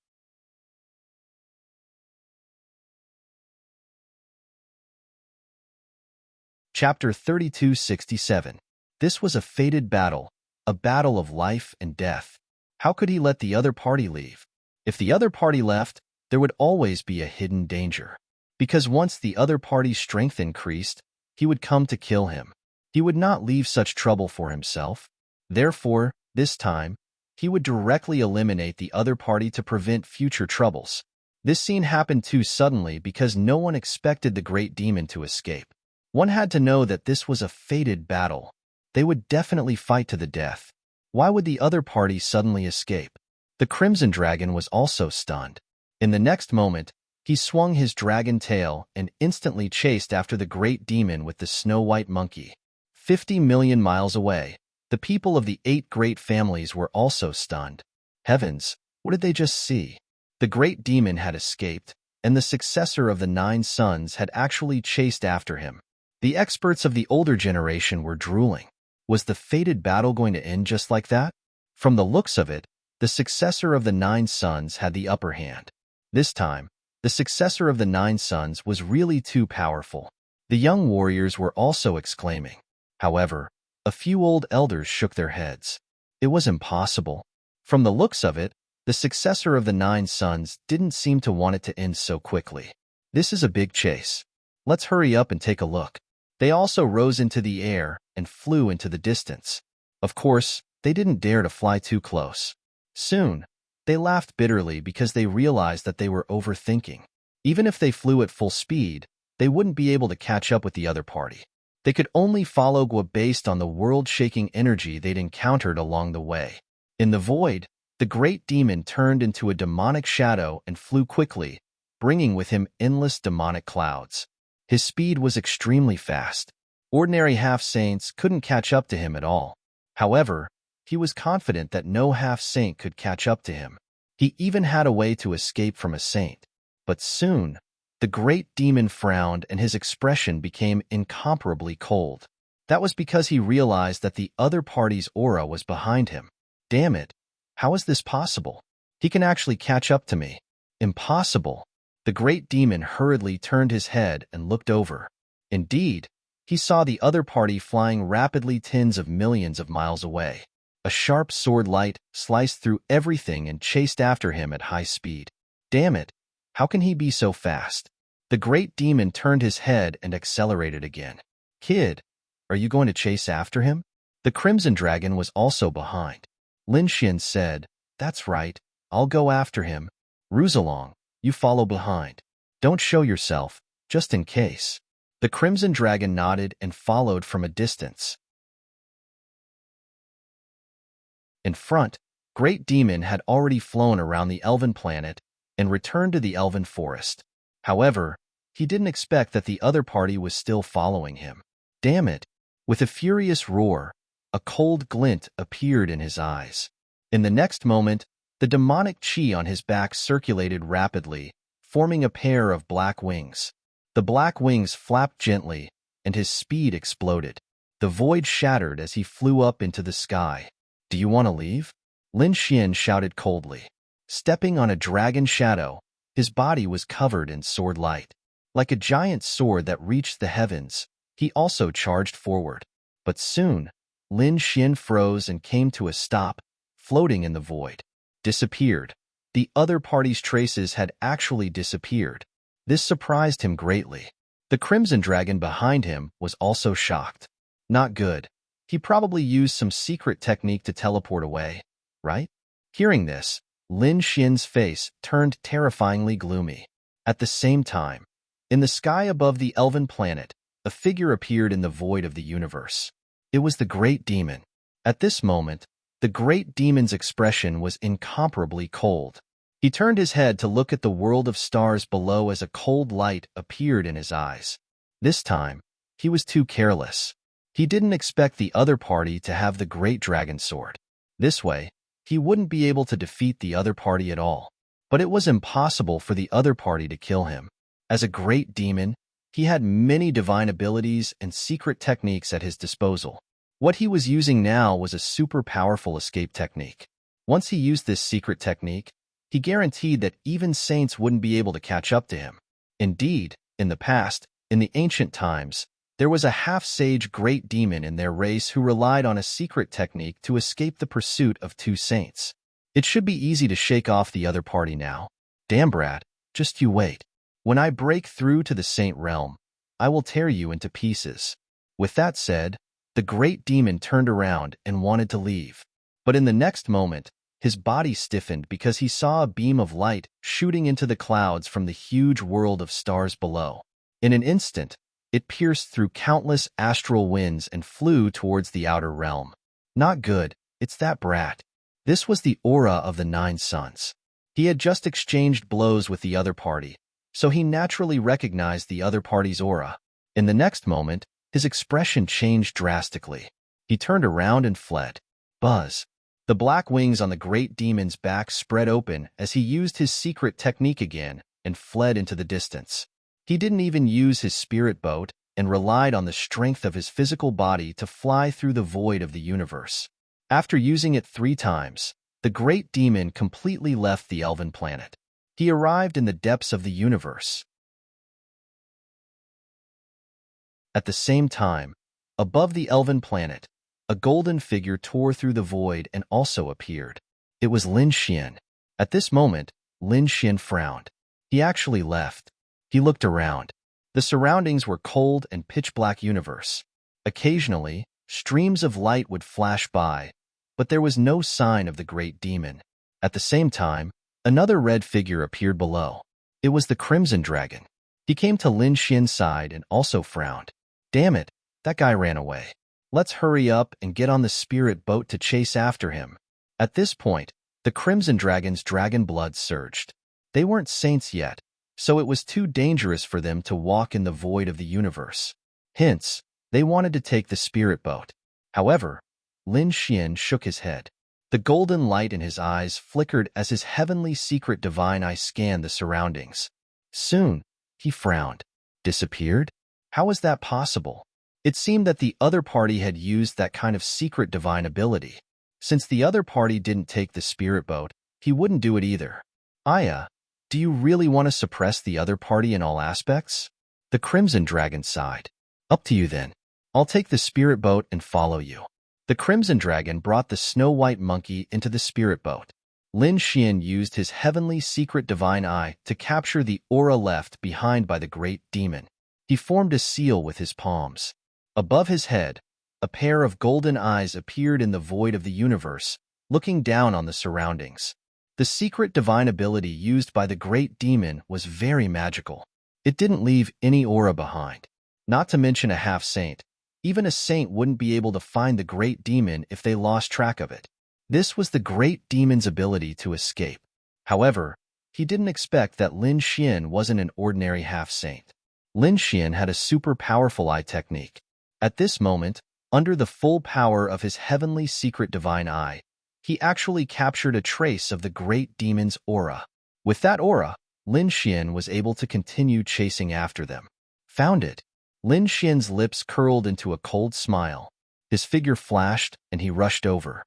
Speaker 1: Chapter 3267. This was a fated battle, a battle of life and death. How could he let the other party leave? If the other party left, there would always be a hidden danger. Because once the other party's strength increased, he would come to kill him. He would not leave such trouble for himself. Therefore, this time, he would directly eliminate the other party to prevent future troubles. This scene happened too suddenly because no one expected the great demon to escape. One had to know that this was a fated battle. They would definitely fight to the death. Why would the other party suddenly escape? The Crimson Dragon was also stunned. In the next moment, he swung his dragon tail and instantly chased after the great demon with the snow-white monkey. 50 million miles away, the people of the 8 great families were also stunned. Heavens, what did they just see? The great demon had escaped, and the successor of the 9 sons had actually chased after him. The experts of the older generation were drooling. Was the fated battle going to end just like that? From the looks of it, the successor of the 9 sons had the upper hand. This time, the successor of the 9 sons was really too powerful. The young warriors were also exclaiming. However, a few old elders shook their heads. It was impossible. From the looks of it, the successor of the 9 sons didn't seem to want it to end so quickly. This is a big chase. Let's hurry up and take a look. They also rose into the air and flew into the distance. Of course, they didn't dare to fly too close. Soon, they laughed bitterly because they realized that they were overthinking. Even if they flew at full speed, they wouldn't be able to catch up with the other party. They could only follow Gua based on the world-shaking energy they'd encountered along the way. In the void, the great demon turned into a demonic shadow and flew quickly, bringing with him endless demonic clouds. His speed was extremely fast. Ordinary half-saints couldn't catch up to him at all. However, he was confident that no half-saint could catch up to him. He even had a way to escape from a saint. But soon, the great demon frowned and his expression became incomparably cold. That was because he realized that the other party's aura was behind him. Damn it! How is this possible? He can actually catch up to me. Impossible! The great demon hurriedly turned his head and looked over. Indeed, he saw the other party flying rapidly tens of millions of miles away. A sharp sword light sliced through everything and chased after him at high speed. Damn it! How can he be so fast? The great demon turned his head and accelerated again. Kid, are you going to chase after him? The Crimson Dragon was also behind. Lin Xian said, "That's right, I'll go after him. Ruzelong, you follow behind. Don't show yourself, just in case." The Crimson Dragon nodded and followed from a distance. In front, Great Demon had already flown around the Elven planet and returned to the Elven forest. However, he didn't expect that the other party was still following him. Damn it! With a furious roar, a cold glint appeared in his eyes. In the next moment, the demonic chi on his back circulated rapidly, forming a pair of black wings. The black wings flapped gently, and his speed exploded. The void shattered as he flew up into the sky. "Do you want to leave?" Lin Xian shouted coldly. Stepping on a dragon shadow, his body was covered in sword light. Like a giant sword that reached the heavens, he also charged forward. But soon, Lin Xian froze and came to a stop, floating in the void. Disappeared. The other party's traces had actually disappeared. This surprised him greatly. The Crimson Dragon behind him was also shocked. Not good. He probably used some secret technique to teleport away, right? Hearing this, Lin Xian's face turned terrifyingly gloomy. At the same time, in the sky above the Elven planet, a figure appeared in the void of the universe. It was the Great Demon. At this moment, the Great Demon's expression was incomparably cold. He turned his head to look at the world of stars below as a cold light appeared in his eyes. This time, he was too careless. He didn't expect the other party to have the Great Dragon Sword. This way, he wouldn't be able to defeat the other party at all. But it was impossible for the other party to kill him. As a great demon, he had many divine abilities and secret techniques at his disposal. What he was using now was a super powerful escape technique. Once he used this secret technique, he guaranteed that even saints wouldn't be able to catch up to him. Indeed, in the past, in the ancient times, there was a half-sage great demon in their race who relied on a secret technique to escape the pursuit of two saints. It should be easy to shake off the other party now. Damn, Brad, just you wait. When I break through to the saint realm, I will tear you into pieces. With that said, the great demon turned around and wanted to leave. But in the next moment, his body stiffened because he saw a beam of light shooting into the clouds from the huge world of stars below. In an instant, it pierced through countless astral winds and flew towards the outer realm. Not good, it's that brat. This was the aura of the 9 suns. He had just exchanged blows with the other party, so he naturally recognized the other party's aura. In the next moment, his expression changed drastically. He turned around and fled. Buzz. The black wings on the great demon's back spread open as he used his secret technique again and fled into the distance. He didn't even use his spirit boat and relied on the strength of his physical body to fly through the void of the universe. After using it 3 times, the great demon completely left the elven planet. He arrived in the depths of the universe. At the same time, above the elven planet, a golden figure tore through the void and also appeared. It was Lin Xian. At this moment, Lin Xian frowned. He actually left. He looked around. The surroundings were cold and pitch-black universe. Occasionally, streams of light would flash by, but there was no sign of the great demon. At the same time, another red figure appeared below. It was the Crimson Dragon. He came to Lin Xian's side and also frowned. Damn it, that guy ran away. Let's hurry up and get on the spirit boat to chase after him. At this point, the Crimson Dragon's dragon blood surged. They weren't saints yet, so it was too dangerous for them to walk in the void of the universe. Hence, They wanted to take the spirit boat. However, Lin Xian shook his head. The golden light in his eyes flickered as his heavenly secret divine eye scanned the surroundings. Soon, he frowned. Disappeared? How was that possible? It seemed that the other party had used that kind of secret divine ability. Since the other party didn't take the spirit boat, he wouldn't do it either. Aya, do you really want to suppress the other party in all aspects? The Crimson Dragon sighed. Up to you then. I'll take the spirit boat and follow you. The Crimson Dragon brought the snow-white monkey into the spirit boat. Lin Xian used his heavenly secret divine eye to capture the aura left behind by the great demon. He formed a seal with his palms. Above his head, a pair of golden eyes appeared in the void of the universe, looking down on the surroundings. The secret divine ability used by the great demon was very magical. It didn't leave any aura behind. Not to mention a half-saint. Even a saint wouldn't be able to find the great demon if they lost track of it. This was the great demon's ability to escape. However, he didn't expect that Lin Xian wasn't an ordinary half-saint. Lin Xian had a super powerful eye technique. At this moment, under the full power of his heavenly secret divine eye, he actually captured a trace of the great demon's aura. With that aura, Lin Xian was able to continue chasing after them. Found it. Lin Xian's lips curled into a cold smile. His figure flashed, and he rushed over.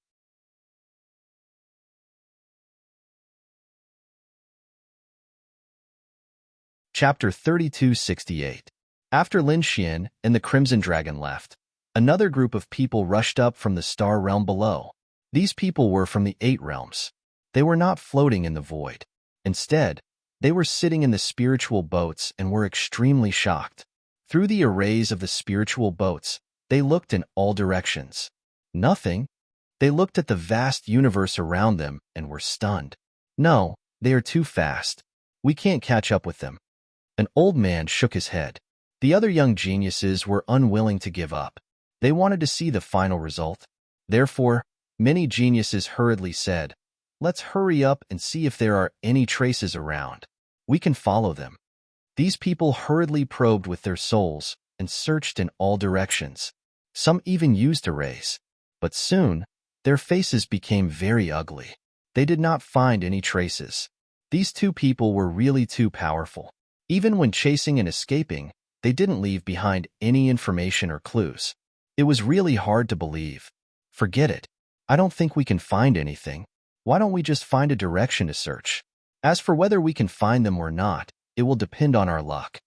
Speaker 1: Chapter 3268. After Lin Xian and the Crimson Dragon left, another group of people rushed up from the star realm below. These people were from the 8 realms. They were not floating in the void. Instead, they were sitting in the spiritual boats and were extremely shocked. Through the arrays of the spiritual boats, they looked in all directions. Nothing. They looked at the vast universe around them and were stunned. No, they are too fast. We can't catch up with them. An old man shook his head. The other young geniuses were unwilling to give up. They wanted to see the final result. Therefore, many geniuses hurriedly said, "Let's hurry up and see if there are any traces around. We can follow them." These people hurriedly probed with their souls and searched in all directions. Some even used arrays. But soon, their faces became very ugly. They did not find any traces. These 2 people were really too powerful. Even when chasing and escaping, they didn't leave behind any information or clues. It was really hard to believe. Forget it. I don't think we can find anything. Why don't we just find a direction to search? As for whether we can find them or not, it will depend on our luck.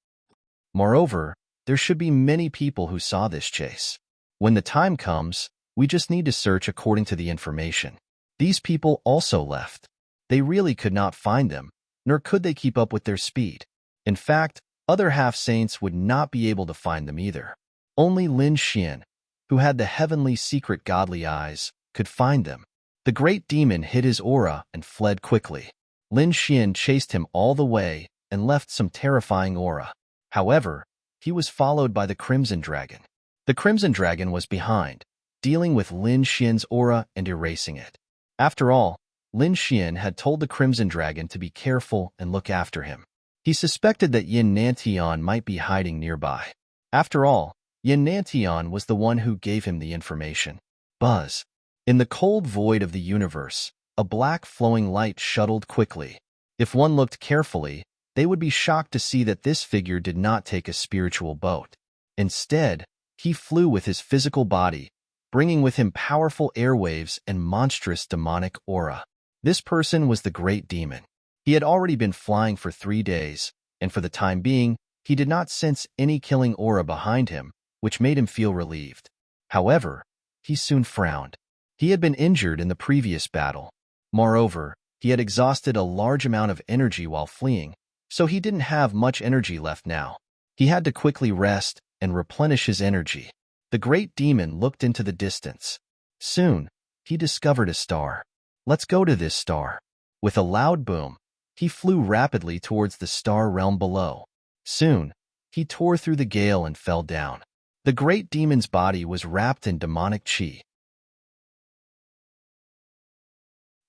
Speaker 1: Moreover, there should be many people who saw this chase. When the time comes, we just need to search according to the information. These people also left. They really could not find them, nor could they keep up with their speed. In fact, other half-saints would not be able to find them either. Only Lin Xian, who had the heavenly secret godly eyes, could find them. The great demon hid his aura and fled quickly. Lin Xian chased him all the way and left some terrifying aura. However, he was followed by the Crimson Dragon. The Crimson Dragon was behind, dealing with Lin Xian's aura and erasing it. After all, Lin Xian had told the Crimson Dragon to be careful and look after him. He suspected that Yin Nantian might be hiding nearby. After all, Yin Nantian was the one who gave him the information. Buzz. In the cold void of the universe, a black flowing light shuttled quickly. If one looked carefully, they would be shocked to see that this figure did not take a spiritual boat. Instead, he flew with his physical body, bringing with him powerful airwaves and monstrous demonic aura. This person was the great demon. He had already been flying for 3 days, and for the time being, he did not sense any killing aura behind him, which made him feel relieved. However, he soon frowned. He had been injured in the previous battle. Moreover, he had exhausted a large amount of energy while fleeing, so he didn't have much energy left now. He had to quickly rest and replenish his energy. The great demon looked into the distance. Soon, he discovered a star. "Let's go to this star." With a loud boom, he flew rapidly towards the star realm below. Soon, he tore through the gale and fell down. The great demon's body was wrapped in demonic chi.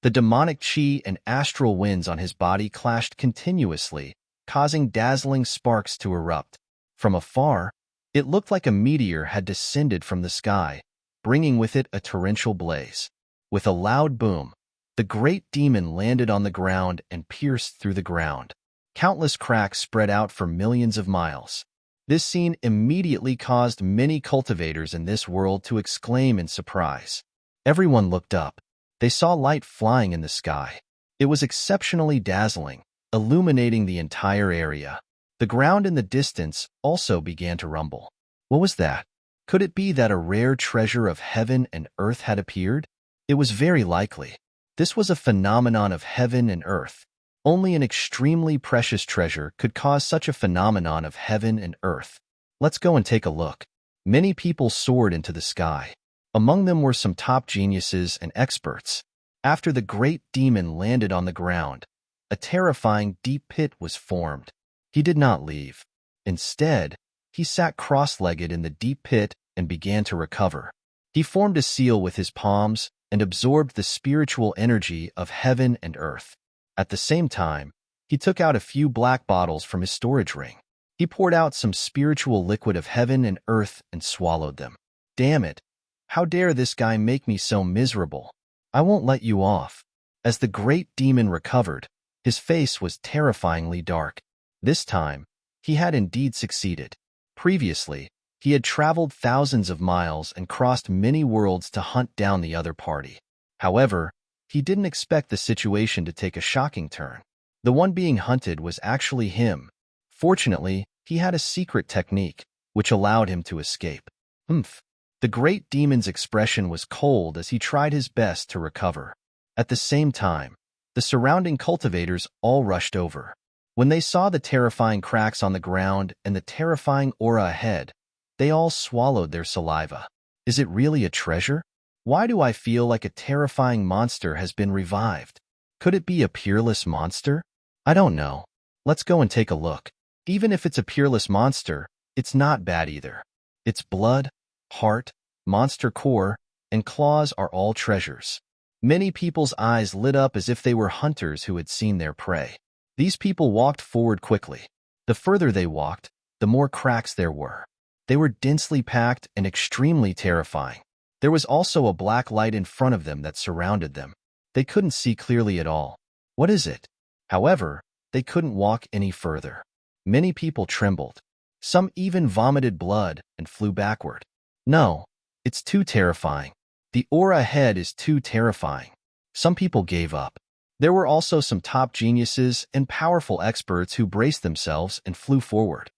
Speaker 1: The demonic chi and astral winds on his body clashed continuously, causing dazzling sparks to erupt. From afar, It looked like a meteor had descended from the sky, bringing with it a torrential blaze. With a loud boom, the great demon landed on the ground and pierced through the ground. Countless cracks spread out for millions of miles. This scene immediately caused many cultivators in this world to exclaim in surprise. Everyone looked up. They saw light flying in the sky. It was exceptionally dazzling, illuminating the entire area. The ground in the distance also began to rumble. What was that? Could it be that a rare treasure of heaven and earth had appeared? It was very likely. This was a phenomenon of heaven and earth. Only an extremely precious treasure could cause such a phenomenon of heaven and earth. Let's go and take a look. Many people soared into the sky. Among them were some top geniuses and experts. After the great demon landed on the ground, a terrifying deep pit was formed. He did not leave. Instead, he sat cross-legged in the deep pit and began to recover. He formed a seal with his palms and absorbed the spiritual energy of heaven and earth. At the same time, he took out a few black bottles from his storage ring. He poured out some spiritual liquid of heaven and earth and swallowed them. Damn it! How dare this guy make me so miserable? I won't let you off. As the great demon recovered, his face was terrifyingly dark. This time, he had indeed succeeded. Previously, he had traveled thousands of miles and crossed many worlds to hunt down the other party. However, he didn't expect the situation to take a shocking turn. The one being hunted was actually him. Fortunately, he had a secret technique, which allowed him to escape. Humph! The great demon's expression was cold as he tried his best to recover. At the same time, the surrounding cultivators all rushed over. When they saw the terrifying cracks on the ground and the terrifying aura ahead, they all swallowed their saliva. Is it really a treasure? Why do I feel like a terrifying monster has been revived? Could it be a peerless monster? I don't know. Let's go and take a look. Even if it's a peerless monster, it's not bad either. Its blood, heart, monster core, and claws are all treasures. Many people's eyes lit up as if they were hunters who had seen their prey. These people walked forward quickly. The further they walked, the more cracks there were. They were densely packed and extremely terrifying. There was also a black light in front of them that surrounded them. They couldn't see clearly at all. What is it? However, they couldn't walk any further. Many people trembled. Some even vomited blood and flew backward. No, it's too terrifying. The aura ahead is too terrifying. Some people gave up. There were also some top geniuses and powerful experts who braced themselves and flew forward.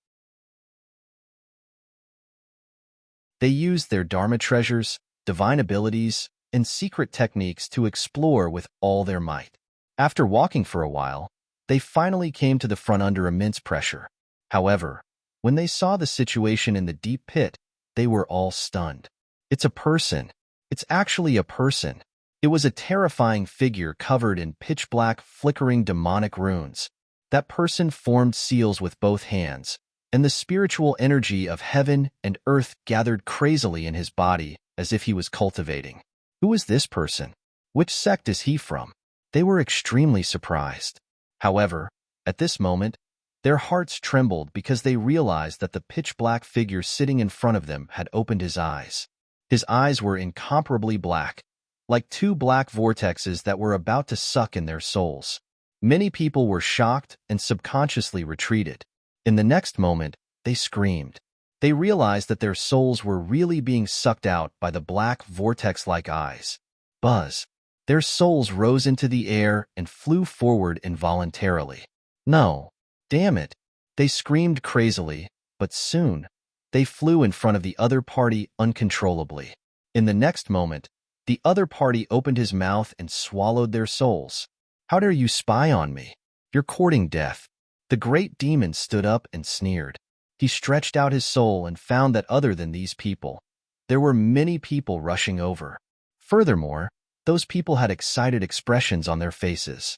Speaker 1: They used their Dharma treasures, divine abilities, and secret techniques to explore with all their might. After walking for a while, they finally came to the front under immense pressure. However, when they saw the situation in the deep pit, they were all stunned. It's a person. It's actually a person. It was a terrifying figure covered in pitch-black, flickering demonic runes. That person formed seals with both hands, and the spiritual energy of heaven and earth gathered crazily in his body as if he was cultivating. Who is this person? Which sect is he from? They were extremely surprised. However, at this moment, their hearts trembled because they realized that the pitch-black figure sitting in front of them had opened his eyes. His eyes were incomparably black, like two black vortexes that were about to suck in their souls. Many people were shocked and subconsciously retreated. In the next moment, they screamed. They realized that their souls were really being sucked out by the black vortex-like eyes. Buzz. Their souls rose into the air and flew forward involuntarily. No. Damn it. They screamed crazily, but soon, they flew in front of the other party uncontrollably. In the next moment, the other party opened his mouth and swallowed their souls. How dare you spy on me? You're courting death. The great demon stood up and sneered. He stretched out his soul and found that other than these people, there were many people rushing over. Furthermore, those people had excited expressions on their faces.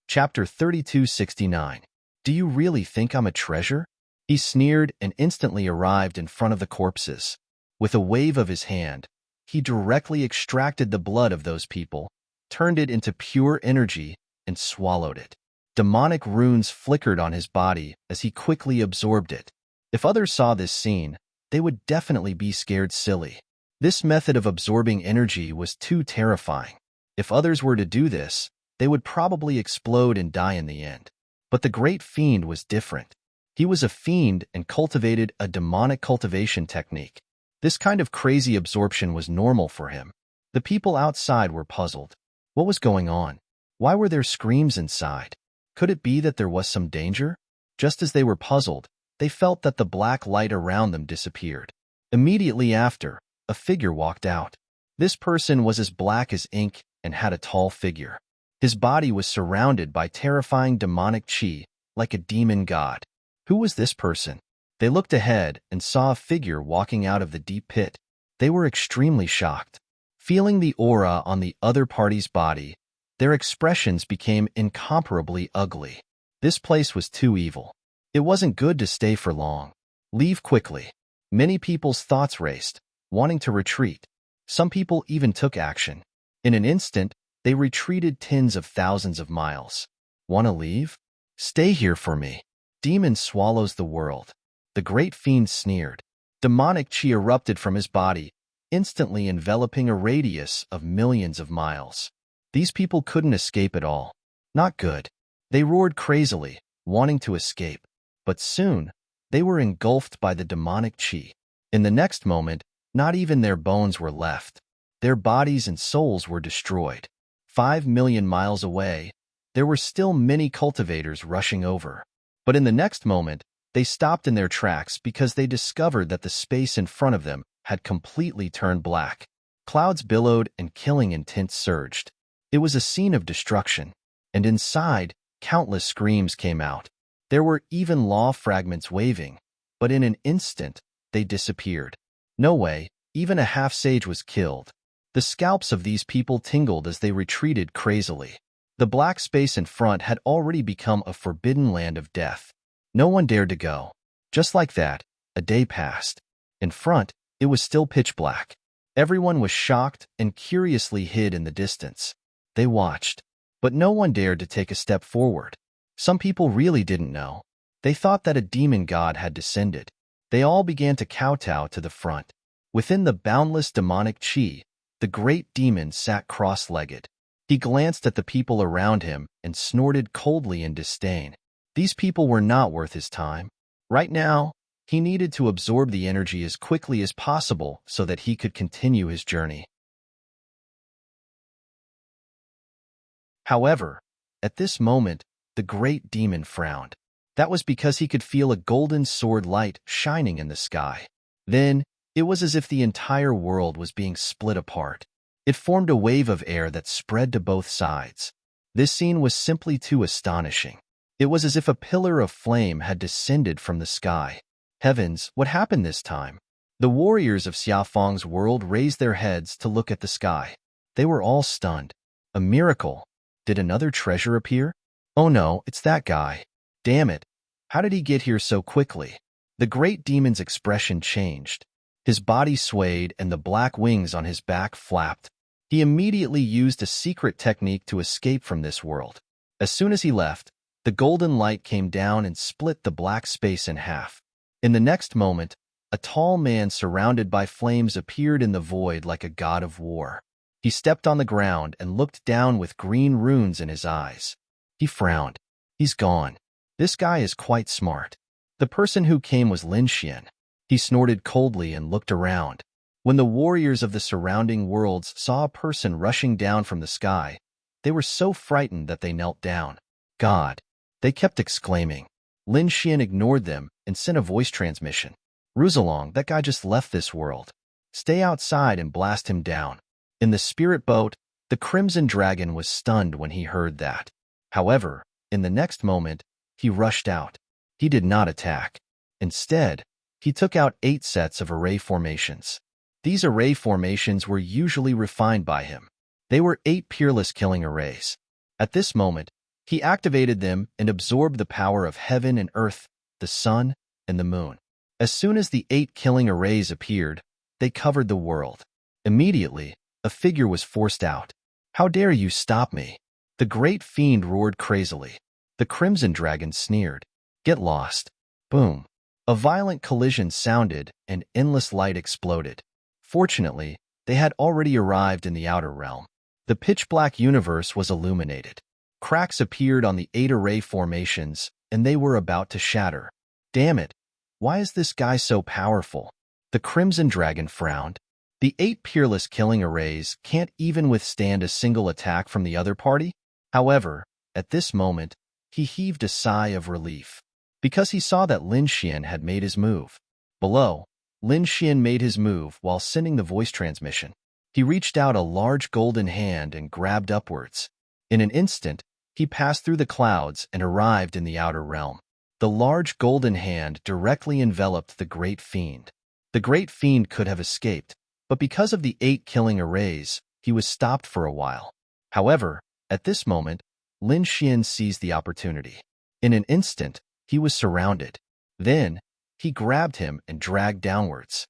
Speaker 1: Chapter 3269. Do you really think I'm a treasure? He sneered and instantly arrived in front of the corpses. With a wave of his hand, he directly extracted the blood of those people, turned it into pure energy, and swallowed it. Demonic runes flickered on his body as he quickly absorbed it. If others saw this scene, they would definitely be scared silly. This method of absorbing energy was too terrifying. If others were to do this, they would probably explode and die in the end. But the great fiend was different. He was a fiend and cultivated a demonic cultivation technique. This kind of crazy absorption was normal for him. The people outside were puzzled. What was going on? Why were there screams inside? Could it be that there was some danger? Just as they were puzzled, they felt that the black light around them disappeared. Immediately after, a figure walked out. This person was as black as ink and had a tall figure. His body was surrounded by terrifying demonic chi, like a demon god. Who was this person? They looked ahead and saw a figure walking out of the deep pit. They were extremely shocked. Feeling the aura on the other party's body, their expressions became incomparably ugly. This place was too evil. It wasn't good to stay for long. Leave quickly. Many people's thoughts raced, wanting to retreat. Some people even took action. In an instant, they retreated tens of thousands of miles. Wanna leave? Stay here for me. Demon swallows the world. The great fiend sneered. Demonic chi erupted from his body, instantly enveloping a radius of millions of miles. These people couldn't escape at all. Not good. They roared crazily, wanting to escape. But soon, they were engulfed by the demonic chi. In the next moment, not even their bones were left. Their bodies and souls were destroyed. 5 million miles away, there were still many cultivators rushing over. But in the next moment, they stopped in their tracks because they discovered that the space in front of them had completely turned black. Clouds billowed and killing intent surged. It was a scene of destruction, and inside, countless screams came out. There were even law fragments waving, but in an instant, they disappeared. No way, even a half-sage was killed. The scalps of these people tingled as they retreated crazily. The black space in front had already become a forbidden land of death. No one dared to go. Just like that, a day passed. In front, it was still pitch black. Everyone was shocked and curiously hid in the distance. They watched, but no one dared to take a step forward. Some people really didn't know. They thought that a demon god had descended. They all began to kowtow to the front. Within the boundless demonic chi, the great demon sat cross-legged. He glanced at the people around him and snorted coldly in disdain. These people were not worth his time. Right now, he needed to absorb the energy as quickly as possible so that he could continue his journey. However, at this moment, the great demon frowned. That was because he could feel a golden sword light shining in the sky. Then, it was as if the entire world was being split apart. It formed a wave of air that spread to both sides. This scene was simply too astonishing. It was as if a pillar of flame had descended from the sky. Heavens, what happened this time? The warriors of Xiaofang's world raised their heads to look at the sky. They were all stunned. A miracle. Did another treasure appear? Oh no, it's that guy. Damn it. How did he get here so quickly? The great demon's expression changed. His body swayed and the black wings on his back flapped. He immediately used a secret technique to escape from this world. As soon as he left, the golden light came down and split the black space in half. In the next moment, a tall man surrounded by flames appeared in the void like a god of war. He stepped on the ground and looked down with green runes in his eyes. He frowned. He's gone. This guy is quite smart. The person who came was Lin Xian. He snorted coldly and looked around. When the warriors of the surrounding worlds saw a person rushing down from the sky, they were so frightened that they knelt down. God! They kept exclaiming. Lin Xian ignored them and sent a voice transmission. Ruzalong, that guy just left this world. Stay outside and blast him down. In the spirit boat, the Crimson Dragon was stunned when he heard that. However, in the next moment, he rushed out. He did not attack. Instead, he took out 8 sets of array formations. These array formations were usually refined by him. They were 8 peerless killing arrays. At this moment, he activated them and absorbed the power of heaven and earth, the sun, and the moon. As soon as the 8 killing arrays appeared, they covered the world. Immediately, a figure was forced out. How dare you stop me? The great fiend roared crazily. The crimson dragon sneered. Get lost. Boom. A violent collision sounded, and endless light exploded. Fortunately, they had already arrived in the outer realm. The pitch-black universe was illuminated. Cracks appeared on the 8 array formations, and they were about to shatter. Damn it! Why is this guy so powerful? The crimson dragon frowned. The 8 peerless killing arrays can't even withstand a single attack from the other party? However, at this moment, he heaved a sigh of relief, because he saw that Lin Xian had made his move. Below, Lin Xian made his move while sending the voice transmission. He reached out a large golden hand and grabbed upwards. In an instant, he passed through the clouds and arrived in the outer realm. The large golden hand directly enveloped the great fiend. The great fiend could have escaped, but because of the 8 killing arrays, he was stopped for a while. However, at this moment, Lin Xian seized the opportunity. In an instant, he was surrounded. Then, he grabbed him and dragged downwards.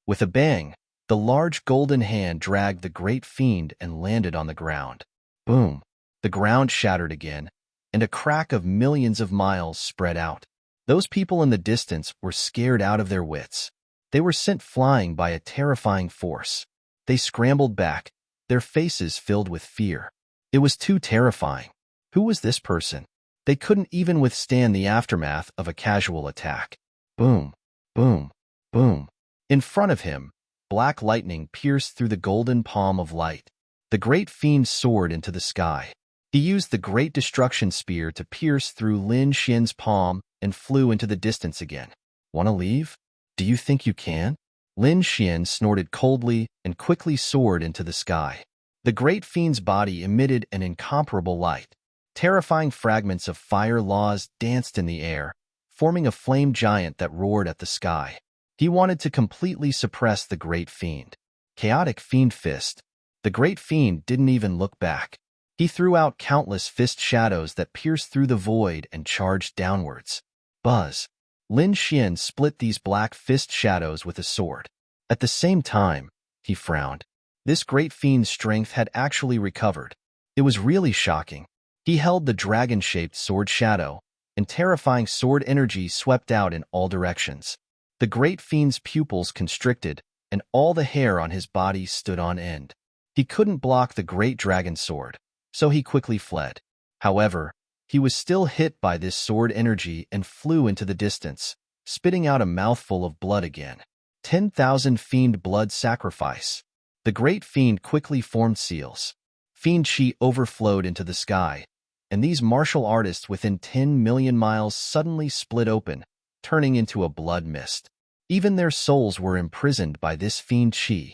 Speaker 1: With a bang, the large golden hand dragged the great fiend and landed on the ground. Boom! The ground shattered again, and a crack of millions of miles spread out. Those people in the distance were scared out of their wits. They were sent flying by a terrifying force. They scrambled back, their faces filled with fear. It was too terrifying. Who was this person? They couldn't even withstand the aftermath of a casual attack. Boom, boom, boom. In front of him, black lightning pierced through the golden palm of light. The great fiend soared into the sky. He used the great destruction spear to pierce through Lin Xian's palm and flew into the distance again. Want to leave? Do you think you can? Lin Xian snorted coldly and quickly soared into the sky. The great fiend's body emitted an incomparable light. Terrifying fragments of fire laws danced in the air, forming a flame giant that roared at the sky. He wanted to completely suppress the great fiend. Chaotic fiend fist. The great fiend didn't even look back. He threw out countless fist shadows that pierced through the void and charged downwards. Buzz. Lin Xian split these black fist shadows with a sword. At the same time, he frowned. This great fiend's strength had actually recovered. It was really shocking. He held the dragon-shaped sword shadow, and terrifying sword energy swept out in all directions. The great fiend's pupils constricted, and all the hair on his body stood on end. He couldn't block the great dragon sword, so he quickly fled. However, he was still hit by this sword energy and flew into the distance, spitting out a mouthful of blood again. 10,000 fiend blood sacrifice. The great fiend quickly formed seals. Fiend chi overflowed into the sky, and these martial artists within 10 million miles suddenly split open, turning into a blood mist. Even their souls were imprisoned by this fiend chi.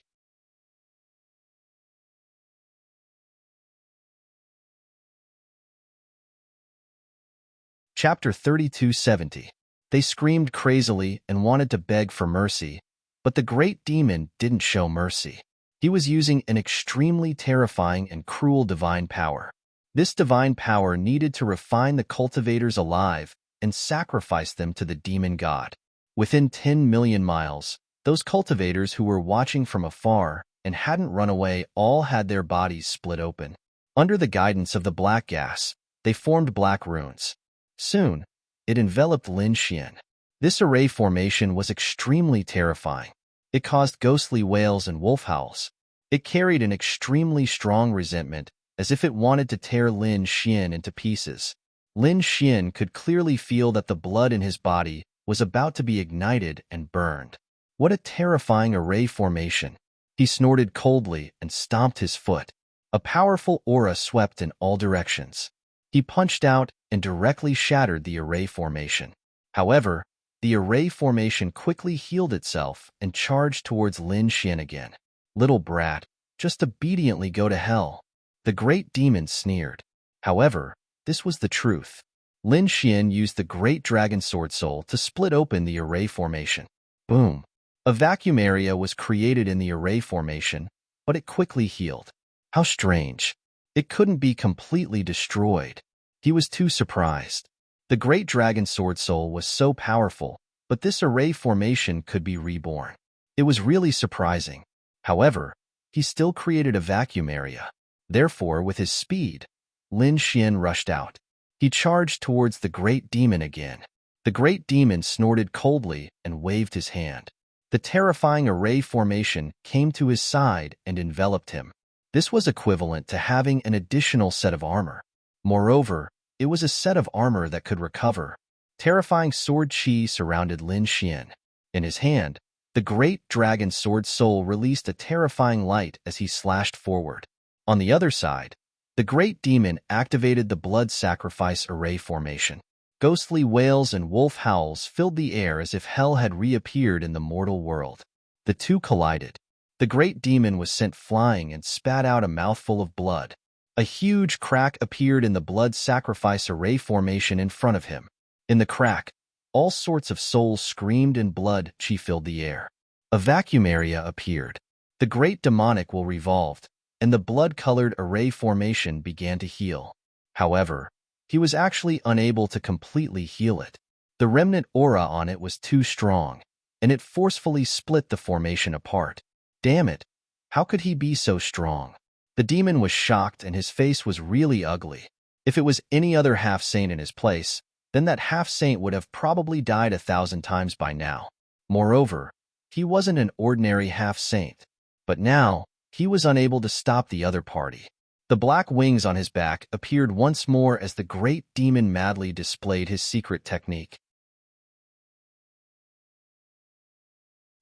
Speaker 1: Chapter 3270. They screamed crazily and wanted to beg for mercy, but the great demon didn't show mercy. He was using an extremely terrifying and cruel divine power. This divine power needed to refine the cultivators alive and sacrifice them to the demon god. Within 10 million miles, those cultivators who were watching from afar and hadn't run away all had their bodies split open. Under the guidance of the black gas, they formed black runes. Soon, it enveloped Lin Xian. This array formation was extremely terrifying. It caused ghostly wails and wolf howls. It carried an extremely strong resentment, as if it wanted to tear Lin Xian into pieces. Lin Xian could clearly feel that the blood in his body was about to be ignited and burned. What a terrifying array formation! He snorted coldly and stomped his foot. A powerful aura swept in all directions. He punched out and directly shattered the array formation. However, the array formation quickly healed itself and charged towards Lin Xian again. Little brat, just obediently go to hell. The great demon sneered. However, this was the truth. Lin Xian used the great dragon sword soul to split open the array formation. Boom! A vacuum area was created in the array formation, but it quickly healed. How strange. It couldn't be completely destroyed. He was too surprised. The great dragon sword soul was so powerful, but this array formation could be reborn. It was really surprising. However, he still created a vacuum area. Therefore, with his speed, Lin Xian rushed out. He charged towards the great demon again. The great demon snorted coldly and waved his hand. The terrifying array formation came to his side and enveloped him. This was equivalent to having an additional set of armor. Moreover, it was a set of armor that could recover. Terrifying sword chi surrounded Lin Xian. In his hand, the great dragon sword soul released a terrifying light as he slashed forward. On the other side, the great demon activated the blood sacrifice array formation. Ghostly wails and wolf howls filled the air as if hell had reappeared in the mortal world. The two collided. The great demon was sent flying and spat out a mouthful of blood. A huge crack appeared in the blood sacrifice array formation in front of him. In the crack, all sorts of souls screamed and blood chi filled the air. A vacuum area appeared. The great demonic will revolved, and the blood-colored array formation began to heal. However, he was actually unable to completely heal it. The remnant aura on it was too strong, and it forcefully split the formation apart. Damn it! How could he be so strong? The demon was shocked and his face was really ugly. If it was any other half-saint in his place, then that half-saint would have probably died 1,000 times by now. Moreover, he wasn't an ordinary half-saint. But now, he was unable to stop the other party. The black wings on his back appeared once more as the great demon madly displayed his secret technique.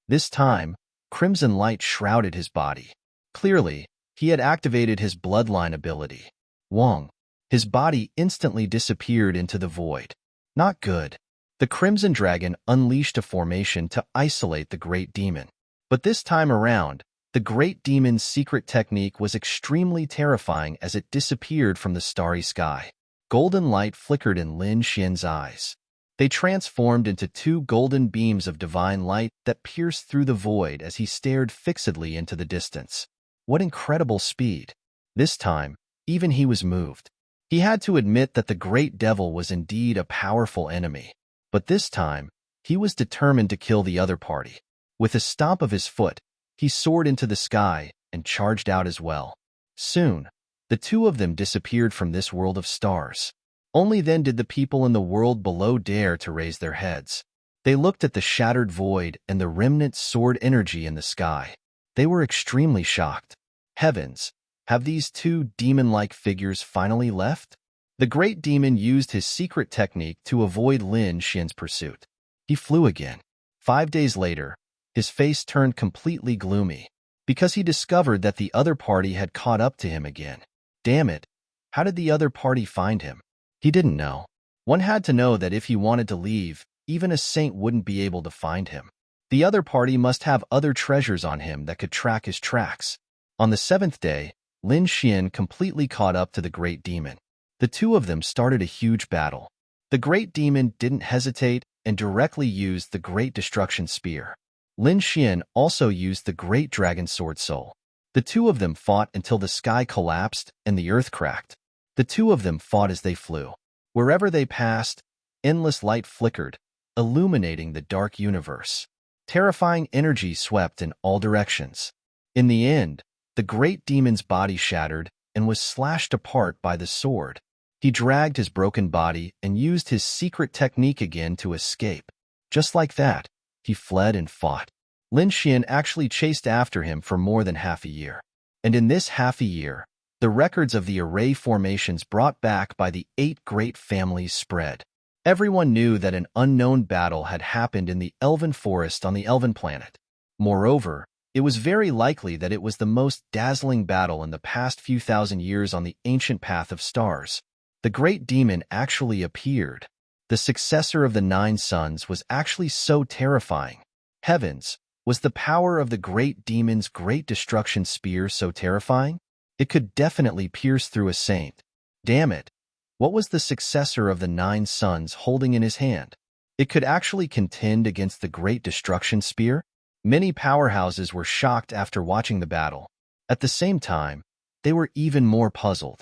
Speaker 1: This time, crimson light shrouded his body. Clearly, he had activated his bloodline ability. Wong. His body instantly disappeared into the void. Not good. The Crimson Dragon unleashed a formation to isolate the great demon. But this time around, the great demon's secret technique was extremely terrifying as it disappeared from the starry sky. Golden light flickered in Lin Xian's eyes. They transformed into two golden beams of divine light that pierced through the void as he stared fixedly into the distance. What incredible speed! This time, even he was moved. He had to admit that the great devil was indeed a powerful enemy. But this time, he was determined to kill the other party. With a stomp of his foot, he soared into the sky and charged out as well. Soon, the two of them disappeared from this world of stars. Only then did the people in the world below dare to raise their heads. They looked at the shattered void and the remnant sword energy in the sky. They were extremely shocked. Heavens, have these two demon-like figures finally left? The great demon used his secret technique to avoid Lin Xian's pursuit. He flew again. 5 days later, his face turned completely gloomy, because he discovered that the other party had caught up to him again. Damn it, how did the other party find him? He didn't know. One had to know that if he wanted to leave, even a saint wouldn't be able to find him. The other party must have other treasures on him that could track his tracks. On the 7th day, Lin Xian completely caught up to the great demon. The two of them started a huge battle. The great demon didn't hesitate and directly used the great destruction spear. Lin Xian also used the great dragon sword soul. The two of them fought until the sky collapsed and the earth cracked. The two of them fought as they flew. Wherever they passed, endless light flickered, illuminating the dark universe. Terrifying energy swept in all directions. In the end, the great demon's body shattered and was slashed apart by the sword. He dragged his broken body and used his secret technique again to escape. Just like that, he fled and fought. Lin Xian actually chased after him for more than half a year. And in this half a year, the records of the array formations brought back by the 8 great families spread. Everyone knew that an unknown battle had happened in the Elven Forest on the Elven planet. Moreover, it was very likely that it was the most dazzling battle in the past few thousand years on the ancient path of stars. The great demon actually appeared. The successor of the 9 suns was actually so terrifying. Heavens, was the power of the great demon's great destruction spear so terrifying? It could definitely pierce through a saint. Damn it! What was the successor of the 9 suns holding in his hand? It could actually contend against the great destruction spear? Many powerhouses were shocked after watching the battle. At the same time, they were even more puzzled.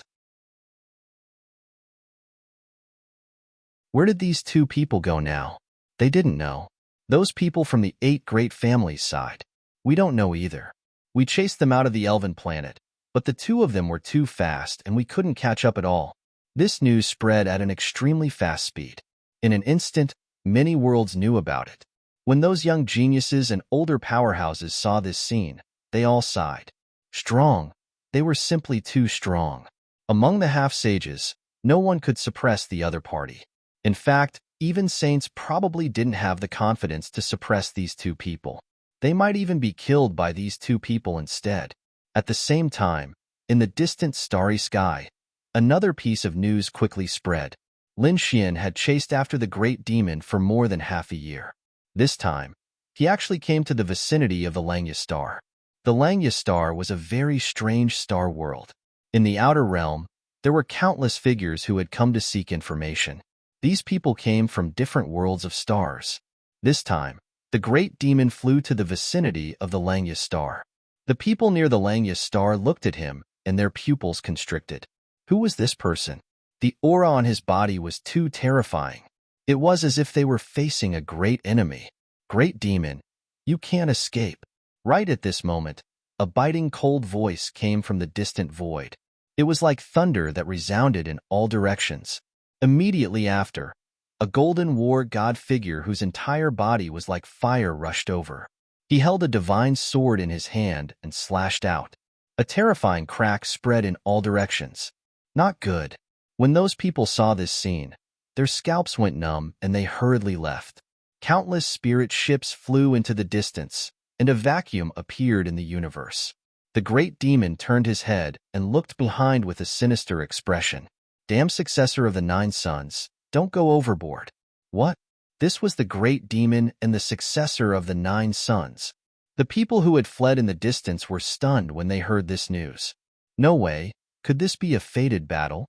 Speaker 1: Where did these two people go now? They didn't know. Those people from the 8 great families side. We don't know either. We chased them out of the elven planet, but the two of them were too fast and we couldn't catch up at all. This news spread at an extremely fast speed. In an instant, many worlds knew about it. When those young geniuses and older powerhouses saw this scene, they all sighed. Strong. They were simply too strong. Among the half-sages, no one could suppress the other party. In fact, even saints probably didn't have the confidence to suppress these two people. They might even be killed by these two people instead. At the same time, in the distant starry sky, another piece of news quickly spread. Lin Xian had chased after the great demon for more than half a year. This time, he actually came to the vicinity of the Langya star. The Langya star was a very strange star world. In the outer realm, there were countless figures who had come to seek information. These people came from different worlds of stars. This time, the great demon flew to the vicinity of the Langya star. The people near the Langya star looked at him, and their pupils constricted. Who was this person? The aura on his body was too terrifying. It was as if they were facing a great enemy. Great demon, you can't escape. Right at this moment, a biting cold voice came from the distant void. It was like thunder that resounded in all directions. Immediately after, a golden war god figure whose entire body was like fire rushed over. He held a divine sword in his hand and slashed out. A terrifying crack spread in all directions. Not good. When those people saw this scene, their scalps went numb and they hurriedly left. Countless spirit ships flew into the distance, and a vacuum appeared in the universe. The great demon turned his head and looked behind with a sinister expression. Damn successor of the 9 sons, don't go overboard. What? This was the great demon and the successor of the 9 sons. The people who had fled in the distance were stunned when they heard this news. No way, could this be a fated battle?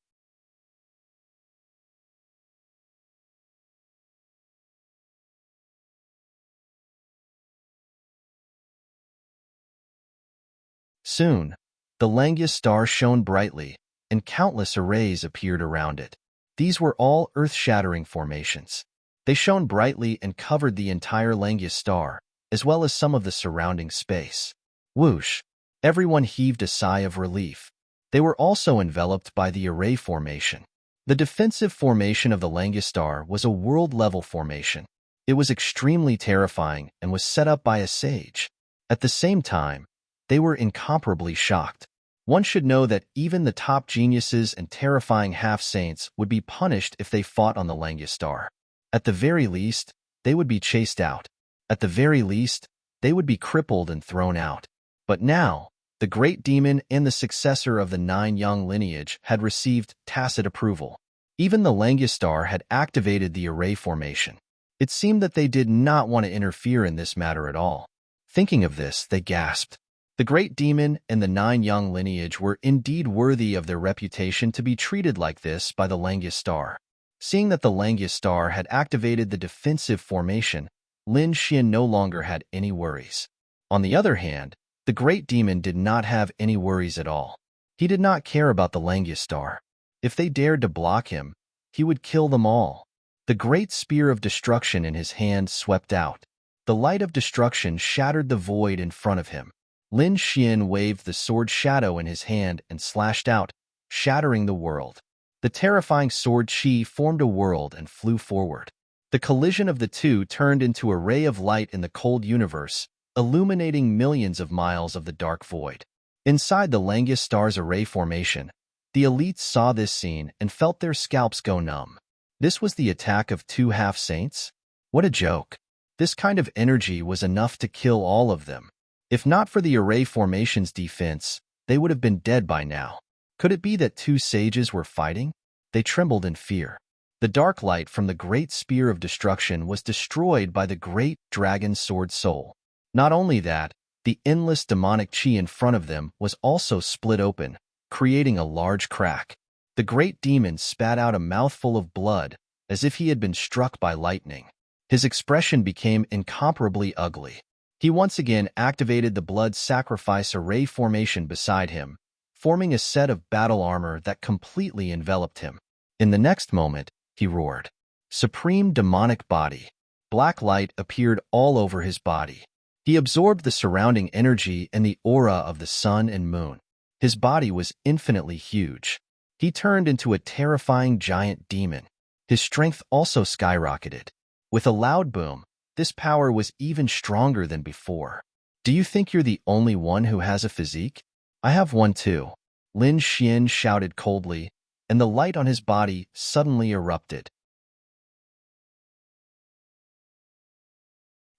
Speaker 1: Soon, the Langya star shone brightly, and countless arrays appeared around it. These were all earth-shattering formations. They shone brightly and covered the entire Langya star, as well as some of the surrounding space. Whoosh! Everyone heaved a sigh of relief. They were also enveloped by the array formation. The defensive formation of the Langya star was a world-level formation. It was extremely terrifying and was set up by a sage. At the same time, they were incomparably shocked. One should know that even the top geniuses and terrifying half-saints would be punished if they fought on the Langya star. At the very least, they would be chased out. At the very least, they would be crippled and thrown out. But now, the great demon and the successor of the 9 young lineage had received tacit approval. Even the Langya star had activated the array formation. It seemed that they did not want to interfere in this matter at all. Thinking of this, they gasped. The great demon and the 9 young lineage were indeed worthy of their reputation to be treated like this by the Langya star. Seeing that the Langya star had activated the defensive formation, Lin Xian no longer had any worries. On the other hand, the great demon did not have any worries at all. He did not care about the Langya star. If they dared to block him, he would kill them all. The great spear of destruction in his hand swept out. The light of destruction shattered the void in front of him. Lin Xian waved the sword shadow in his hand and slashed out, shattering the world. The terrifying sword chi formed a world and flew forward. The collision of the two turned into a ray of light in the cold universe, illuminating millions of miles of the dark void. Inside the Langya star's array formation, the elites saw this scene and felt their scalps go numb. This was the attack of 2 half-saints? What a joke. This kind of energy was enough to kill all of them. If not for the array formation's defense, they would have been dead by now. Could it be that 2 sages were fighting? They trembled in fear. The dark light from the great spear of destruction was destroyed by the great dragon sword soul. Not only that, the endless demonic chi in front of them was also split open, creating a large crack. The great demon spat out a mouthful of blood, as if he had been struck by lightning. His expression became incomparably ugly. He once again activated the blood sacrifice array formation beside him, forming a set of battle armor that completely enveloped him. In the next moment, he roared. Supreme demonic body. Black light appeared all over his body. He absorbed the surrounding energy and the aura of the sun and moon. His body was infinitely huge. He turned into a terrifying giant demon. His strength also skyrocketed. With a loud boom, this power was even stronger than before. Do you think you're the only one who has a physique? I have one too. Lin Xian shouted coldly, and the light on his body suddenly erupted.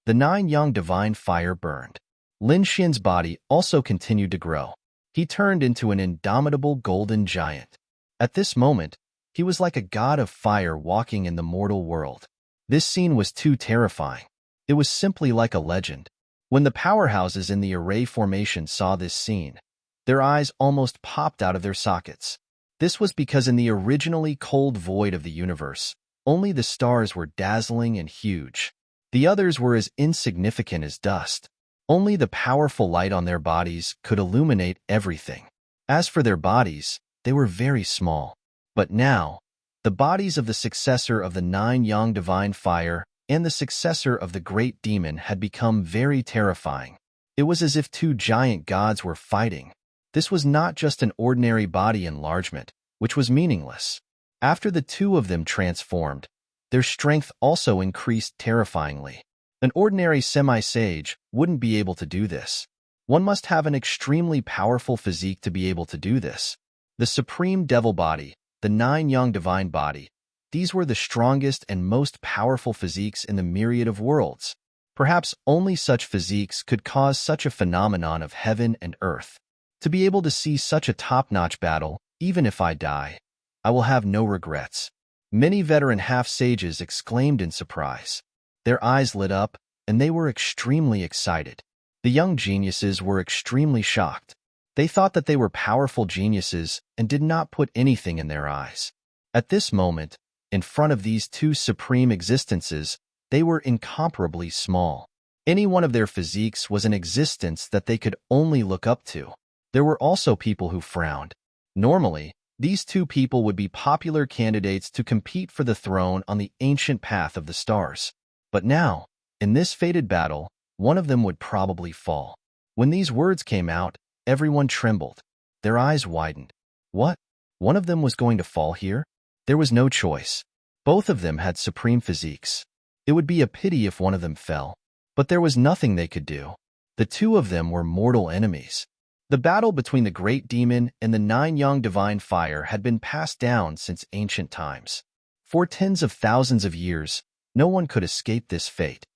Speaker 1: The 9 yang divine fire burned. Lin Xian's body also continued to grow. He turned into an indomitable golden giant. At this moment, he was like a god of fire walking in the mortal world. This scene was too terrifying. It was simply like a legend. When the powerhouses in the array formation saw this scene, their eyes almost popped out of their sockets. This was because in the originally cold void of the universe, only the stars were dazzling and huge. The others were as insignificant as dust. Only the powerful light on their bodies could illuminate everything. As for their bodies, they were very small. But now, the bodies of the successor of the 9 yang divine fire and the successor of the great demon had become very terrifying. It was as if 2 giant gods were fighting. This was not just an ordinary body enlargement, which was meaningless. After the 2 of them transformed, their strength also increased terrifyingly. An ordinary semi-sage wouldn't be able to do this. One must have an extremely powerful physique to be able to do this. The supreme devil body, the 9 yang divine body, these were the strongest and most powerful physiques in the myriad of worlds. Perhaps only such physiques could cause such a phenomenon of heaven and earth. To be able to see such a top-notch battle, even if I die, I will have no regrets. Many veteran half-sages exclaimed in surprise. Their eyes lit up, and they were extremely excited. The young geniuses were extremely shocked. They thought that they were powerful geniuses and did not put anything in their eyes. At this moment, in front of these 2 supreme existences, they were incomparably small. Any one of their physiques was an existence that they could only look up to. There were also people who frowned. Normally, these 2 people would be popular candidates to compete for the throne on the ancient path of the stars. But now, in this fated battle, one of them would probably fall. When these words came out, everyone trembled. Their eyes widened. What? One of them was going to fall here? There was no choice. Both of them had supreme physiques. It would be a pity if one of them fell. But there was nothing they could do. The 2 of them were mortal enemies. The battle between the great demon and the 9 yang divine fire had been passed down since ancient times. For tens of thousands of years, no one could escape this fate.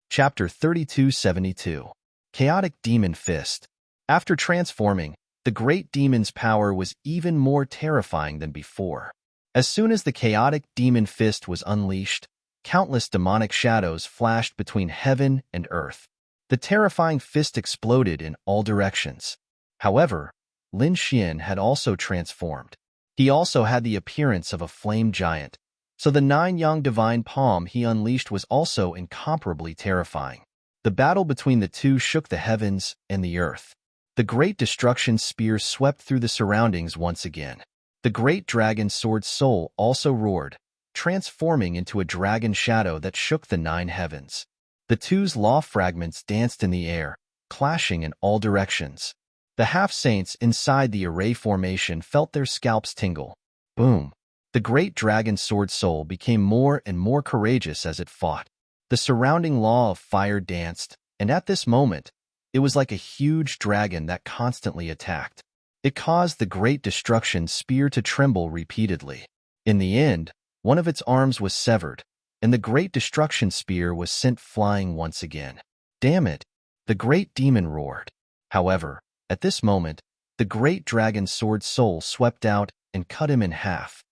Speaker 1: Chapter 3272. Chaotic Demon Fist. After transforming, the great demon's power was even more terrifying than before. As soon as the chaotic demon fist was unleashed, countless demonic shadows flashed between heaven and earth. The terrifying fist exploded in all directions. However, Lin Xian had also transformed. He also had the appearance of a flame giant, so the 9 yang divine palm he unleashed was also incomparably terrifying. The battle between the 2 shook the heavens and the earth. The great destruction spear swept through the surroundings once again. The great dragon sword soul also roared, transforming into a dragon shadow that shook the 9 heavens. The 2's law fragments danced in the air, clashing in all directions. The half-saints inside the array formation felt their scalps tingle. Boom! The great dragon sword soul became more and more courageous as it fought. The surrounding law of fire danced, and at this moment, it was like a huge dragon that constantly attacked. It caused the great destruction spear to tremble repeatedly. In the end, one of its arms was severed, and the great destruction spear was sent flying once again. Damn it! The great demon roared. However, at this moment, the great dragon sword soul swept out and cut him in half.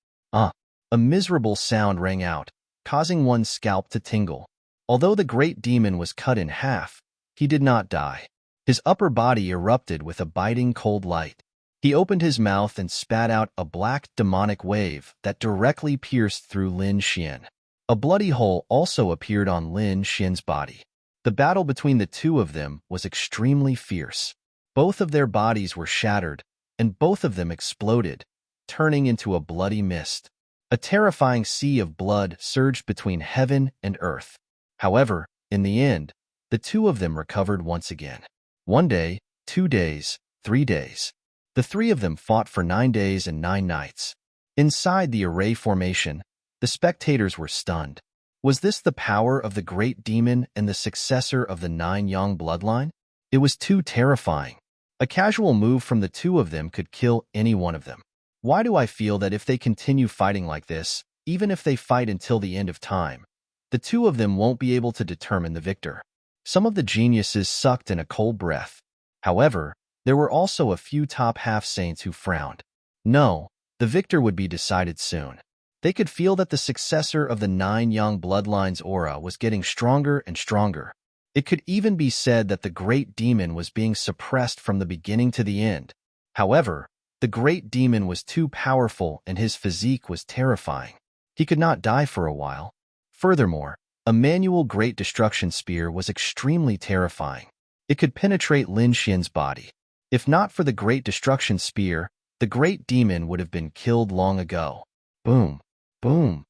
Speaker 1: A miserable sound rang out, causing one's scalp to tingle. Although the great demon was cut in half, he did not die. His upper body erupted with a biting cold light. He opened his mouth and spat out a black demonic wave that directly pierced through Lin Xian. A bloody hole also appeared on Lin Xian's body. The battle between the 2 of them was extremely fierce. Both of their bodies were shattered, and both of them exploded, turning into a bloody mist. A terrifying sea of blood surged between heaven and earth. However, in the end, the two of them recovered once again. 1 day, 2 days, 3 days. The three of them fought for 9 days and 9 nights. Inside the array formation, the spectators were stunned. Was this the power of the great demon and the successor of the Nine Yang bloodline? It was too terrifying. A casual move from the two of them could kill any one of them. Why do I feel that if they continue fighting like this, even if they fight until the end of time, the two of them won't be able to determine the victor? Some of the geniuses sucked in a cold breath. However, there were also a few top half-saints who frowned. No, the victor would be decided soon. They could feel that the successor of the Nine Yang bloodline's aura was getting stronger and stronger. It could even be said that the great demon was being suppressed from the beginning to the end. However, the great demon was too powerful and his physique was terrifying. He could not die for a while. Furthermore, a manual Great Destruction Spear was extremely terrifying. It could penetrate Lin Xian's body. If not for the Great Destruction Spear, the great demon would have been killed long ago. Boom, boom.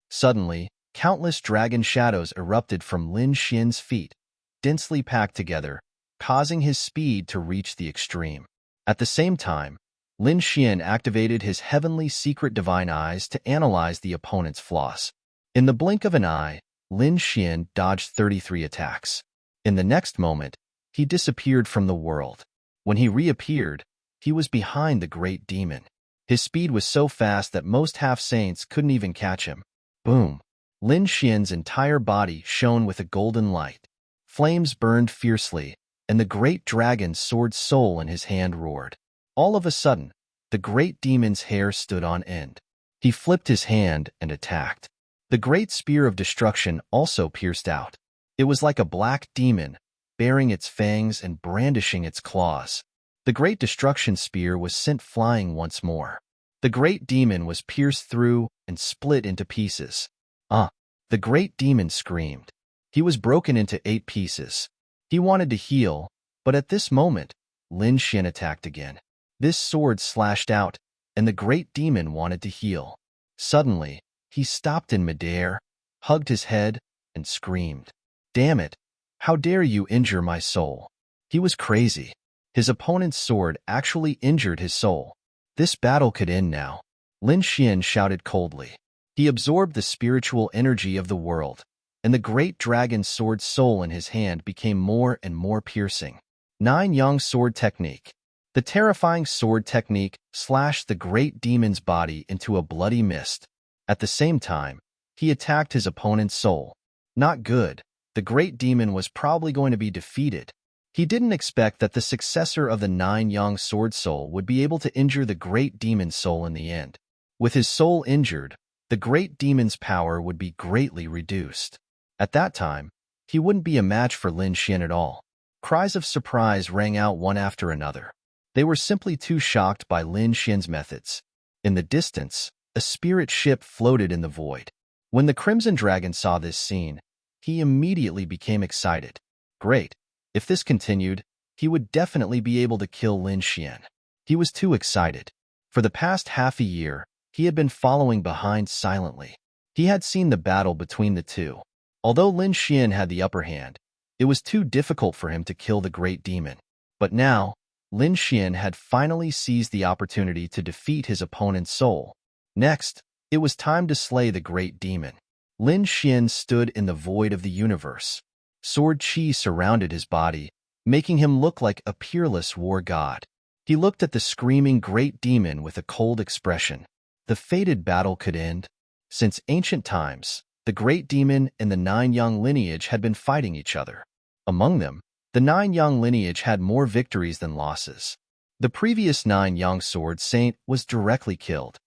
Speaker 1: Suddenly, countless dragon shadows erupted from Lin Xian's feet, densely packed together, causing his speed to reach the extreme. At the same time, Lin Xian activated his heavenly secret divine eyes to analyze the opponent's flaws. In the blink of an eye, Lin Xian dodged 33 attacks. In the next moment, he disappeared from the world. When he reappeared, he was behind the great demon. His speed was so fast that most half-saints couldn't even catch him. Boom! Lin Xian's entire body shone with a golden light. Flames burned fiercely, and the great dragon's sword soul in his hand roared. All of a sudden, the great demon's hair stood on end. He flipped his hand and attacked. The great spear of destruction also pierced out. It was like a black demon, baring its fangs and brandishing its claws. The great destruction spear was sent flying once more. The great demon was pierced through and split into pieces. The great demon screamed. He was broken into 8 pieces. He wanted to heal, but at this moment, Lin Xian attacked again. This sword slashed out, and the great demon wanted to heal. Suddenly, he stopped in midair, hugged his head, and screamed, "Damn it! How dare you injure my soul?" He was crazy. His opponent's sword actually injured his soul. This battle could end now. Lin Xian shouted coldly. He absorbed the spiritual energy of the world, and the great dragon's sword soul in his hand became more and more piercing. Nine Yang Sword Technique. The terrifying sword technique slashed the great demon's body into a bloody mist. At the same time, he attacked his opponent's soul. Not good. The great demon was probably going to be defeated. He didn't expect that the successor of the Nine Yang Sword Soul would be able to injure the great demon's soul in the end. With his soul injured, the great demon's power would be greatly reduced. At that time, he wouldn't be a match for Lin Xian at all. Cries of surprise rang out one after another. They were simply too shocked by Lin Xian's methods. In the distance, a spirit ship floated in the void. When the Crimson Dragon saw this scene, he immediately became excited. Great. If this continued, he would definitely be able to kill Lin Xian. He was too excited. For the past half a year, he had been following behind silently. He had seen the battle between the two. Although Lin Xian had the upper hand, it was too difficult for him to kill the great demon. But now, Lin Xian had finally seized the opportunity to defeat his opponent's soul. Next, it was time to slay the great demon. Lin Xian stood in the void of the universe. Sword chi surrounded his body, making him look like a peerless war god. He looked at the screaming great demon with a cold expression. The fated battle could end. Since ancient times, the great demon and the Nine Yang lineage had been fighting each other. Among them, the Nine Yang lineage had more victories than losses. The previous Nine Yang Sword Saint was directly killed.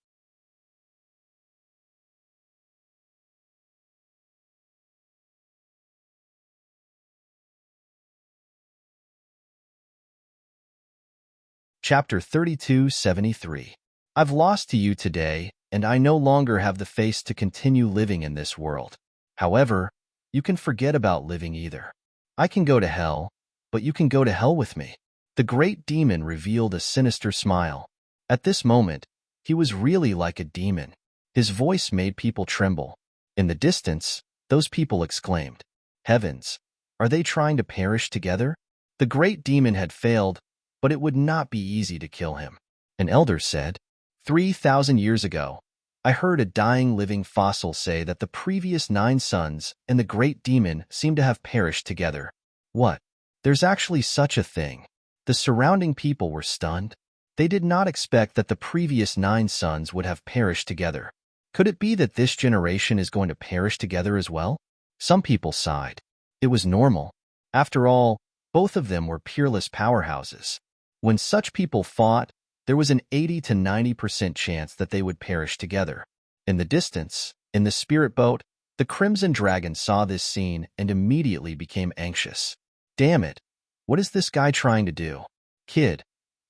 Speaker 1: Chapter 3273. I've lost to you today, and I no longer have the face to continue living in this world. However, you can forget about living either. I can go to hell, but you can go to hell with me. The great demon revealed a sinister smile. At this moment, he was really like a demon. His voice made people tremble. In the distance, those people exclaimed, "Heavens! Are they trying to perish together?" The great demon had failed, but it would not be easy to kill him. An elder said, 3,000 years ago, I heard a dying living fossil say that the previous 9 suns and the great demon seem to have perished together. What? There's actually such a thing. The surrounding people were stunned. They did not expect that the previous 9 suns would have perished together. Could it be that this generation is going to perish together as well? Some people sighed. It was normal. After all, both of them were peerless powerhouses. When such people fought, there was an 80 to 90% chance that they would perish together. In the distance, in the spirit boat, the Crimson Dragon saw this scene and immediately became anxious. Damn it! What is this guy trying to do? Kid,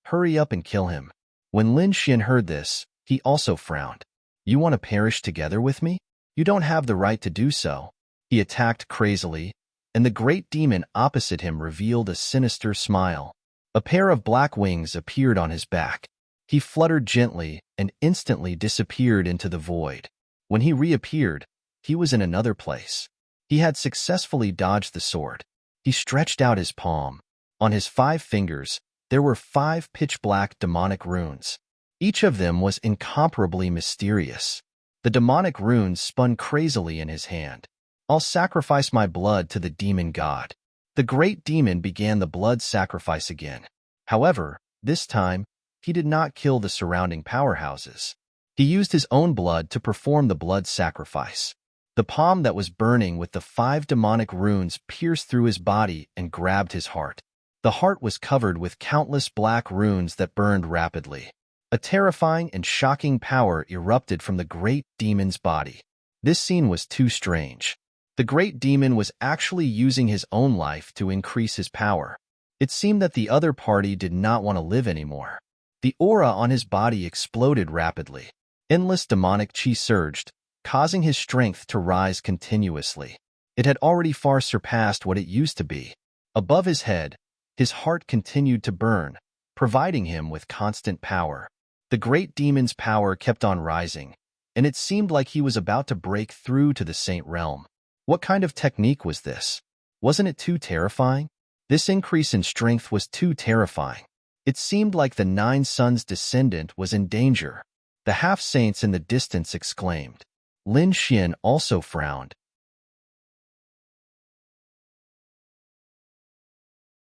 Speaker 1: hurry up and kill him. When Lin Xian heard this, he also frowned. You want to perish together with me? You don't have the right to do so. He attacked crazily, and the great demon opposite him revealed a sinister smile. A pair of black wings appeared on his back. He fluttered gently and instantly disappeared into the void. When he reappeared, he was in another place. He had successfully dodged the sword. He stretched out his palm. On his 5 fingers, there were 5 pitch-black demonic runes. Each of them was incomparably mysterious. The demonic runes spun crazily in his hand. I'll sacrifice my blood to the demon god. The great demon began the blood sacrifice again. However, this time, he did not kill the surrounding powerhouses. He used his own blood to perform the blood sacrifice. The palm that was burning with the 5 demonic runes pierced through his body and grabbed his heart. The heart was covered with countless black runes that burned rapidly. A terrifying and shocking power erupted from the great demon's body. This scene was too strange. The great demon was actually using his own life to increase his power. It seemed that the other party did not want to live anymore. The aura on his body exploded rapidly. Endless demonic chi surged, causing his strength to rise continuously. It had already far surpassed what it used to be. Above his head, his heart continued to burn, providing him with constant power. The great demon's power kept on rising, and it seemed like he was about to break through to the Saint Realm. What kind of technique was this? Wasn't it too terrifying? This increase in strength was too terrifying. It seemed like the 9 Suns' descendant was in danger. The half-saints in the distance exclaimed. Lin Xian also frowned.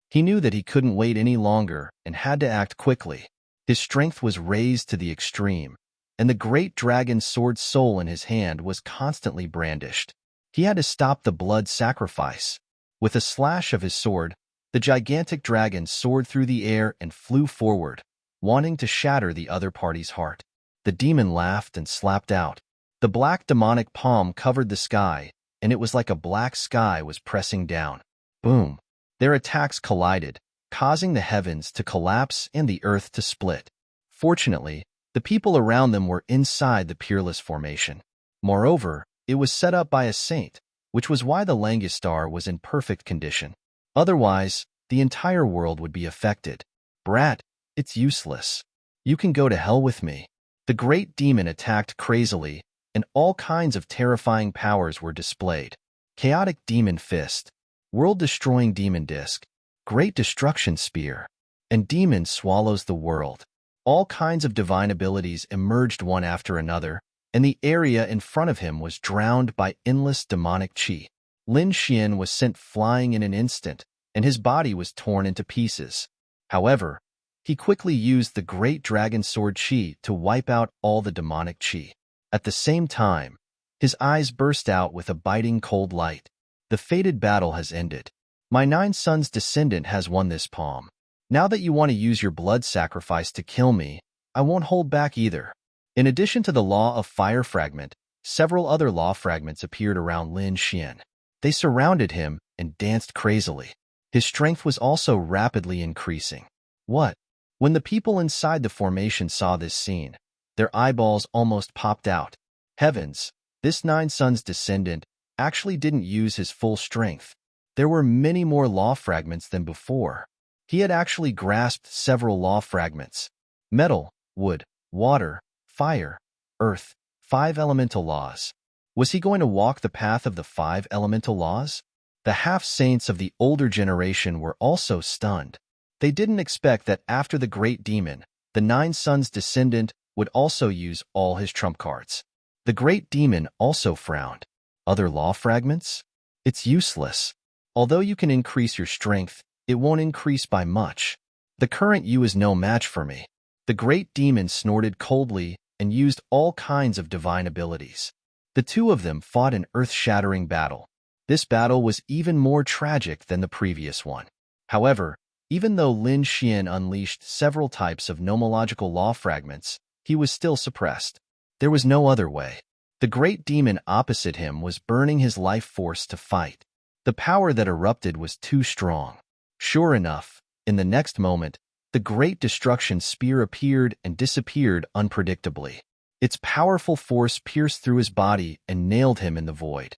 Speaker 1: He knew that he couldn't wait any longer and had to act quickly. His strength was raised to the extreme, and the great dragon's sword soul in his hand was constantly brandished. He had to stop the blood sacrifice. With a slash of his sword, the gigantic dragon soared through the air and flew forward, wanting to shatter the other party's heart. The demon laughed and slapped out. The black demonic palm covered the sky, and it was like a black sky was pressing down. Boom! Their attacks collided, causing the heavens to collapse and the earth to split. Fortunately, the people around them were inside the peerless formation. Moreover, it was set up by a saint, which was why the Langistar was in perfect condition. Otherwise, the entire world would be affected. Brat, it's useless. You can go to hell with me. The great demon attacked crazily, and all kinds of terrifying powers were displayed. Chaotic Demon Fist, World-Destroying Demon Disc, Great Destruction Spear, and Demon Swallows the World. All kinds of divine abilities emerged one after another, and the area in front of him was drowned by endless demonic chi. Lin Xian was sent flying in an instant, and his body was torn into pieces. However, he quickly used the great dragon sword chi to wipe out all the demonic chi. At the same time, his eyes burst out with a biting cold light. The fated battle has ended. My 9 Suns' descendant has won this palm. Now that you want to use your blood sacrifice to kill me, I won't hold back either. In addition to the Law of Fire fragment, several other law fragments appeared around Lin Xian. They surrounded him and danced crazily. His strength was also rapidly increasing. What? When the people inside the formation saw this scene, their eyeballs almost popped out. Heavens, this 9 Suns' descendant actually didn't use his full strength. There were many more law fragments than before. He had actually grasped several law fragments. Metal, wood, water, fire, earth, 5 elemental laws. Was he going to walk the path of the 5 elemental laws? The half-saints of the older generation were also stunned. They didn't expect that after the great demon, the 9 sons' descendant would also use all his trump cards. The great demon also frowned. Other law fragments? It's useless. Although you can increase your strength, it won't increase by much. The current you is no match for me. The great demon snorted coldly and used all kinds of divine abilities. The two of them fought an earth-shattering battle. This battle was even more tragic than the previous one. However, even though Lin Xian unleashed several types of nomological law fragments, he was still suppressed. There was no other way. The great demon opposite him was burning his life force to fight. The power that erupted was too strong. Sure enough, in the next moment, the great destruction spear appeared and disappeared unpredictably. Its powerful force pierced through his body and nailed him in the void.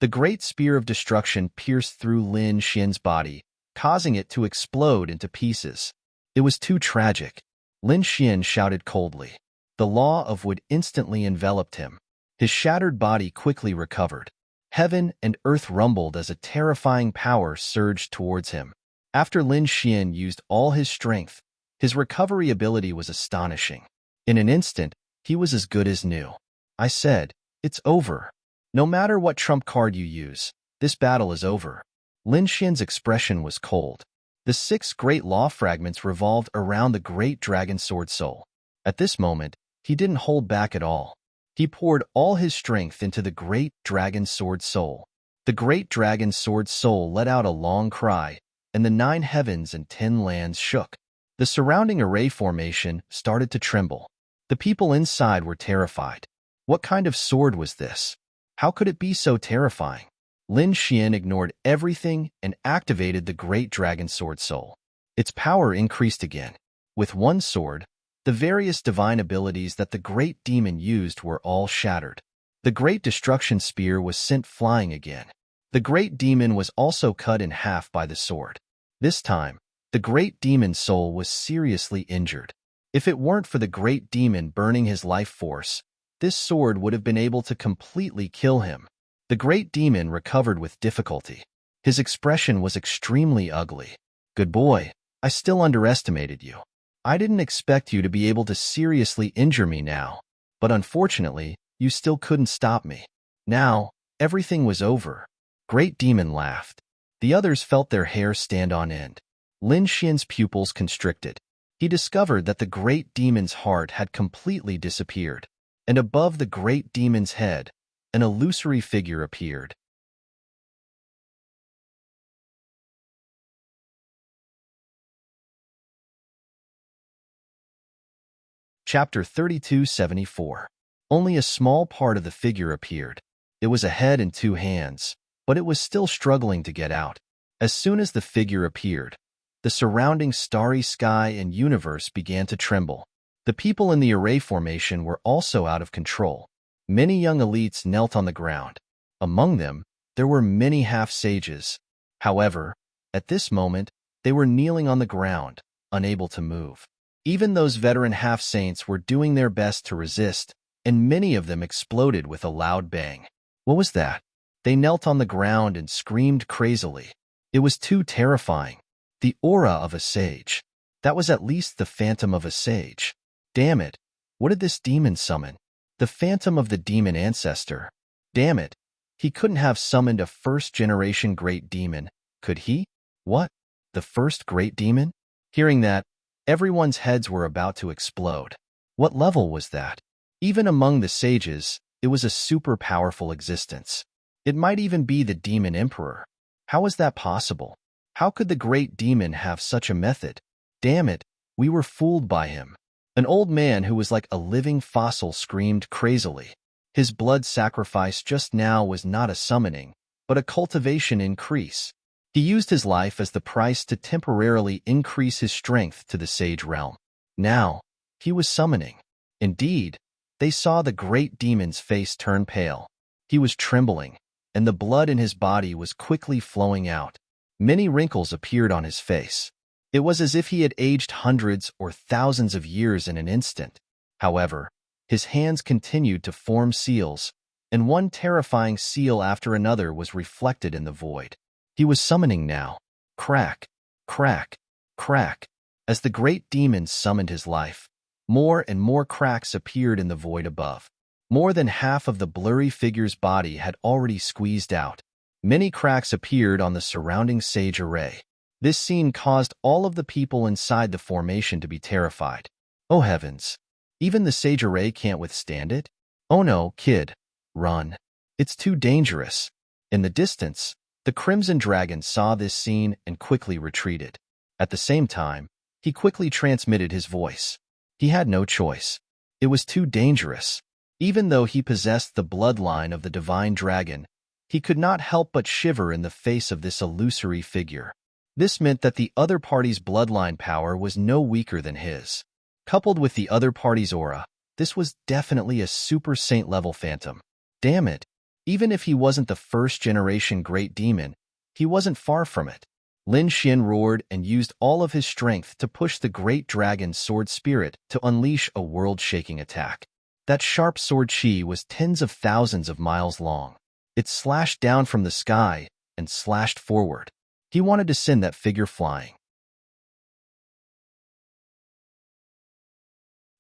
Speaker 1: The great spear of destruction pierced through Lin Xian's body, causing it to explode into pieces. It was too tragic. Lin Xian shouted coldly. The law of wood instantly enveloped him. His shattered body quickly recovered. Heaven and earth rumbled as a terrifying power surged towards him. After Lin Xian used all his strength, his recovery ability was astonishing. In an instant, he was as good as new. I said, "It's over. No matter what trump card you use, this battle is over." Lin Xian's expression was cold. The 6 great law fragments revolved around the great dragon sword soul. At this moment, he didn't hold back at all. He poured all his strength into the great dragon sword soul. The great dragon sword soul let out a long cry, and the 9 heavens and 10 lands shook. The surrounding array formation started to tremble. The people inside were terrified. What kind of sword was this? How could it be so terrifying? Lin Xian ignored everything and activated the great dragon sword soul. Its power increased again. With one sword, the various divine abilities that the great demon used were all shattered. The great destruction spear was sent flying again. The great demon was also cut in half by the sword. This time, the great demon's soul was seriously injured. If it weren't for the great demon burning his life force, this sword would have been able to completely kill him. The great demon recovered with difficulty. His expression was extremely ugly. "Good boy, I still underestimated you. I didn't expect you to be able to seriously injure me now, but unfortunately, you still couldn't stop me. Now, everything was over." Great demon laughed. The others felt their hair stand on end. Lin Xian's pupils constricted. He discovered that the great demon's heart had completely disappeared, and above the great demon's head, an illusory figure appeared. Chapter 3274. Only a small part of the figure appeared. It was a head and 2 hands, but it was still struggling to get out. As soon as the figure appeared, the surrounding starry sky and universe began to tremble. The people in the array formation were also out of control. Many young elites knelt on the ground. Among them, there were many half-sages. However, at this moment, they were kneeling on the ground, unable to move. Even those veteran half-saints were doing their best to resist, and many of them exploded with a loud bang. What was that? They knelt on the ground and screamed crazily. It was too terrifying. The aura of a sage. That was at least the phantom of a sage. Damn it. What did this demon summon? The phantom of the demon ancestor. Damn it. He couldn't have summoned a first-generation great demon, could he? What? The first great demon? Hearing that, everyone's heads were about to explode. What level was that? Even among the sages, it was a super powerful existence. It might even be the demon emperor. How is that possible? How could the great demon have such a method? Damn it, we were fooled by him. An old man who was like a living fossil screamed crazily. His blood sacrifice just now was not a summoning, but a cultivation increase. He used his life as the price to temporarily increase his strength to the sage realm. Now, he was summoning. Indeed, they saw the great demon's face turn pale. He was trembling. and the blood in his body was quickly flowing out. Many wrinkles appeared on his face. It was as if he had aged hundreds or thousands of years in an instant. However, his hands continued to form seals, and one terrifying seal after another was reflected in the void. He was summoning now. Crack, crack, crack. As the great demon summoned his life, more and more cracks appeared in the void above. More than half of the blurry figure's body had already squeezed out. Many cracks appeared on the surrounding sage array. This scene caused all of the people inside the formation to be terrified. Oh heavens! Even the sage array can't withstand it? Oh no, kid. Run. It's too dangerous. In the distance, the Crimson Dragon saw this scene and quickly retreated. At the same time, he quickly transmitted his voice. He had no choice. It was too dangerous. Even though he possessed the bloodline of the divine dragon, he could not help but shiver in the face of this illusory figure. This meant that the other party's bloodline power was no weaker than his. Coupled with the other party's aura, this was definitely a super saint-level phantom. Damn it! Even if he wasn't the first-generation great demon, he wasn't far from it. Lin Xian roared and used all of his strength to push the great dragon's sword spirit to unleash a world-shaking attack. That sharp sword chi was tens of thousands of miles long. It slashed down from the sky and slashed forward. He wanted to send that figure flying.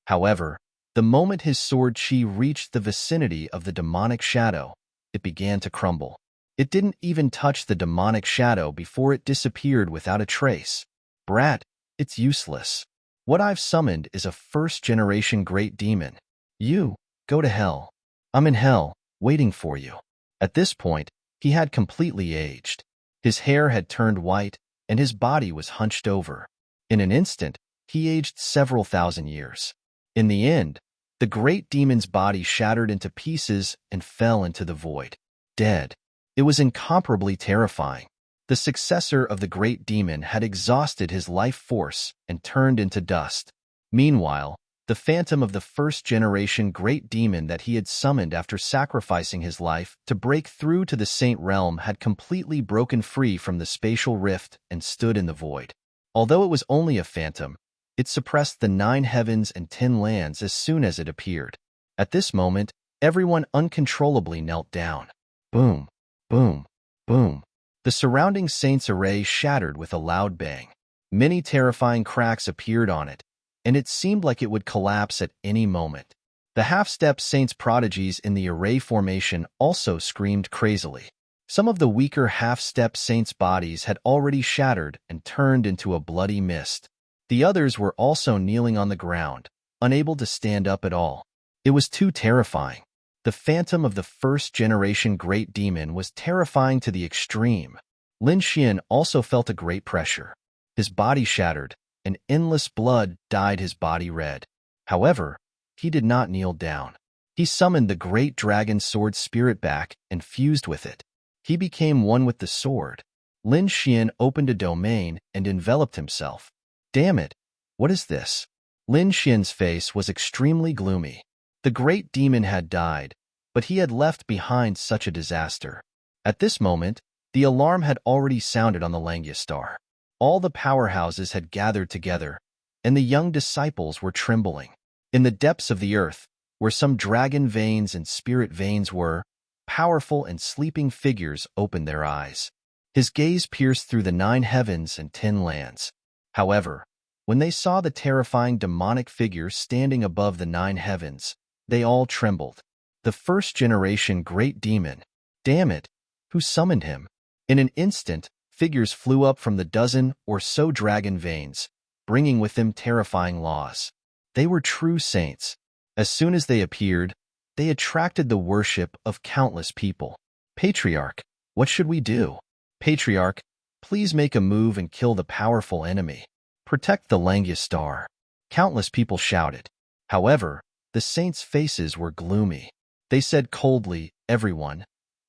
Speaker 1: However, the moment his sword chi reached the vicinity of the demonic shadow, it began to crumble. It didn't even touch the demonic shadow before it disappeared without a trace. Brat, it's useless. What I've summoned is a first-generation great demon. You, go to hell. I'm in hell, waiting for you. At this point, he had completely aged. His hair had turned white, and his body was hunched over. In an instant, he aged several thousand years. In the end, the great demon's body shattered into pieces and fell into the void. Dead. It was incomparably terrifying. The successor of the great demon had exhausted his life force and turned into dust. Meanwhile, the phantom of the first-generation great demon that he had summoned after sacrificing his life to break through to the saint realm had completely broken free from the spatial rift and stood in the void. Although it was only a phantom, it suppressed the 9 heavens and 10 lands as soon as it appeared. At this moment, everyone uncontrollably knelt down. Boom, boom, boom. The surrounding saints' array shattered with a loud bang. Many terrifying cracks appeared on it, and it seemed like it would collapse at any moment. The half-step saints' prodigies in the array formation also screamed crazily. Some of the weaker half-step saints' bodies had already shattered and turned into a bloody mist. The others were also kneeling on the ground, unable to stand up at all. It was too terrifying. The phantom of the first-generation great demon was terrifying to the extreme. Lin Xian also felt a great pressure. His body shattered, and endless blood dyed his body red. However, he did not kneel down. He summoned the great dragon sword spirit back and fused with it. He became one with the sword. Lin Xian opened a domain and enveloped himself. Damn it! What is this? Lin Xian's face was extremely gloomy. The great demon had died, but he had left behind such a disaster. At this moment, the alarm had already sounded on the Langia star. All the powerhouses had gathered together, and the young disciples were trembling. In the depths of the earth, where some dragon veins and spirit veins were, powerful and sleeping figures opened their eyes. His gaze pierced through the 9 heavens and 10 lands. However, when they saw the terrifying demonic figure standing above the 9 heavens, they all trembled. The first-generation great demon. Damn it! Who summoned him? In an instant, figures flew up from the dozen or so dragon veins, bringing with them terrifying laws. They were true saints. As soon as they appeared, they attracted the worship of countless people. Patriarch, what should we do? Patriarch, please make a move and kill the powerful enemy. Protect the Langia star. Countless people shouted. However, the saints' faces were gloomy. They said coldly, everyone,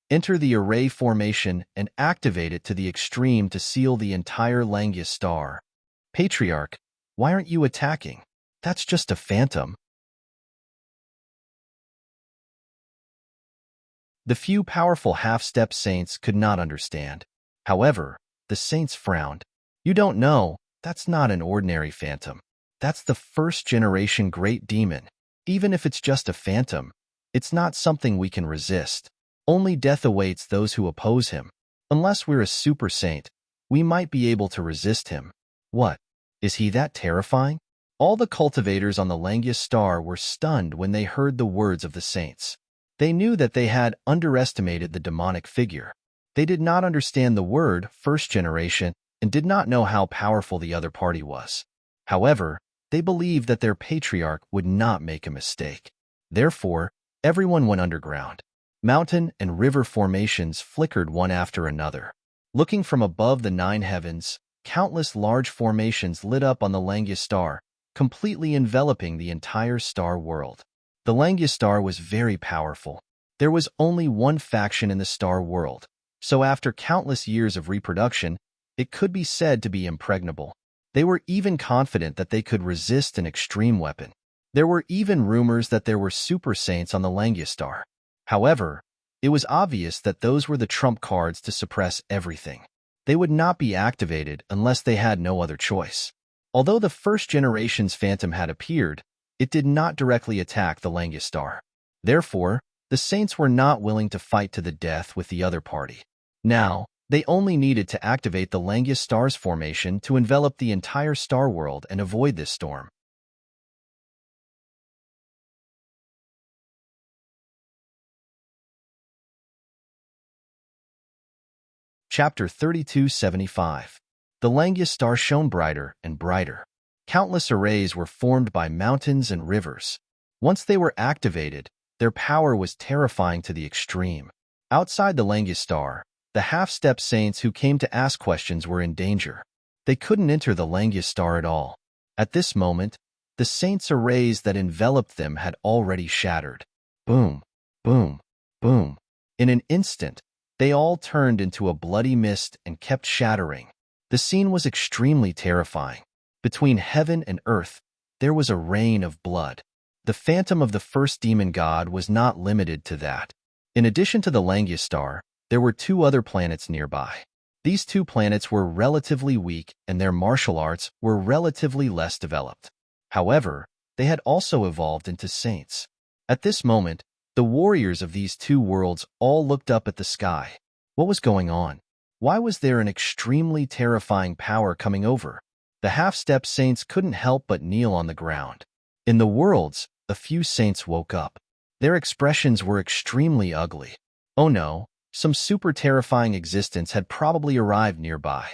Speaker 1: enter the array formation and activate it to the extreme to seal the entire Langia star. Patriarch, why aren't you attacking? That's just a phantom. The few powerful half-step saints could not understand. However, the saints frowned. You don't know, that's not an ordinary phantom. That's the first-generation great demon. Even if it's just a phantom, it's not something we can resist. Only death awaits those who oppose him. Unless we're a super saint, we might be able to resist him. What? Is he that terrifying? All the cultivators on the Langius star were stunned when they heard the words of the saints. They knew that they had underestimated the demonic figure. They did not understand the word first generation and did not know how powerful the other party was. However, they believed that their patriarch would not make a mistake. Therefore, everyone went underground. Mountain and river formations flickered one after another. Looking from above the 9 heavens, countless large formations lit up on the Langius star, completely enveloping the entire star world. The Langius star was very powerful. There was only one faction in the star world, so after countless years of reproduction, it could be said to be impregnable. They were even confident that they could resist an extreme weapon. There were even rumors that there were super saints on the Langius star. However, it was obvious that those were the trump cards to suppress everything. They would not be activated unless they had no other choice. Although the first generation's phantom had appeared, it did not directly attack the Langius star. Therefore, the saints were not willing to fight to the death with the other party. Now, they only needed to activate the Langius star's formation to envelop the entire star world and avoid this storm. Chapter 3275. The Langius star shone brighter and brighter. Countless arrays were formed by mountains and rivers. Once they were activated, their power was terrifying to the extreme. Outside the Langius star, the half-step saints who came to ask questions were in danger. They couldn't enter the Langius star at all. At this moment, the saints' arrays that enveloped them had already shattered. Boom, boom, boom. In an instant, they all turned into a bloody mist and kept shattering. The scene was extremely terrifying. Between heaven and earth, there was a rain of blood. The phantom of the first demon god was not limited to that. In addition to the Langius star, there were 2 other planets nearby. These 2 planets were relatively weak and their martial arts were relatively less developed. However, they had also evolved into saints. At this moment, the warriors of these 2 worlds all looked up at the sky. What was going on? Why was there an extremely terrifying power coming over? The half-step saints couldn't help but kneel on the ground. In the worlds, a few saints woke up. Their expressions were extremely ugly. Oh no, some super terrifying existence had probably arrived nearby.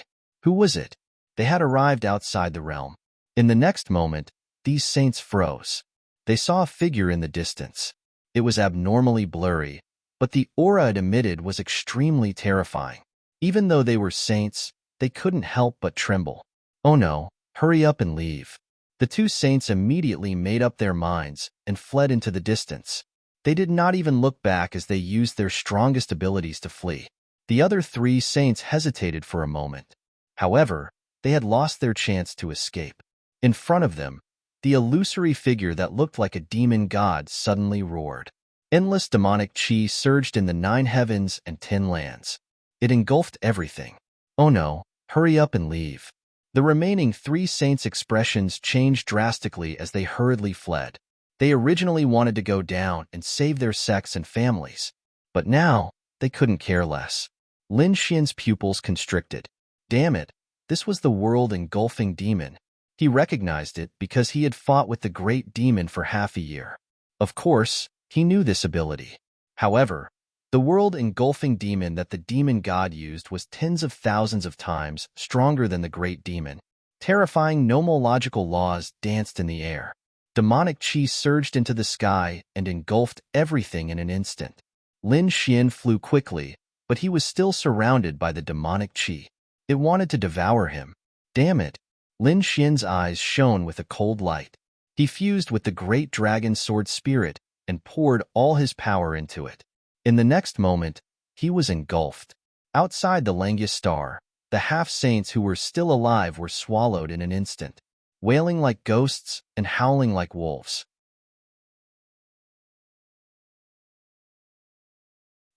Speaker 1: Who was it? They had arrived outside the realm. In the next moment, these saints froze. They saw a figure in the distance. It was abnormally blurry, but the aura it emitted was extremely terrifying. Even though they were saints, they couldn't help but tremble. Oh no, hurry up and leave. The 2 saints immediately made up their minds and fled into the distance. They did not even look back as they used their strongest abilities to flee. The other 3 saints hesitated for a moment. However, they had lost their chance to escape. In front of them, the illusory figure that looked like a demon god suddenly roared. Endless demonic chi surged in the 9 heavens and 10 lands. It engulfed everything. Oh no, hurry up and leave. The remaining 3 saints' expressions changed drastically as they hurriedly fled. They originally wanted to go down and save their sects and families, but now they couldn't care less. Lin Xian's pupils constricted. Damn it, this was the world-engulfing demon. He recognized it because he had fought with the great demon for half a year. Of course, he knew this ability. However, the world-engulfing demon that the demon god used was tens of thousands of times stronger than the great demon. Terrifying nomological laws danced in the air. Demonic chi surged into the sky and engulfed everything in an instant. Lin Xian flew quickly, but he was still surrounded by the demonic chi. It wanted to devour him. Damn it! Lin Xian's eyes shone with a cold light. He fused with the great dragon sword spirit and poured all his power into it. In the next moment, he was engulfed. Outside the Langius star, the half-saints who were still alive were swallowed in an instant, wailing like ghosts and howling like wolves.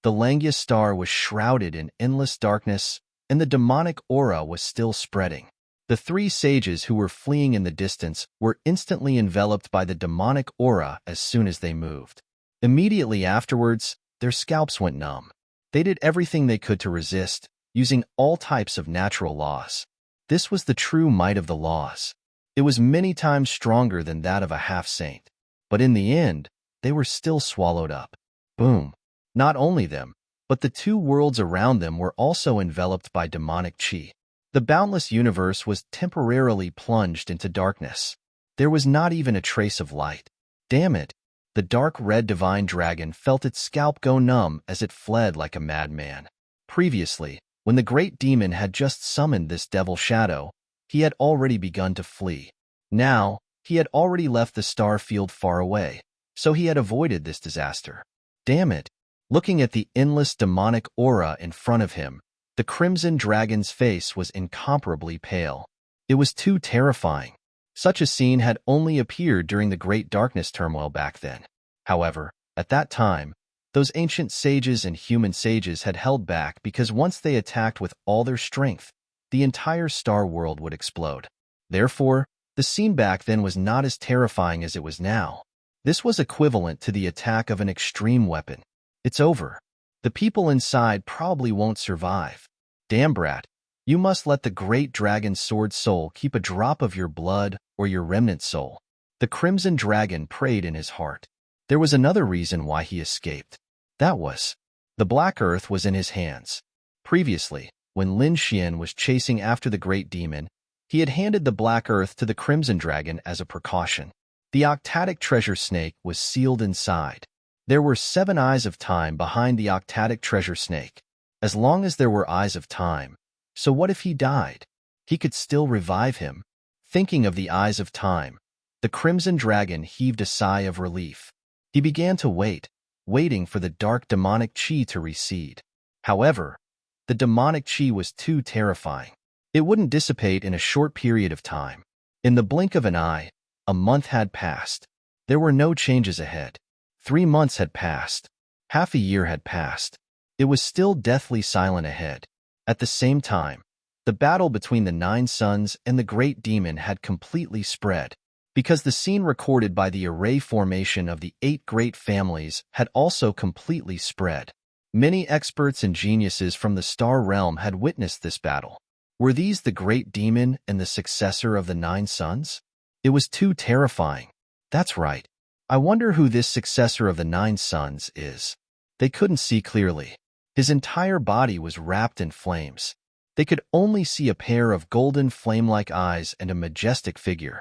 Speaker 1: The Langia star was shrouded in endless darkness, and the demonic aura was still spreading. The three sages who were fleeing in the distance were instantly enveloped by the demonic aura as soon as they moved. Immediately afterwards, their scalps went numb. They did everything they could to resist, using all types of natural laws. This was the true might of the laws. It was many times stronger than that of a half-saint. But in the end, they were still swallowed up. Boom. Not only them, but the two worlds around them were also enveloped by demonic chi. The boundless universe was temporarily plunged into darkness. There was not even a trace of light. Damn it! The dark red divine dragon felt its scalp go numb as it fled like a madman. Previously, when the great demon had just summoned this devil shadow, he had already begun to flee. Now, he had already left the star field far away, so he had avoided this disaster. Damn it! Looking at the endless demonic aura in front of him, the crimson dragon's face was incomparably pale. It was too terrifying. Such a scene had only appeared during the Great Darkness turmoil back then. However, at that time, those ancient sages and human sages had held back because once they attacked with all their strength, the entire star world would explode. Therefore, the scene back then was not as terrifying as it was now. This was equivalent to the attack of an extreme weapon. It's over. The people inside probably won't survive. Damn brat, you must let the great dragon's sword soul keep a drop of your blood or your remnant soul. The crimson dragon prayed in his heart. There was another reason why he escaped. That was, the black earth was in his hands. Previously, when Lin Xian was chasing after the great demon, he had handed the black earth to the crimson dragon as a precaution. The octatic treasure snake was sealed inside. There were 7 eyes of time behind the octatic treasure snake. As long as there were eyes of time, so what if he died? He could still revive him. Thinking of the eyes of time, the crimson dragon heaved a sigh of relief. He began to wait, waiting for the dark demonic chi to recede. However, the demonic chi was too terrifying. It wouldn't dissipate in a short period of time. In the blink of an eye, a month had passed. There were no changes ahead. 3 months had passed. Half a year had passed. It was still deathly silent ahead. At the same time, the battle between the 9 suns and the great demon had completely spread, because the scene recorded by the array formation of the 8 great families had also completely spread. Many experts and geniuses from the star realm had witnessed this battle. Were these the great demon and the successor of the 9 suns? It was too terrifying. That's right. I wonder who this successor of the 9 suns is. They couldn't see clearly. His entire body was wrapped in flames. They could only see a pair of golden flame-like eyes and a majestic figure.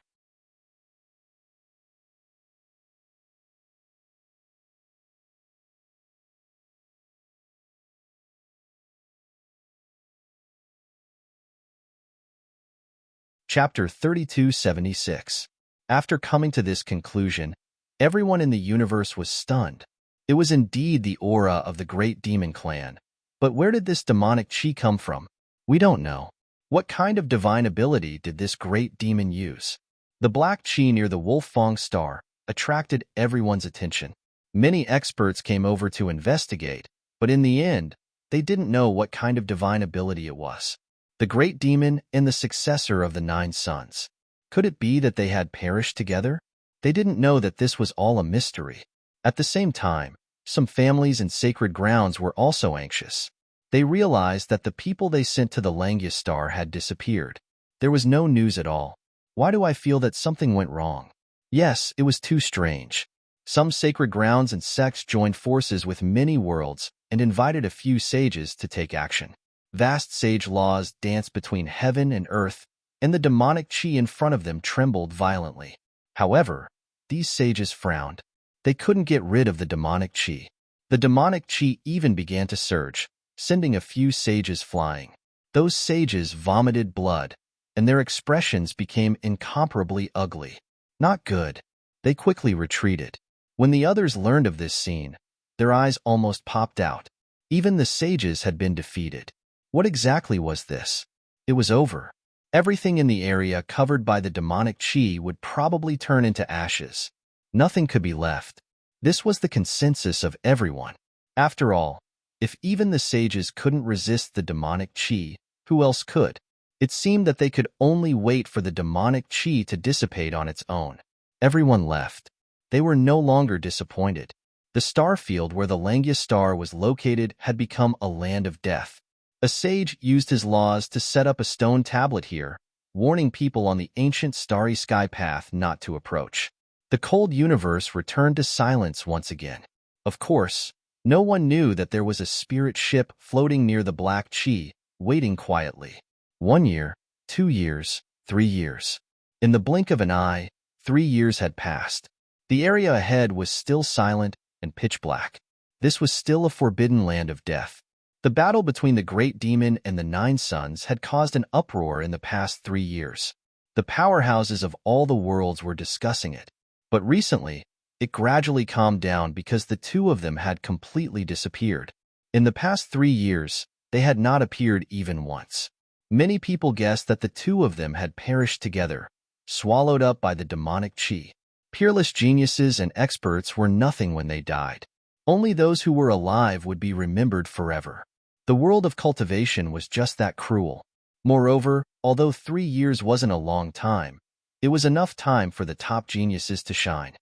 Speaker 1: Chapter 3276. After coming to this conclusion, everyone in the universe was stunned. It was indeed the aura of the great demon clan. But where did this demonic chi come from? We don't know. What kind of divine ability did this great demon use? The black chi near the Wolfang star attracted everyone's attention. Many experts came over to investigate, but in the end, they didn't know what kind of divine ability it was. The great demon and the successor of the 9 suns. Could it be that they had perished together? They didn't know that this was all a mystery. At the same time, some families and sacred grounds were also anxious. They realized that the people they sent to the Langia star had disappeared. There was no news at all. Why do I feel that something went wrong? Yes, it was too strange. Some sacred grounds and sects joined forces with many worlds and invited a few sages to take action. Vast sage laws danced between heaven and earth, and the demonic chi in front of them trembled violently. However, these sages frowned. They couldn't get rid of the demonic chi. The demonic chi even began to surge, sending a few sages flying. Those sages vomited blood, and their expressions became incomparably ugly. Not good. They quickly retreated. When the others learned of this scene, their eyes almost popped out. Even the sages had been defeated. What exactly was this? It was over. Everything in the area covered by the demonic chi would probably turn into ashes. Nothing could be left. This was the consensus of everyone. After all, If even the sages couldn't resist the demonic chi, who else could? It seemed that they could only wait for the demonic chi to dissipate on its own. Everyone left. They were no longer disappointed. The star field where the Langya star was located had become a land of death. A sage used his laws to set up a stone tablet here, warning people on the ancient starry sky path not to approach. The cold universe returned to silence once again. Of course, no one knew that there was a spirit ship floating near the black chi, waiting quietly. 1 year, 2 years, 3 years. In the blink of an eye, 3 years had passed. The area ahead was still silent and pitch black. This was still a forbidden land of death. The battle between the great demon and the 9 suns had caused an uproar in the past 3 years. The powerhouses of all the worlds were discussing it. But recently, it gradually calmed down because the two of them had completely disappeared. In the past 3 years, they had not appeared even once. Many people guessed that the two of them had perished together, swallowed up by the demonic chi. Peerless geniuses and experts were nothing when they died. Only those who were alive would be remembered forever. The world of cultivation was just that cruel. Moreover, although 3 years wasn't a long time, it was enough time for the top geniuses to shine.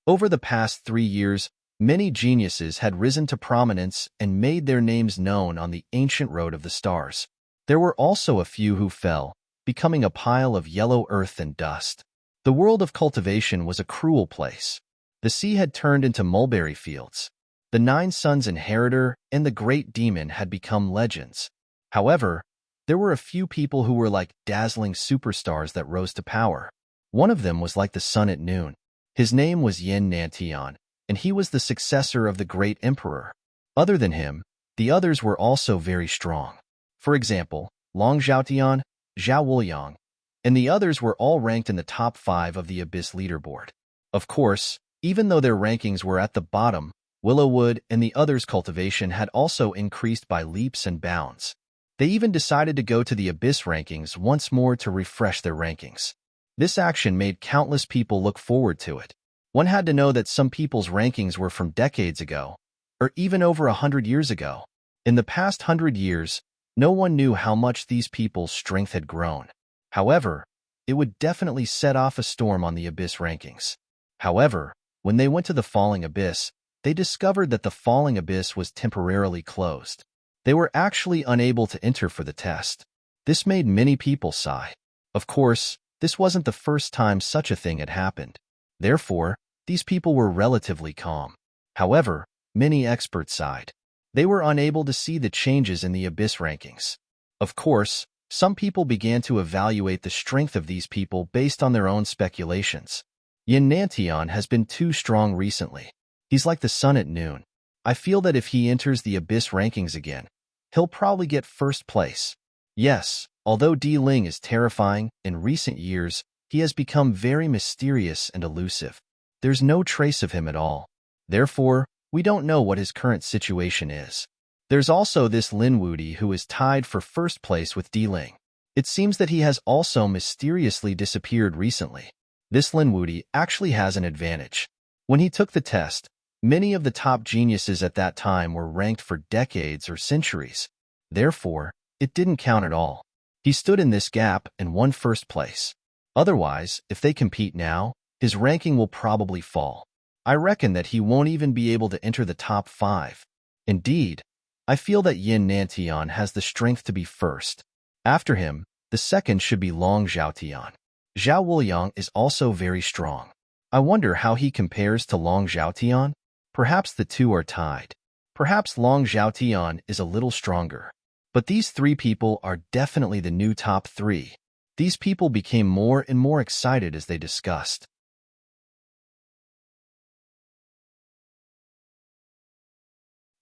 Speaker 1: Over the past 3 years, many geniuses had risen to prominence and made their names known on the ancient road of the stars. There were also a few who fell, becoming a pile of yellow earth and dust. The world of cultivation was a cruel place. The sea had turned into mulberry fields. The 9 Suns Inheritor and the Great Demon had become legends. However, there were a few people who were like dazzling superstars that rose to power. One of them was like the sun at noon. His name was Yin Nantian, and he was the successor of the Great Emperor. Other than him, the others were also very strong. For example, Long Zhaotian, Zhao Wuliang, and the others were all ranked in the top 5 of the Abyss leaderboard. Of course, even though their rankings were at the bottom, Willowwood and the others' cultivation had also increased by leaps and bounds. They even decided to go to the Abyss rankings once more to refresh their rankings. This action made countless people look forward to it. One had to know that some people's rankings were from decades ago, or even over 100 years ago. In the past 100 years, no one knew how much these people's strength had grown. However, it would definitely set off a storm on the Abyss rankings. However, when they went to the Falling Abyss, they discovered that the Falling Abyss was temporarily closed. They were actually unable to enter for the test. This made many people sigh. Of course, this wasn't the first time such a thing had happened. Therefore, these people were relatively calm. However, many experts sighed. They were unable to see the changes in the Abyss rankings. Of course, some people began to evaluate the strength of these people based on their own speculations. Yin Nantian has been too strong recently. He's like the sun at noon. I feel that if he enters the Abyss rankings again, he'll probably get first place. Yes, although Di Ling is terrifying, in recent years, he has become very mysterious and elusive. There's no trace of him at all. Therefore, we don't know what his current situation is. There's also this Lin Wudi who is tied for first place with Di Ling. It seems that he has also mysteriously disappeared recently. This Lin Wudi actually has an advantage. When he took the test, many of the top geniuses at that time were ranked for decades or centuries. Therefore, it didn't count at all. He stood in this gap and won first place. Otherwise, if they compete now, his ranking will probably fall. I reckon that he won't even be able to enter the top 5. Indeed, I feel that Yin Nantian has the strength to be first. After him, the second should be Long Zhaotian. Zhao Wuliang is also very strong. I wonder how he compares to Long Zhaotian. Perhaps the two are tied. Perhaps Long Zhaotian is a little stronger. But these 3 people are definitely the new top 3. These people became more and more excited as they discussed.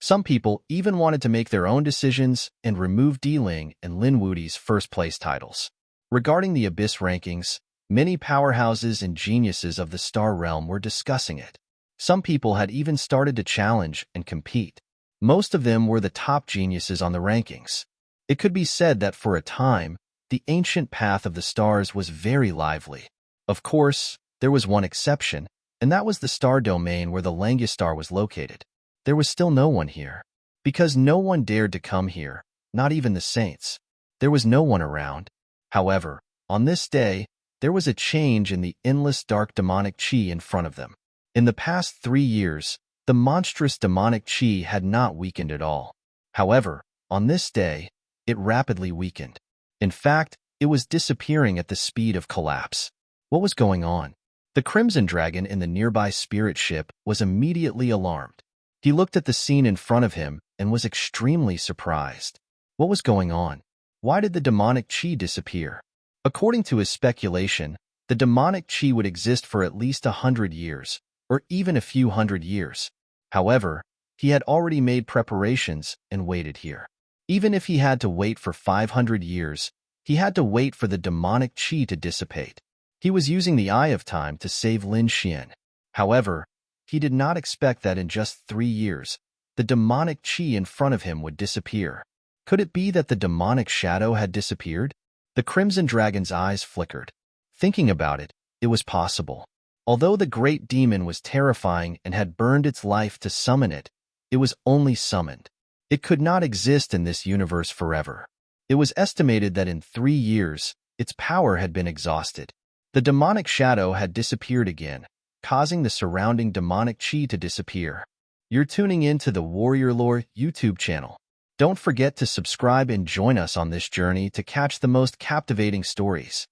Speaker 1: Some people even wanted to make their own decisions and remove Di Ling and Lin Wudi's first-place titles. Regarding the Abyss rankings, many powerhouses and geniuses of the Star Realm were discussing it. Some people had even started to challenge and compete. Most of them were the top geniuses on the rankings. It could be said that for a time, the ancient path of the stars was very lively. Of course, there was one exception, And that was the star domain where the Langistar was located. There was still no one here. Because no one dared to come here, not even the saints. There was no one around. However, on this day, there was a change in the endless dark demonic chi in front of them. In the past 3 years, the monstrous demonic chi had not weakened at all. However, on this day, it rapidly weakened. In fact, it was disappearing at the speed of collapse. What was going on? The Crimson Dragon in the nearby spirit ship was immediately alarmed. He looked at the scene in front of him and was extremely surprised. What was going on? Why did the demonic chi disappear? According to his speculation, the demonic chi would exist for at least 100 years, or even a few hundred years. However, he had already made preparations and waited here. Even if he had to wait for 500 years, he had to wait for the demonic chi to dissipate. He was using the Eye of Time to save Lin Xian. However, he did not expect that in just 3 years, the demonic chi in front of him would disappear. Could it be that the demonic shadow had disappeared? The Crimson Dragon's eyes flickered. Thinking about it, it was possible. Although the great demon was terrifying and had burned its life to summon it, it was only summoned. It could not exist in this universe forever. It was estimated that in 3 years, its power had been exhausted. The demonic shadow had disappeared again, causing the surrounding demonic chi to disappear. You're tuning in to the Warrior Lore YouTube channel. Don't forget to subscribe and join us on this journey to catch the most captivating stories.